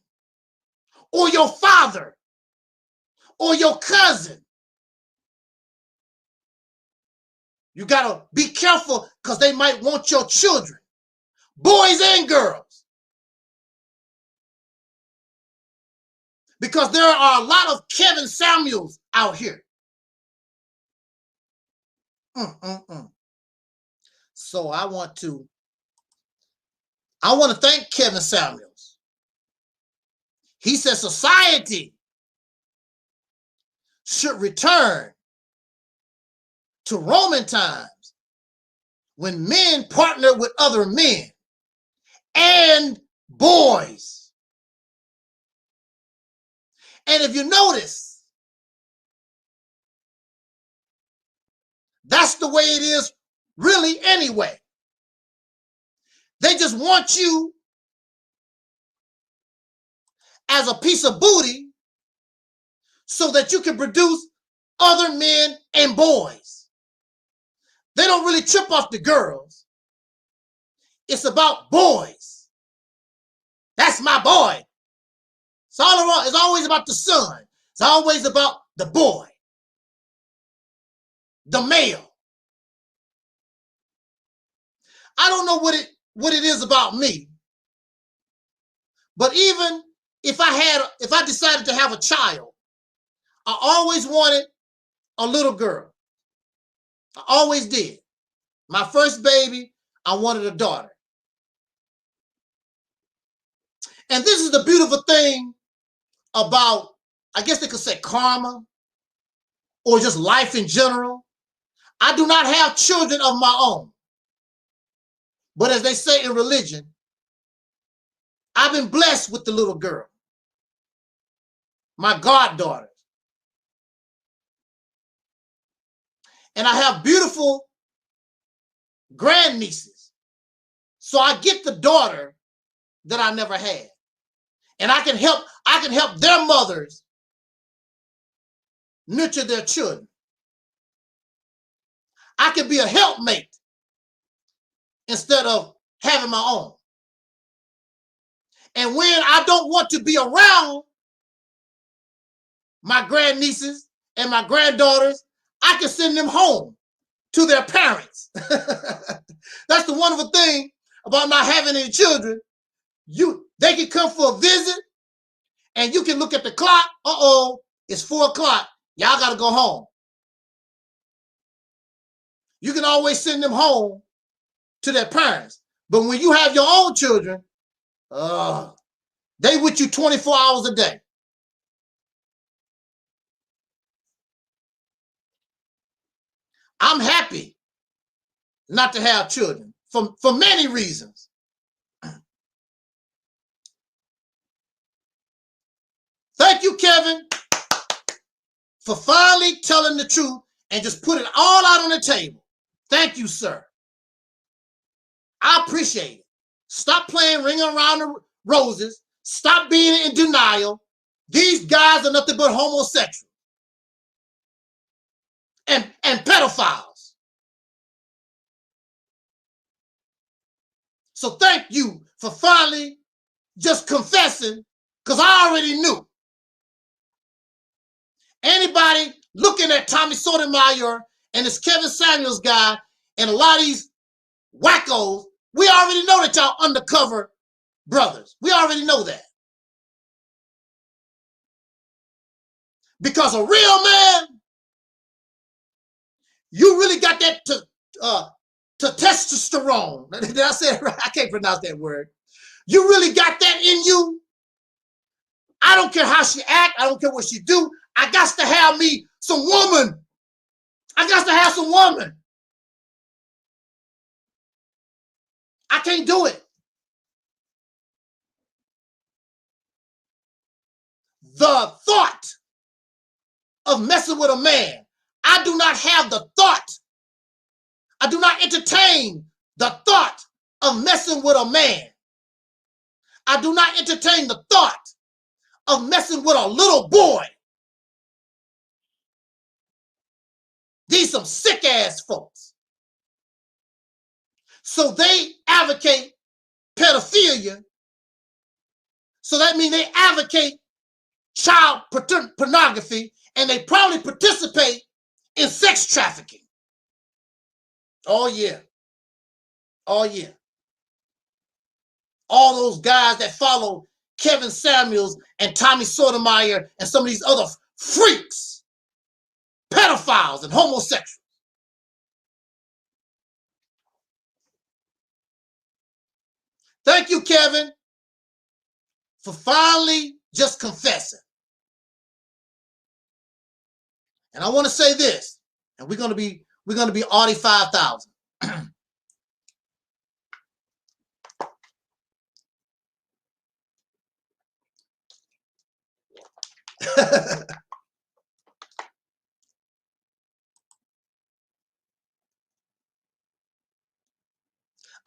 [SPEAKER 6] or your father or your cousin, you got to be careful because they might want your children, boys and girls. Because there are a lot of Kevin Samuels out here. So I want to thank Kevin Samuels. He said society should return to Roman times when men partnered with other men and boys. And if you notice, that's the way it is really anyway. They just want you as a piece of booty so that you can produce other men and boys. They don't really trip off the girls. It's about boys. That's my boy. It's all around. It's always about the son. It's always about the boy, the male. I don't know what it is about me, but even if I decided to have a child, I always wanted a little girl. I always did. My first baby, I wanted a daughter. And this is the beautiful thing about, I guess they could say karma or just life in general. I do not have children of my own. But as they say in religion, I've been blessed with the little girl, my goddaughter. And I have beautiful grandnieces. So I get the daughter that I never had. And I can help their mothers nurture their children. I can be a helpmate instead of having my own. And when I don't want to be around my grandnieces and my granddaughters, I can send them home to their parents. That's the wonderful thing about not having any children. They can come for a visit and you can look at the clock. Uh-oh, it's 4 o'clock. Y'all got to go home. You can always send them home to their parents. But when you have your own children, They with you 24 hours a day. I'm happy not to have children for many reasons. Thank you, Kevin, for finally telling the truth and just put it all out on the table. Thank you, sir. I appreciate it. Stop playing ring around the roses. Stop being in denial. These guys are nothing but homosexuals and pedophiles. So thank you for finally just confessing, because I already knew. Anybody looking at Tommy Sotomayor and this Kevin Samuels guy and a lot of these wackos, we already know that y'all undercover brothers. We already know that. Because a real man, you really got that to testosterone. Did I say it right? I can't pronounce that word. You really got that in you. I don't care how she act. I don't care what she do. I got to have me some woman. I got to have some woman. I can't do it. The thought of messing with a man, I do not have the thought. I do not entertain the thought of messing with a man. I do not entertain the thought of messing with a little boy. These some sick ass folks. So they advocate pedophilia. So that means they advocate child pornography, and they probably participate in sex trafficking. Oh yeah. Oh yeah. All those guys that follow Kevin Samuels and Tommy Sotomayor and some of these other freaks, pedophiles and homosexuals. Thank you, Kevin, for finally just confessing. And I want to say this, and we're gonna be Audi 5000.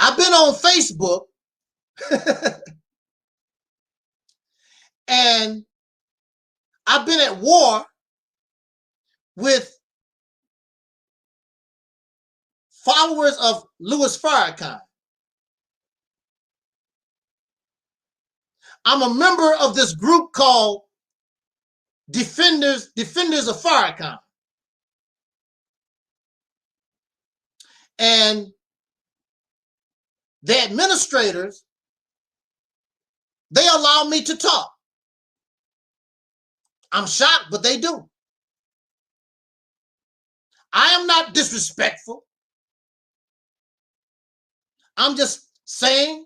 [SPEAKER 6] I've been on Facebook and I've been at war with followers of Louis Farrakhan. I'm a member of this group called Defenders of Farrakhan. And the administrators, they allow me to talk. I'm shocked, but they do. I am not disrespectful. I'm just saying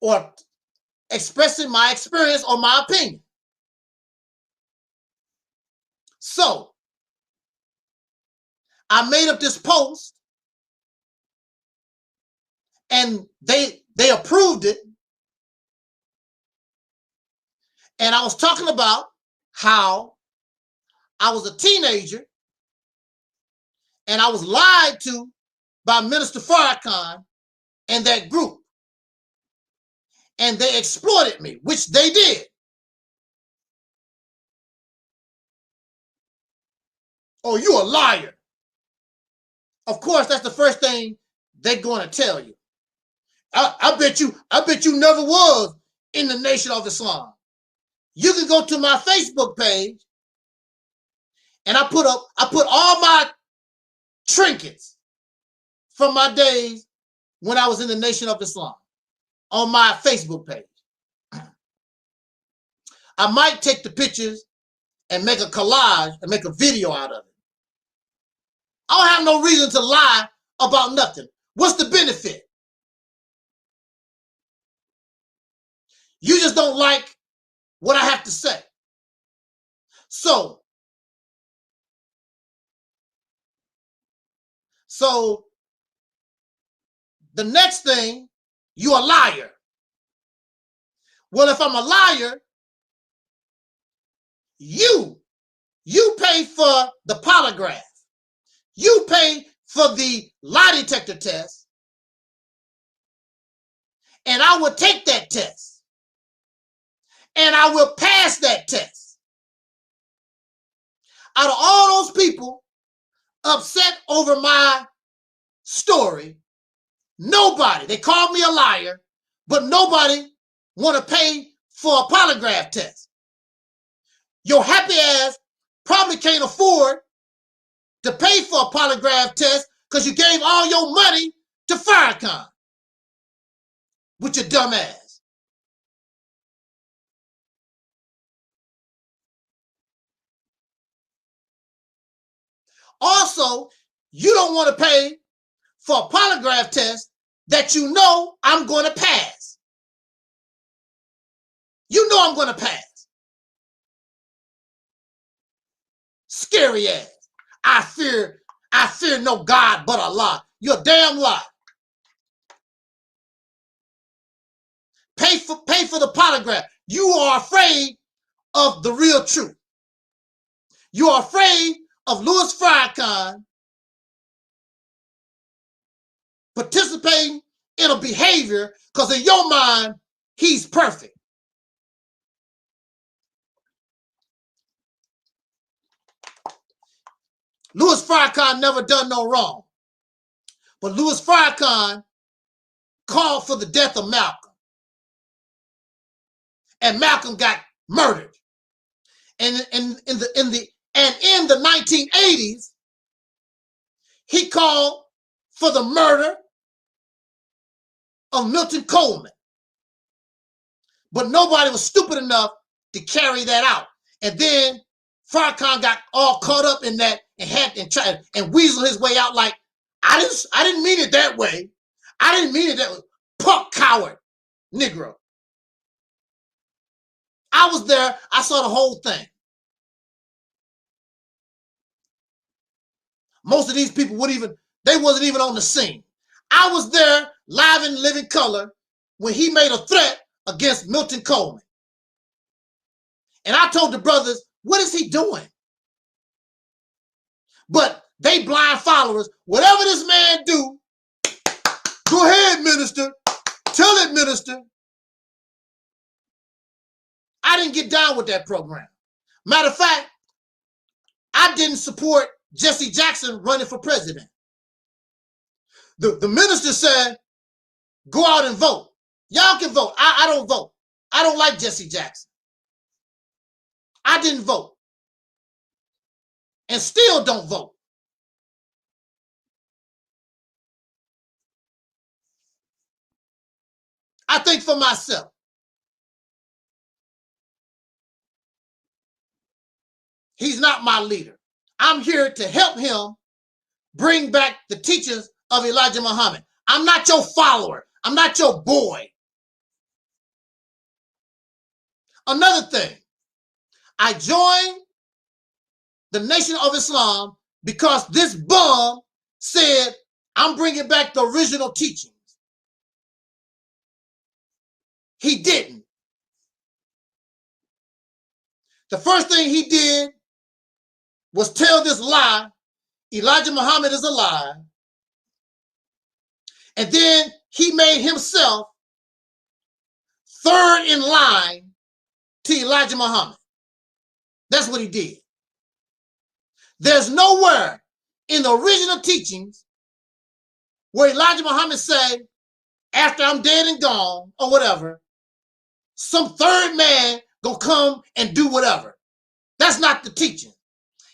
[SPEAKER 6] or expressing my experience or my opinion. So I made up this post and they approved it. And I was talking about how I was a teenager and I was lied to by Minister Farrakhan and that group. And they exploited me, which they did. Oh, you a liar. Of course, that's the first thing they're going to tell you. I bet you never was in the Nation of Islam. You can go to my Facebook page and I put all my trinkets from my days when I was in the Nation of Islam on my Facebook page. I might take the pictures and make a collage and make a video out of it. I don't have no reason to lie about nothing. What's the benefit? You just don't like what I have to say. So the next thing, you're a liar. Well, if I'm a liar, you pay for the polygraph. You pay for the lie detector test. And I will take that test. And I will pass that test. Out of all those people upset over my story, nobody, they called me a liar, but nobody want to pay for a polygraph test. Your happy ass probably can't afford to pay for a polygraph test because you gave all your money to Farrakhan with your dumb ass. Also, you don't want to pay for a polygraph test that you know I'm going to pass. You know I'm going to pass. Scary ass. I fear no God but Allah. You're a damn lie. Pay for the polygraph. You are afraid of the real truth. You are afraid of Louis Farrakhan participating in a behavior because in your mind, he's perfect. Louis Farrakhan never done no wrong. But Louis Farrakhan called for the death of Malcolm. And Malcolm got murdered. And in the 1980s, he called for the murder of Milton Coleman. But nobody was stupid enough to carry that out. And then Farrakhan got all caught up in that and tried and weasel his way out like, I didn't mean it that way. I didn't mean it that way. Punk coward Negro. I was there. I saw the whole thing. Most of these people they wasn't even on the scene. I was there live in living color when he made a threat against Milton Coleman. And I told the brothers, what is he doing? But they blind followers, whatever this man do, go ahead, minister. Tell it, minister. I didn't get down with that program. Matter of fact, I didn't support Jesse Jackson running for president. The minister said, go out and vote. Y'all can vote. I don't vote. I don't like Jesse Jackson. I didn't vote. And still don't vote. I think for myself. He's not my leader. I'm here to help him bring back the teachings of Elijah Muhammad. I'm not your follower. I'm not your boy. Another thing, I joined the Nation of Islam because this bum said, I'm bringing back the original teachings. He didn't. The first thing he did was tell this lie, Elijah Muhammad is a lie. And then he made himself third in line to Elijah Muhammad. That's what he did. There's nowhere in the original teachings where Elijah Muhammad said, after I'm dead and gone or whatever, some third man gonna come and do whatever. That's not the teaching.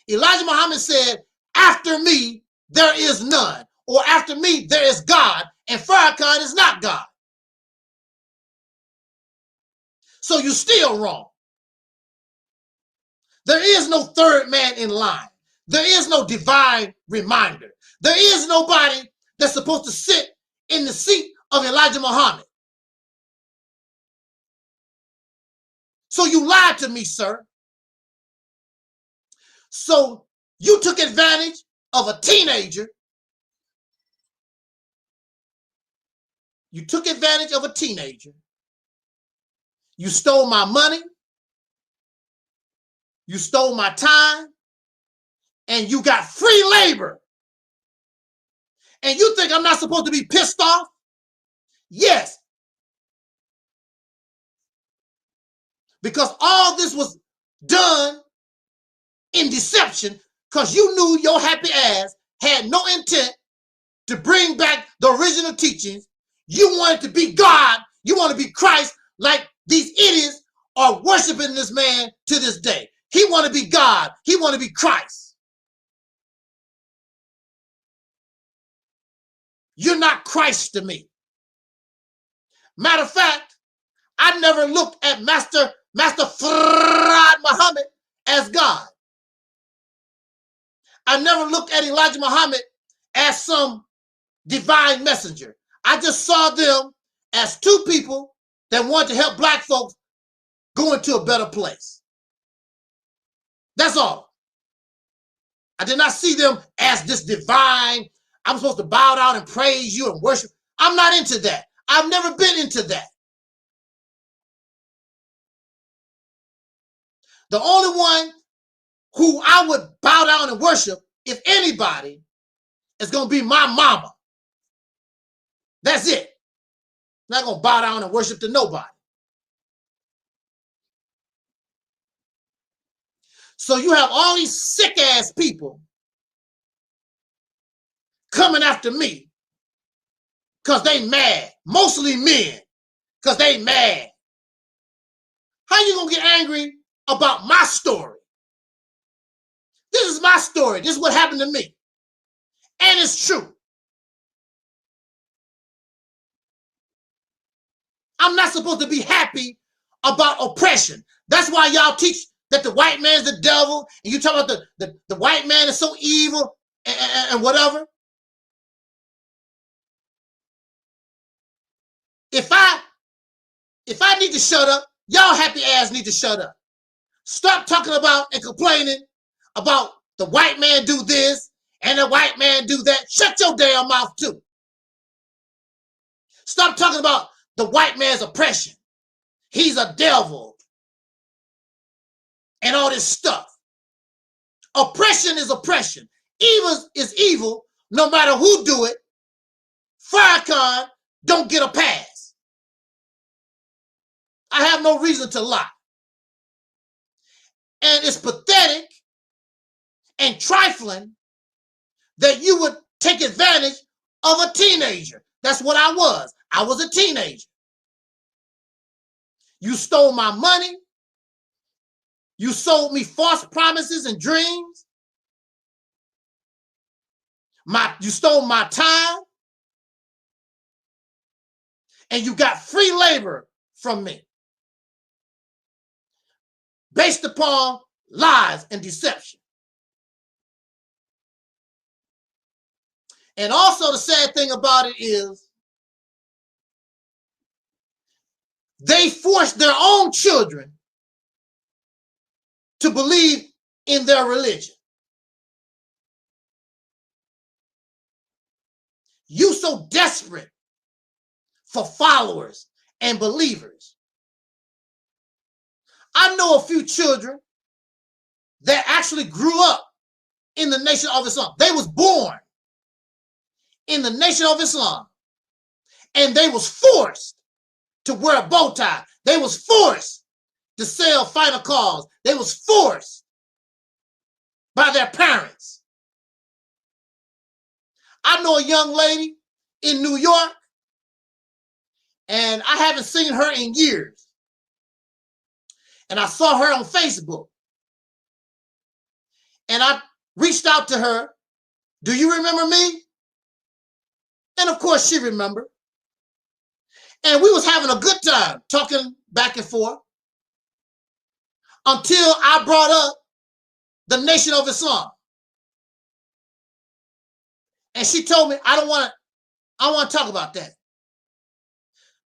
[SPEAKER 6] Elijah Muhammad said, after me, there is none. Or after me, there is God. And Farrakhan is not God. So you're still wrong. There is no third man in line. There is no divine reminder. There is nobody that's supposed to sit in the seat of Elijah Muhammad. So you lied to me, sir. So you took advantage of a teenager. You took advantage of a teenager. You stole my money. You stole my time. And you got free labor. And you think I'm not supposed to be pissed off? Yes. Because all this was done in deception, because you knew your happy ass had no intent to bring back the original teachings. You wanted to be God. You want to be Christ, like these idiots are worshiping this man to this day. He want to be God. He want to be Christ. You're not Christ to me. Matter of fact, I never looked at Master Muhammad as God. I never looked at Elijah Muhammad as some divine messenger. I just saw them as two people that wanted to help black folks go into a better place. That's all. I did not see them as this divine, I'm supposed to bow down and praise you and worship. I'm not into that. I've never been into that. The only one who I would bow down and worship, if anybody, is going to be my mama. That's it. I'm not going to bow down and worship to nobody. So you have all these sick ass people coming after me because they mad. Mostly men, because they mad. How you going to get angry about my story? This is my story. This is what happened to me. And it's true. I'm not supposed to be happy about oppression. That's why y'all teach that the white man's the devil, and you talk about the white man is so evil and whatever. If I need to shut up, y'all happy ass need to shut up. Stop talking about and complaining about the white man do this and the white man do that. Shut your damn mouth too. Stop talking about the white man's oppression. He's a devil and all this stuff. Oppression is oppression. Evil is evil no matter who do it. Farrakhan don't get a pass. I have no reason to lie. And it's pathetic and trifling that you would take advantage of a teenager. That's what I was. I was a teenager. You stole my money. You sold me false promises and dreams. You stole my time. And you got free labor from me based upon lies and deception. And also the sad thing about it is they forced their own children to believe in their religion. You so desperate for followers and believers. I know a few children that actually grew up in the Nation of Islam. They was born in the Nation of Islam, and they was forced to wear a bow tie. They was forced to sell final cars. They was forced by their parents. I know a young lady in New York, and I haven't seen her in years. And I saw her on Facebook. And I reached out to her. Do you remember me? And of course she remembered. And we was having a good time talking back and forth until I brought up the Nation of Islam. And she told me, I want to talk about that.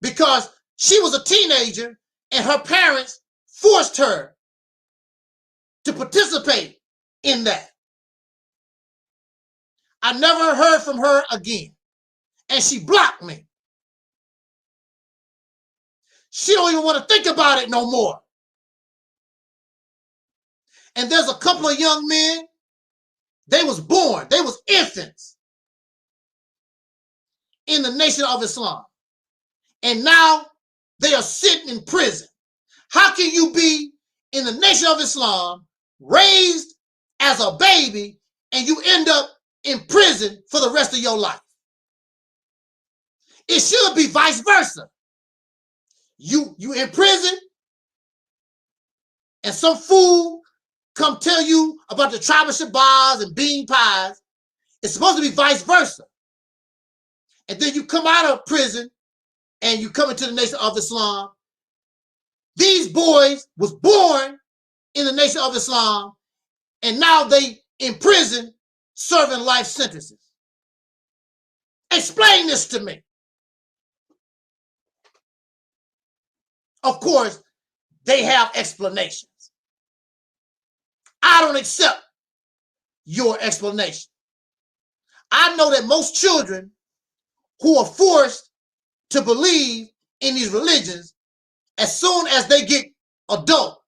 [SPEAKER 6] Because she was a teenager and her parents forced her to participate in that. I never heard from her again. And she blocked me. She don't even want to think about it no more. And there's a couple of young men, they was born, they was infants in the Nation of Islam. And now they are sitting in prison. How can you be in the Nation of Islam, raised as a baby, and you end up in prison for the rest of your life? It should be vice versa. You in prison, and some fool come tell you about the tribe of Shabazz and bean pies. It's supposed to be vice versa. And then you come out of prison and you come into the Nation of Islam. These boys was born in the Nation of Islam, and now they in prison serving life sentences. Explain this to me. Of course, they have explanations. I don't accept your explanation. I know that most children who are forced to believe in these religions, as soon as they get adult,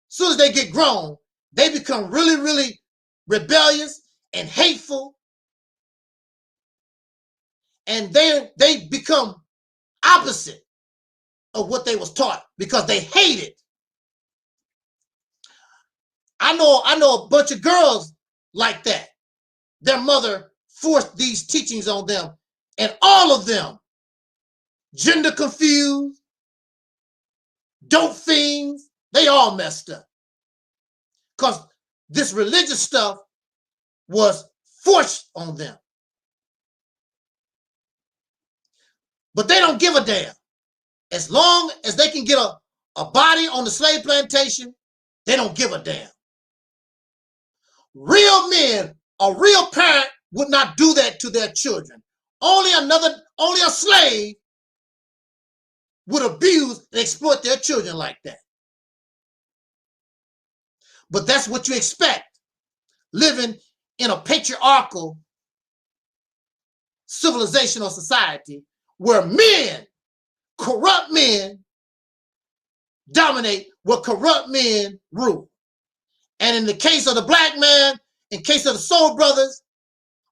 [SPEAKER 6] as soon as they get grown, they become really, really rebellious and hateful. And they become opposite of what they was taught because they hate it. I know a bunch of girls like that. Their mother forced these teachings on them, and all of them gender confused, dope fiends, they all messed up. Because this religious stuff was forced on them. But they don't give a damn. As long as they can get a body on the slave plantation, they don't give a damn. Real men, a real parent would not do that to their children. Only a slave would abuse and exploit their children like that. But that's what you expect, living in a patriarchal civilization or society where men, corrupt men, dominate, where corrupt men rule. And in the case of the black man, in case of the soul brothers,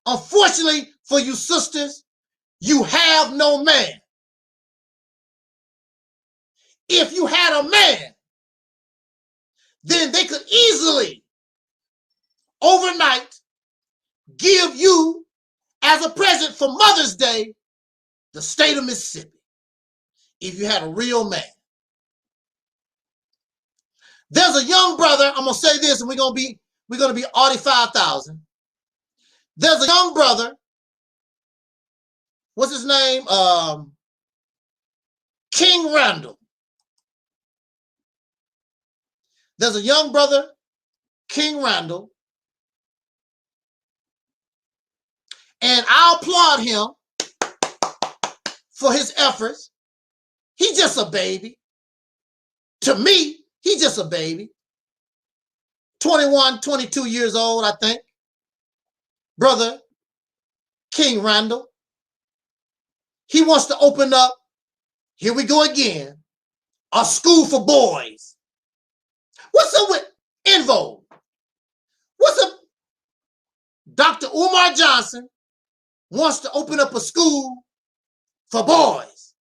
[SPEAKER 6] unfortunately for you sisters, you have no man. If you had a man, then they could easily, overnight, give you, as a present for Mother's Day, the state of Mississippi. If you had a real man. There's a young brother, I'm gonna say this, and we're gonna be Audi 5,000. There's a young brother, what's his name? King Randall. There's a young brother, King Randall, and I applaud him for his efforts. He's just a baby. To me, he's just a baby. 21, 22 years old, I think. Brother King Randall. He wants to open up, here we go again, a school for boys. What's up with Invo? What's up? Dr. Umar Johnson wants to open up a school for boys.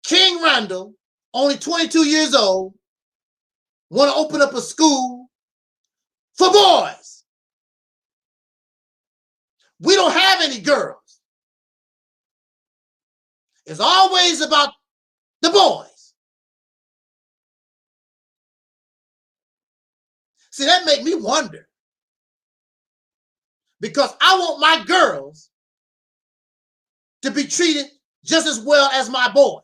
[SPEAKER 6] King Randall, only 22 years old, want to open up a school for boys. We don't have any girls. It's always about the boys. See, that make me wonder. Because I want my girls to be treated just as well as my boys.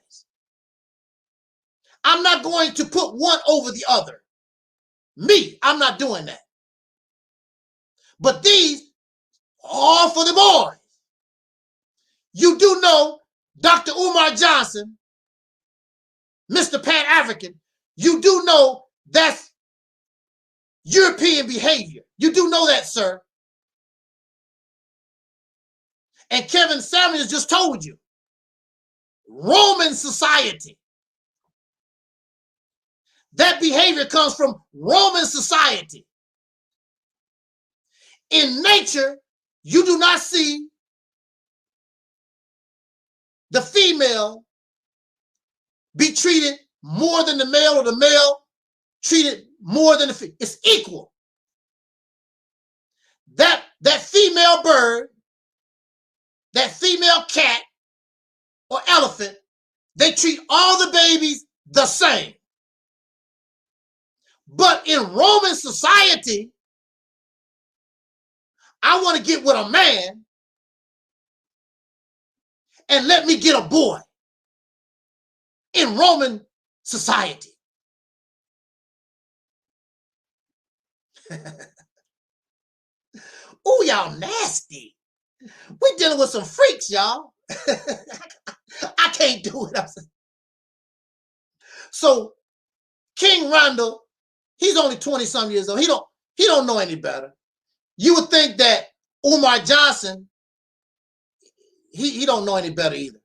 [SPEAKER 6] I'm not going to put one over the other. Me, I'm not doing that. But these, all for the boys. You do know Dr. Umar Johnson, Mr. Pan-African, You do know that's European behavior. You do know that, sir. And Kevin Samuels just told you, Roman society. That behavior comes from Roman society. In nature, you do not see the female be treated more than the male or the male treated more than the female. It's equal. That female bird, that female cat or elephant, they treat all the babies the same. But in Roman society, I want to get with a man and let me get a boy. In Roman society. Oh, y'all nasty. We're dealing with some freaks, y'all. I can't do it. So King Randall, he's only 20-some years old. He don't know any better. You would think that Umar Johnson, he don't know any better either.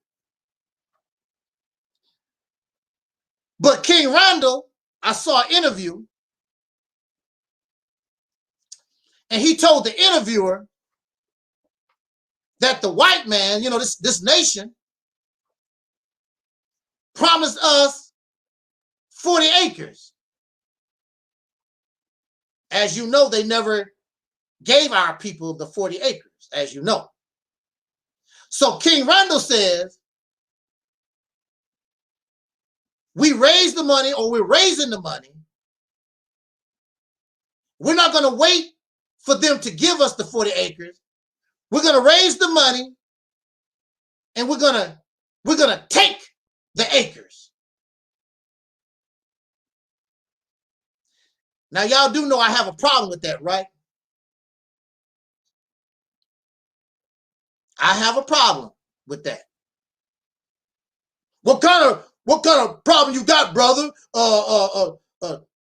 [SPEAKER 6] But King Randall, I saw an interview, and he told the interviewer that the white man, you know, this nation, promised us 40 acres. As you know, they never gave our people the 40 acres, as you know. So King Randall says, we raise the money, or we're raising the money. We're not going to wait for them to give us the 40 acres. We're going to raise the money, and we're going to take the acres. Now, y'all do know I have a problem with that, right? I have a problem with that. What kind of problem you got, brother?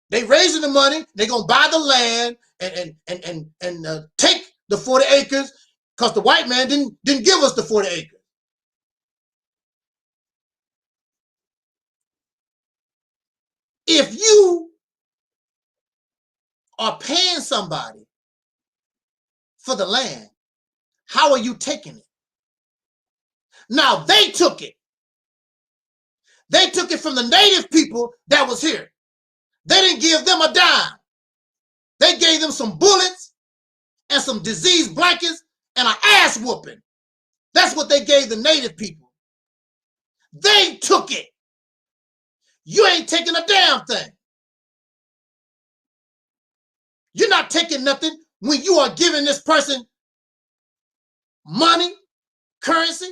[SPEAKER 6] They raising the money, they're gonna buy the land and take the 40 acres because the white man didn't give us the 40 acres. If you are paying somebody for the land, how are you taking it? Now they took it. They took it from the native people that was here. They didn't give them a dime. They gave them some bullets and some disease blankets and an ass whooping. That's what they gave the native people. They took it. You ain't taking a damn thing. You're not taking nothing when you are giving this person money, currency.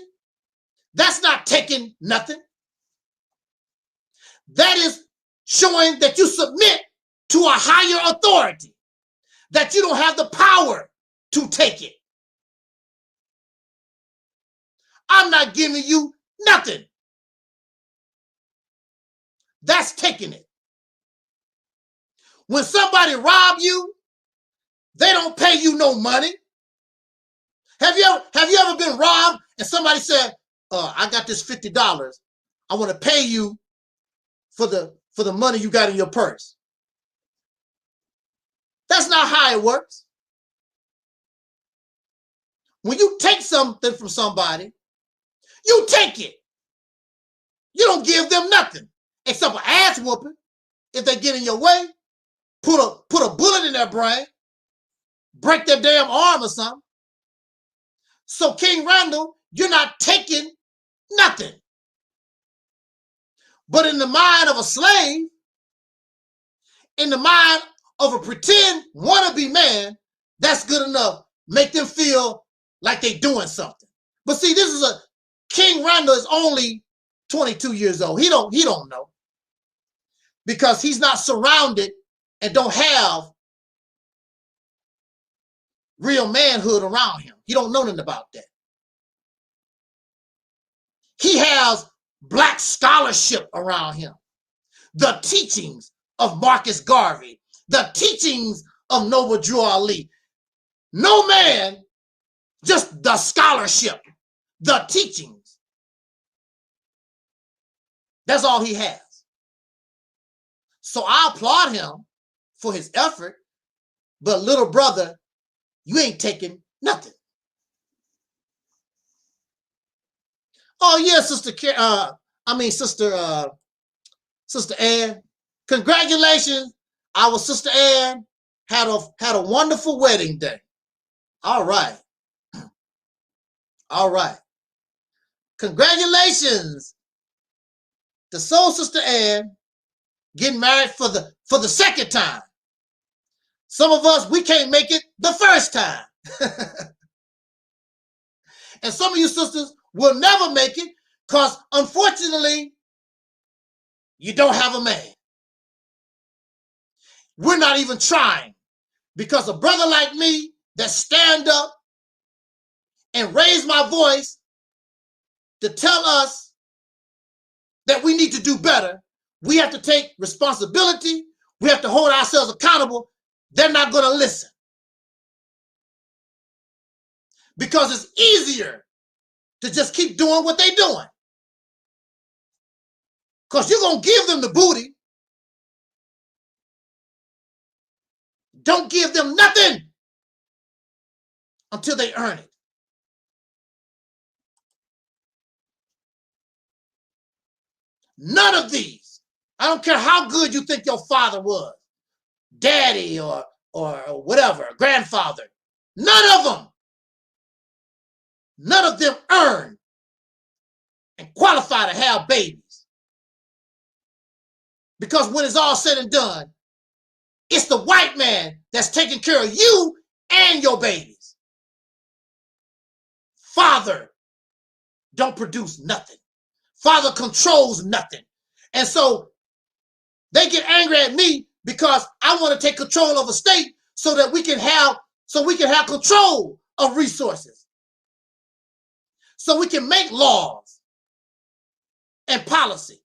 [SPEAKER 6] That's not taking nothing. That is showing that you submit to a higher authority, that you don't have the power to take it. I'm not giving you nothing. That's taking it. When somebody rob you, they don't pay you no money. Have you ever been robbed and somebody said, I got this $50. I want to pay you for the money you got in your purse. That's not how it works. When you take something from somebody, you take it. You don't give them nothing except an ass whooping if they get in your way, put a bullet in their brain, break their damn arm or something. So King Randall, you're not taking nothing. But in the mind of a slave, in the mind of a pretend wannabe man, that's good enough. Make them feel like they're doing something. But see, this is King Randall is only 22 years old. He don't know. Because he's not surrounded and don't have real manhood around him. He don't know nothing about that. He has black scholarship around him. the teachings of Marcus Garvey, the teachings of Noble Drew Ali. No man, just the scholarship, the teachings. That's all he has. So I applaud him for his effort, but little brother, you ain't taking nothing. Oh yeah, Sister Ann. Congratulations. Our Sister Ann had a wonderful wedding day. All right. All right. Congratulations to Soul Sister Ann getting married for the second time. Some of us, we can't make it the first time. And some of you sisters will never make it because, unfortunately, you don't have a man. We're not even trying because a brother like me that stand up and raise my voice to tell us that we need to do better, we have to take responsibility. We have to hold ourselves accountable. They're not going to listen. Because it's easier to just keep doing what they're doing. Because you're going to give them the booty. Don't give them nothing until they earn it. None of these. I don't care how good you think your father was, daddy or whatever, grandfather. None of them. None of them earn and qualify to have babies. Because when it's all said and done, it's the white man that's taking care of you and your babies. Father don't produce nothing. Father controls nothing. And so they get angry at me because I want to take control of a state so that we can have control of resources. So we can make laws and policy.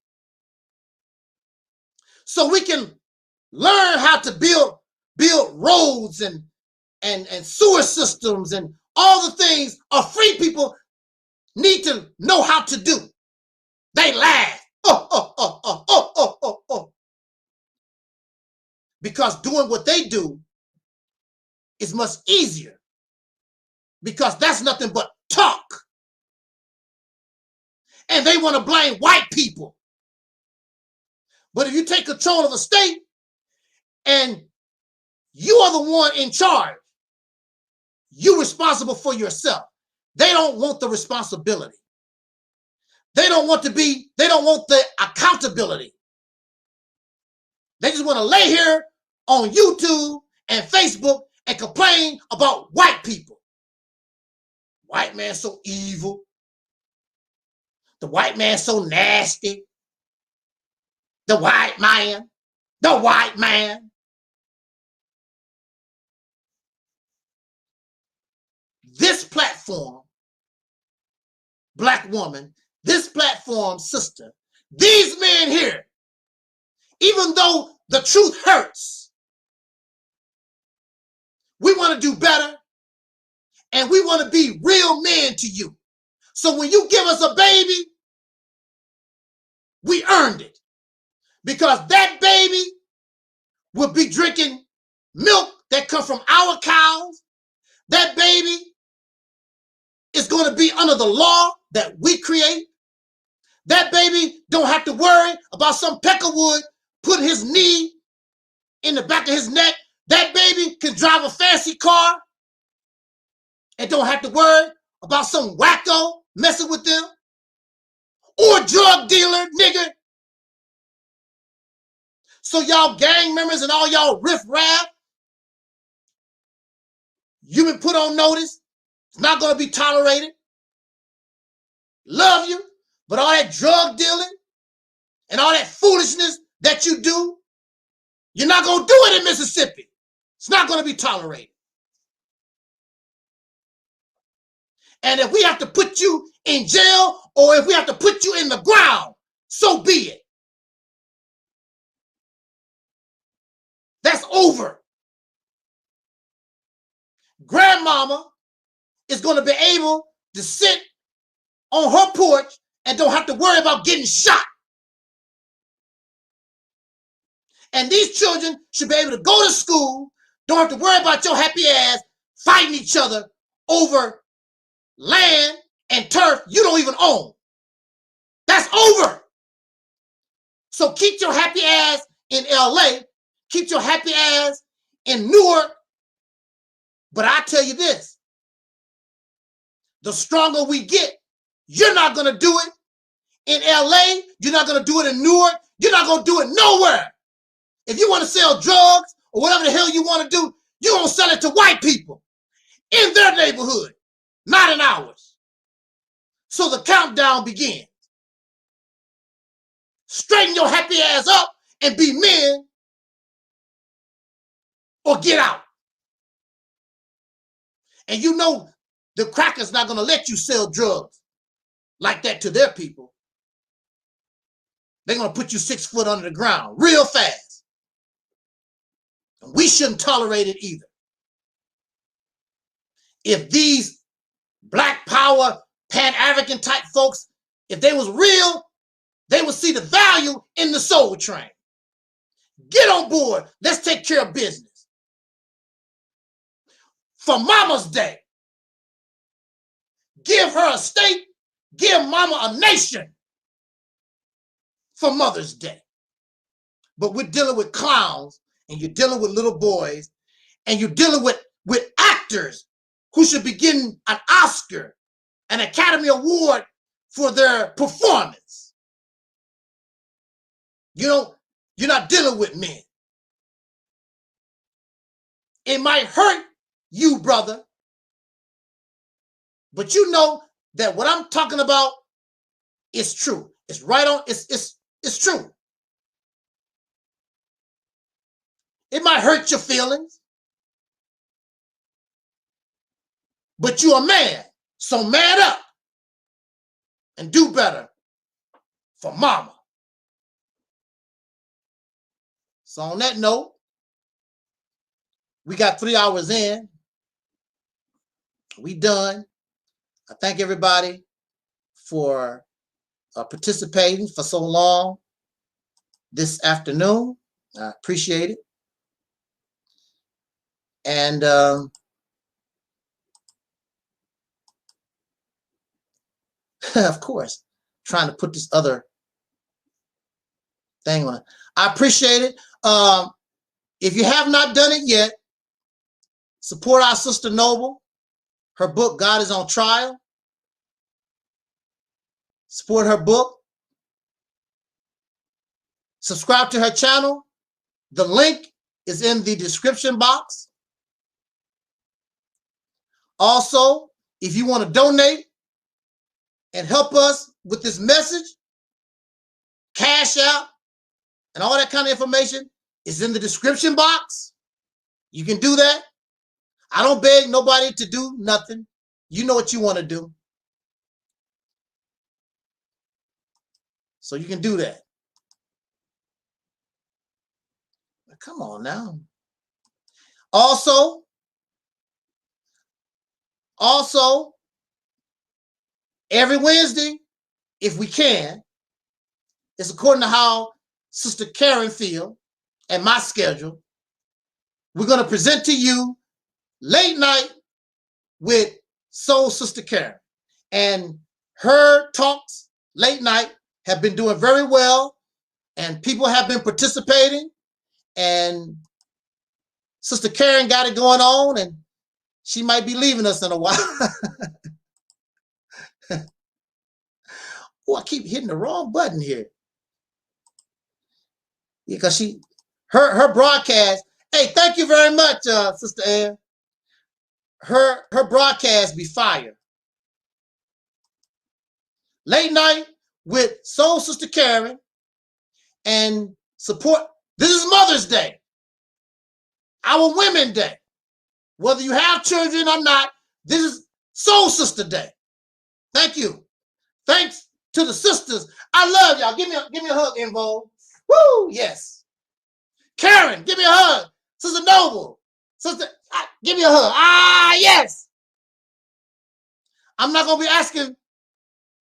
[SPEAKER 6] So we can learn how to build roads and sewer systems and all the things our free people need to know how to do. They laugh. Because doing what they do is much easier. Because that's nothing but talk. And they want to blame white people. But if you take control of a state and you are the one in charge, you're responsible for yourself. They don't want the responsibility. They don't want the accountability. They just want to lay here on YouTube and Facebook and complain about white people. White man so evil. The white man so nasty. The white man. The white man. This platform, black woman, this platform, sister, these men here, even though the truth hurts, we want to do better and we want to be real men to you. So when you give us a baby, we earned it. Because that baby will be drinking milk that comes from our cows. That baby is going to be under the law that we create. That baby don't have to worry about some peckerwood putting his knee in the back of his neck. That baby can drive a fancy car and don't have to worry about some wacko messing with them or drug dealer, nigga. So y'all gang members and all y'all riff-raff, you've been put on notice. It's not going to be tolerated. Love you, but all that drug dealing and all that foolishness that you do, you're not going to do it in Mississippi. It's not going to be tolerated. And if we have to put you in jail or if we have to put you in the ground, so be it. That's over. Grandmama is going to be able to sit on her porch and don't have to worry about getting shot. And these children should be able to go to school, don't have to worry about your happy ass fighting each other over land and turf you don't even own. That's over. So keep your happy ass in LA, keep your happy ass in Newark. But I tell you this, the stronger we get, you're not going to do it in LA, you're not going to do it in Newark, you're not going to do it nowhere. If you want to sell drugs or whatever the hell you want to do, you're going to sell it to white people in their neighborhood, not in ours. So the countdown begins. Straighten your happy ass up and be men or get out. And you know the crackers not going to let you sell drugs like that to their people. They're going to put you 6 foot under the ground real fast. And we shouldn't tolerate it either. If these black power, Pan-African type folks, if they was real, they would see the value in the soul train. Get on board. Let's take care of business. For Mama's Day, give her a state, give Mama a nation for Mother's Day. But we're dealing with clowns, and you're dealing with little boys, and you're dealing with actors who should be getting an Oscar, an Academy Award for their performance. You know, you're not dealing with men. It might hurt you, brother, but you know that what I'm talking about is true. It's right on, it's true. It might hurt your feelings, but you're a man, so man up and do better for Mama. So on that note, we got 3 hours in. We done. I thank everybody for participating for so long this afternoon. I appreciate it. And of course, trying to put this other thing on. I appreciate it. If you have not done it yet, support our sister Noble. Her book, God is on Trial. Support her book. Subscribe to her channel. The link is in the description box. Also, if you want to donate and help us with this message, Cash App, and all that kind of information is in the description box. You can do that. I don't beg nobody to do nothing. You know what you want to do. So you can do that. Come on now. Also, every Wednesday, if we can, it's according to how Sister Karen feel and my schedule, we're going to present to you Late Night with Soul Sister Karen. And her talks late night have been doing very well, and people have been participating, and Sister Karen got it going on, and she might be leaving us in a while. Oh, I keep hitting the wrong button here. Because her broadcast, hey, thank you very much, Sister Ann. Her broadcast be fire. Late Night with Soul Sister Karen, and support. This is Mother's Day, our Women Day. Whether you have children or not, this is Soul Sister Day. Thank you. Thanks to the sisters. I love y'all. Give me a hug, Invo. Woo, yes. Karen, give me a hug. Sister Noble. Sister, give me a hug. Ah, yes. I'm not going to be asking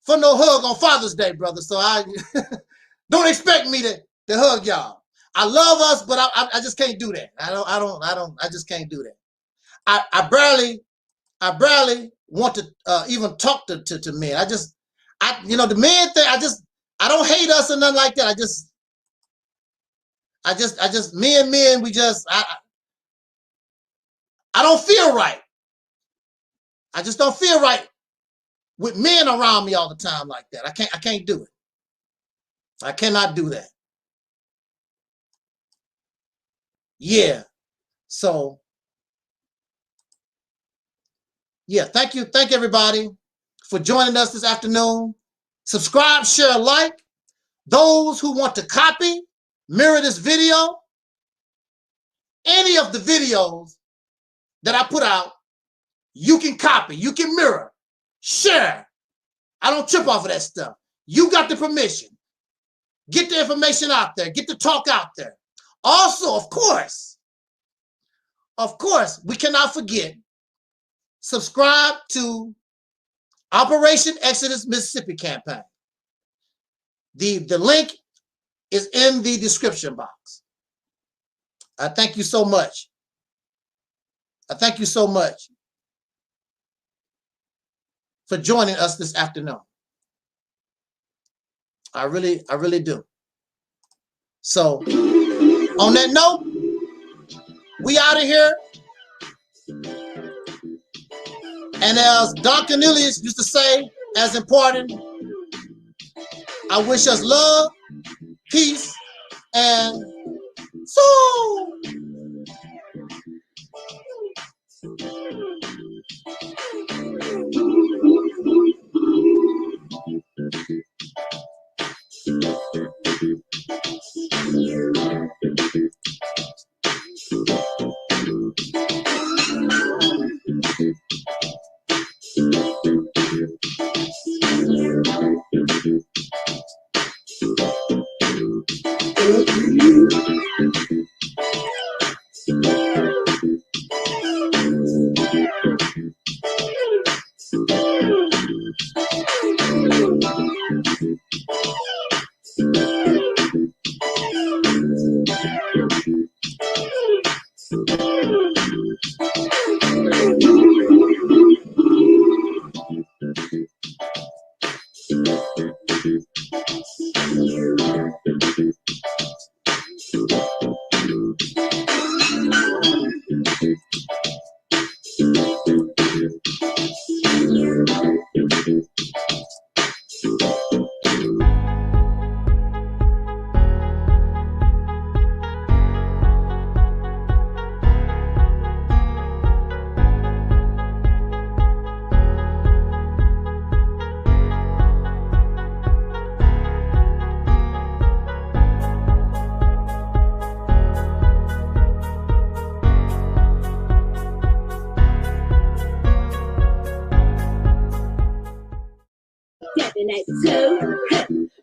[SPEAKER 6] for no hug on Father's Day, brother. So I don't expect me to hug y'all. I love us, but I just can't do that. I just can't do that. I barely want to even talk to men. You know, the men thing, I don't hate us or nothing like that. Me and men, I don't feel right. I just don't feel right with men around me all the time like that. I can't do it. I cannot do that. Yeah. So yeah, thank everybody for joining us this afternoon. Subscribe, share, like. Those who want to copy, mirror this video, any of the videos that I put out, you can copy, you can mirror, share. I don't trip off of that stuff. You got the permission. Get the information out there. Get the talk out there. Also, of course, we cannot forget, subscribe to Operation Exodus Mississippi campaign. The link is in the description box. I thank you so much. I thank you so much for joining us this afternoon. I really do. So, on that note, we out of here. And as Don Cornelius used to say, as important, I wish us love, peace, and soul.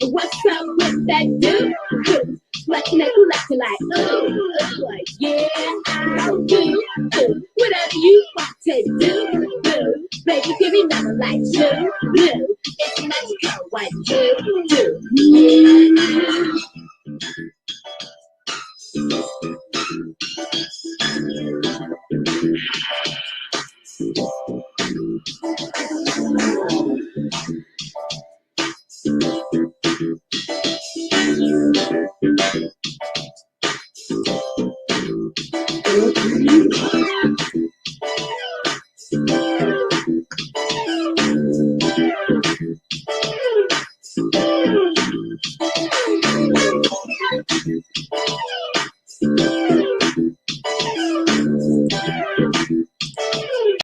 [SPEAKER 2] What's up with that dude? Like, like, yeah, I'll do whatever you want to do. Baby, give me nothing like you. It's magical what you do. Yeah.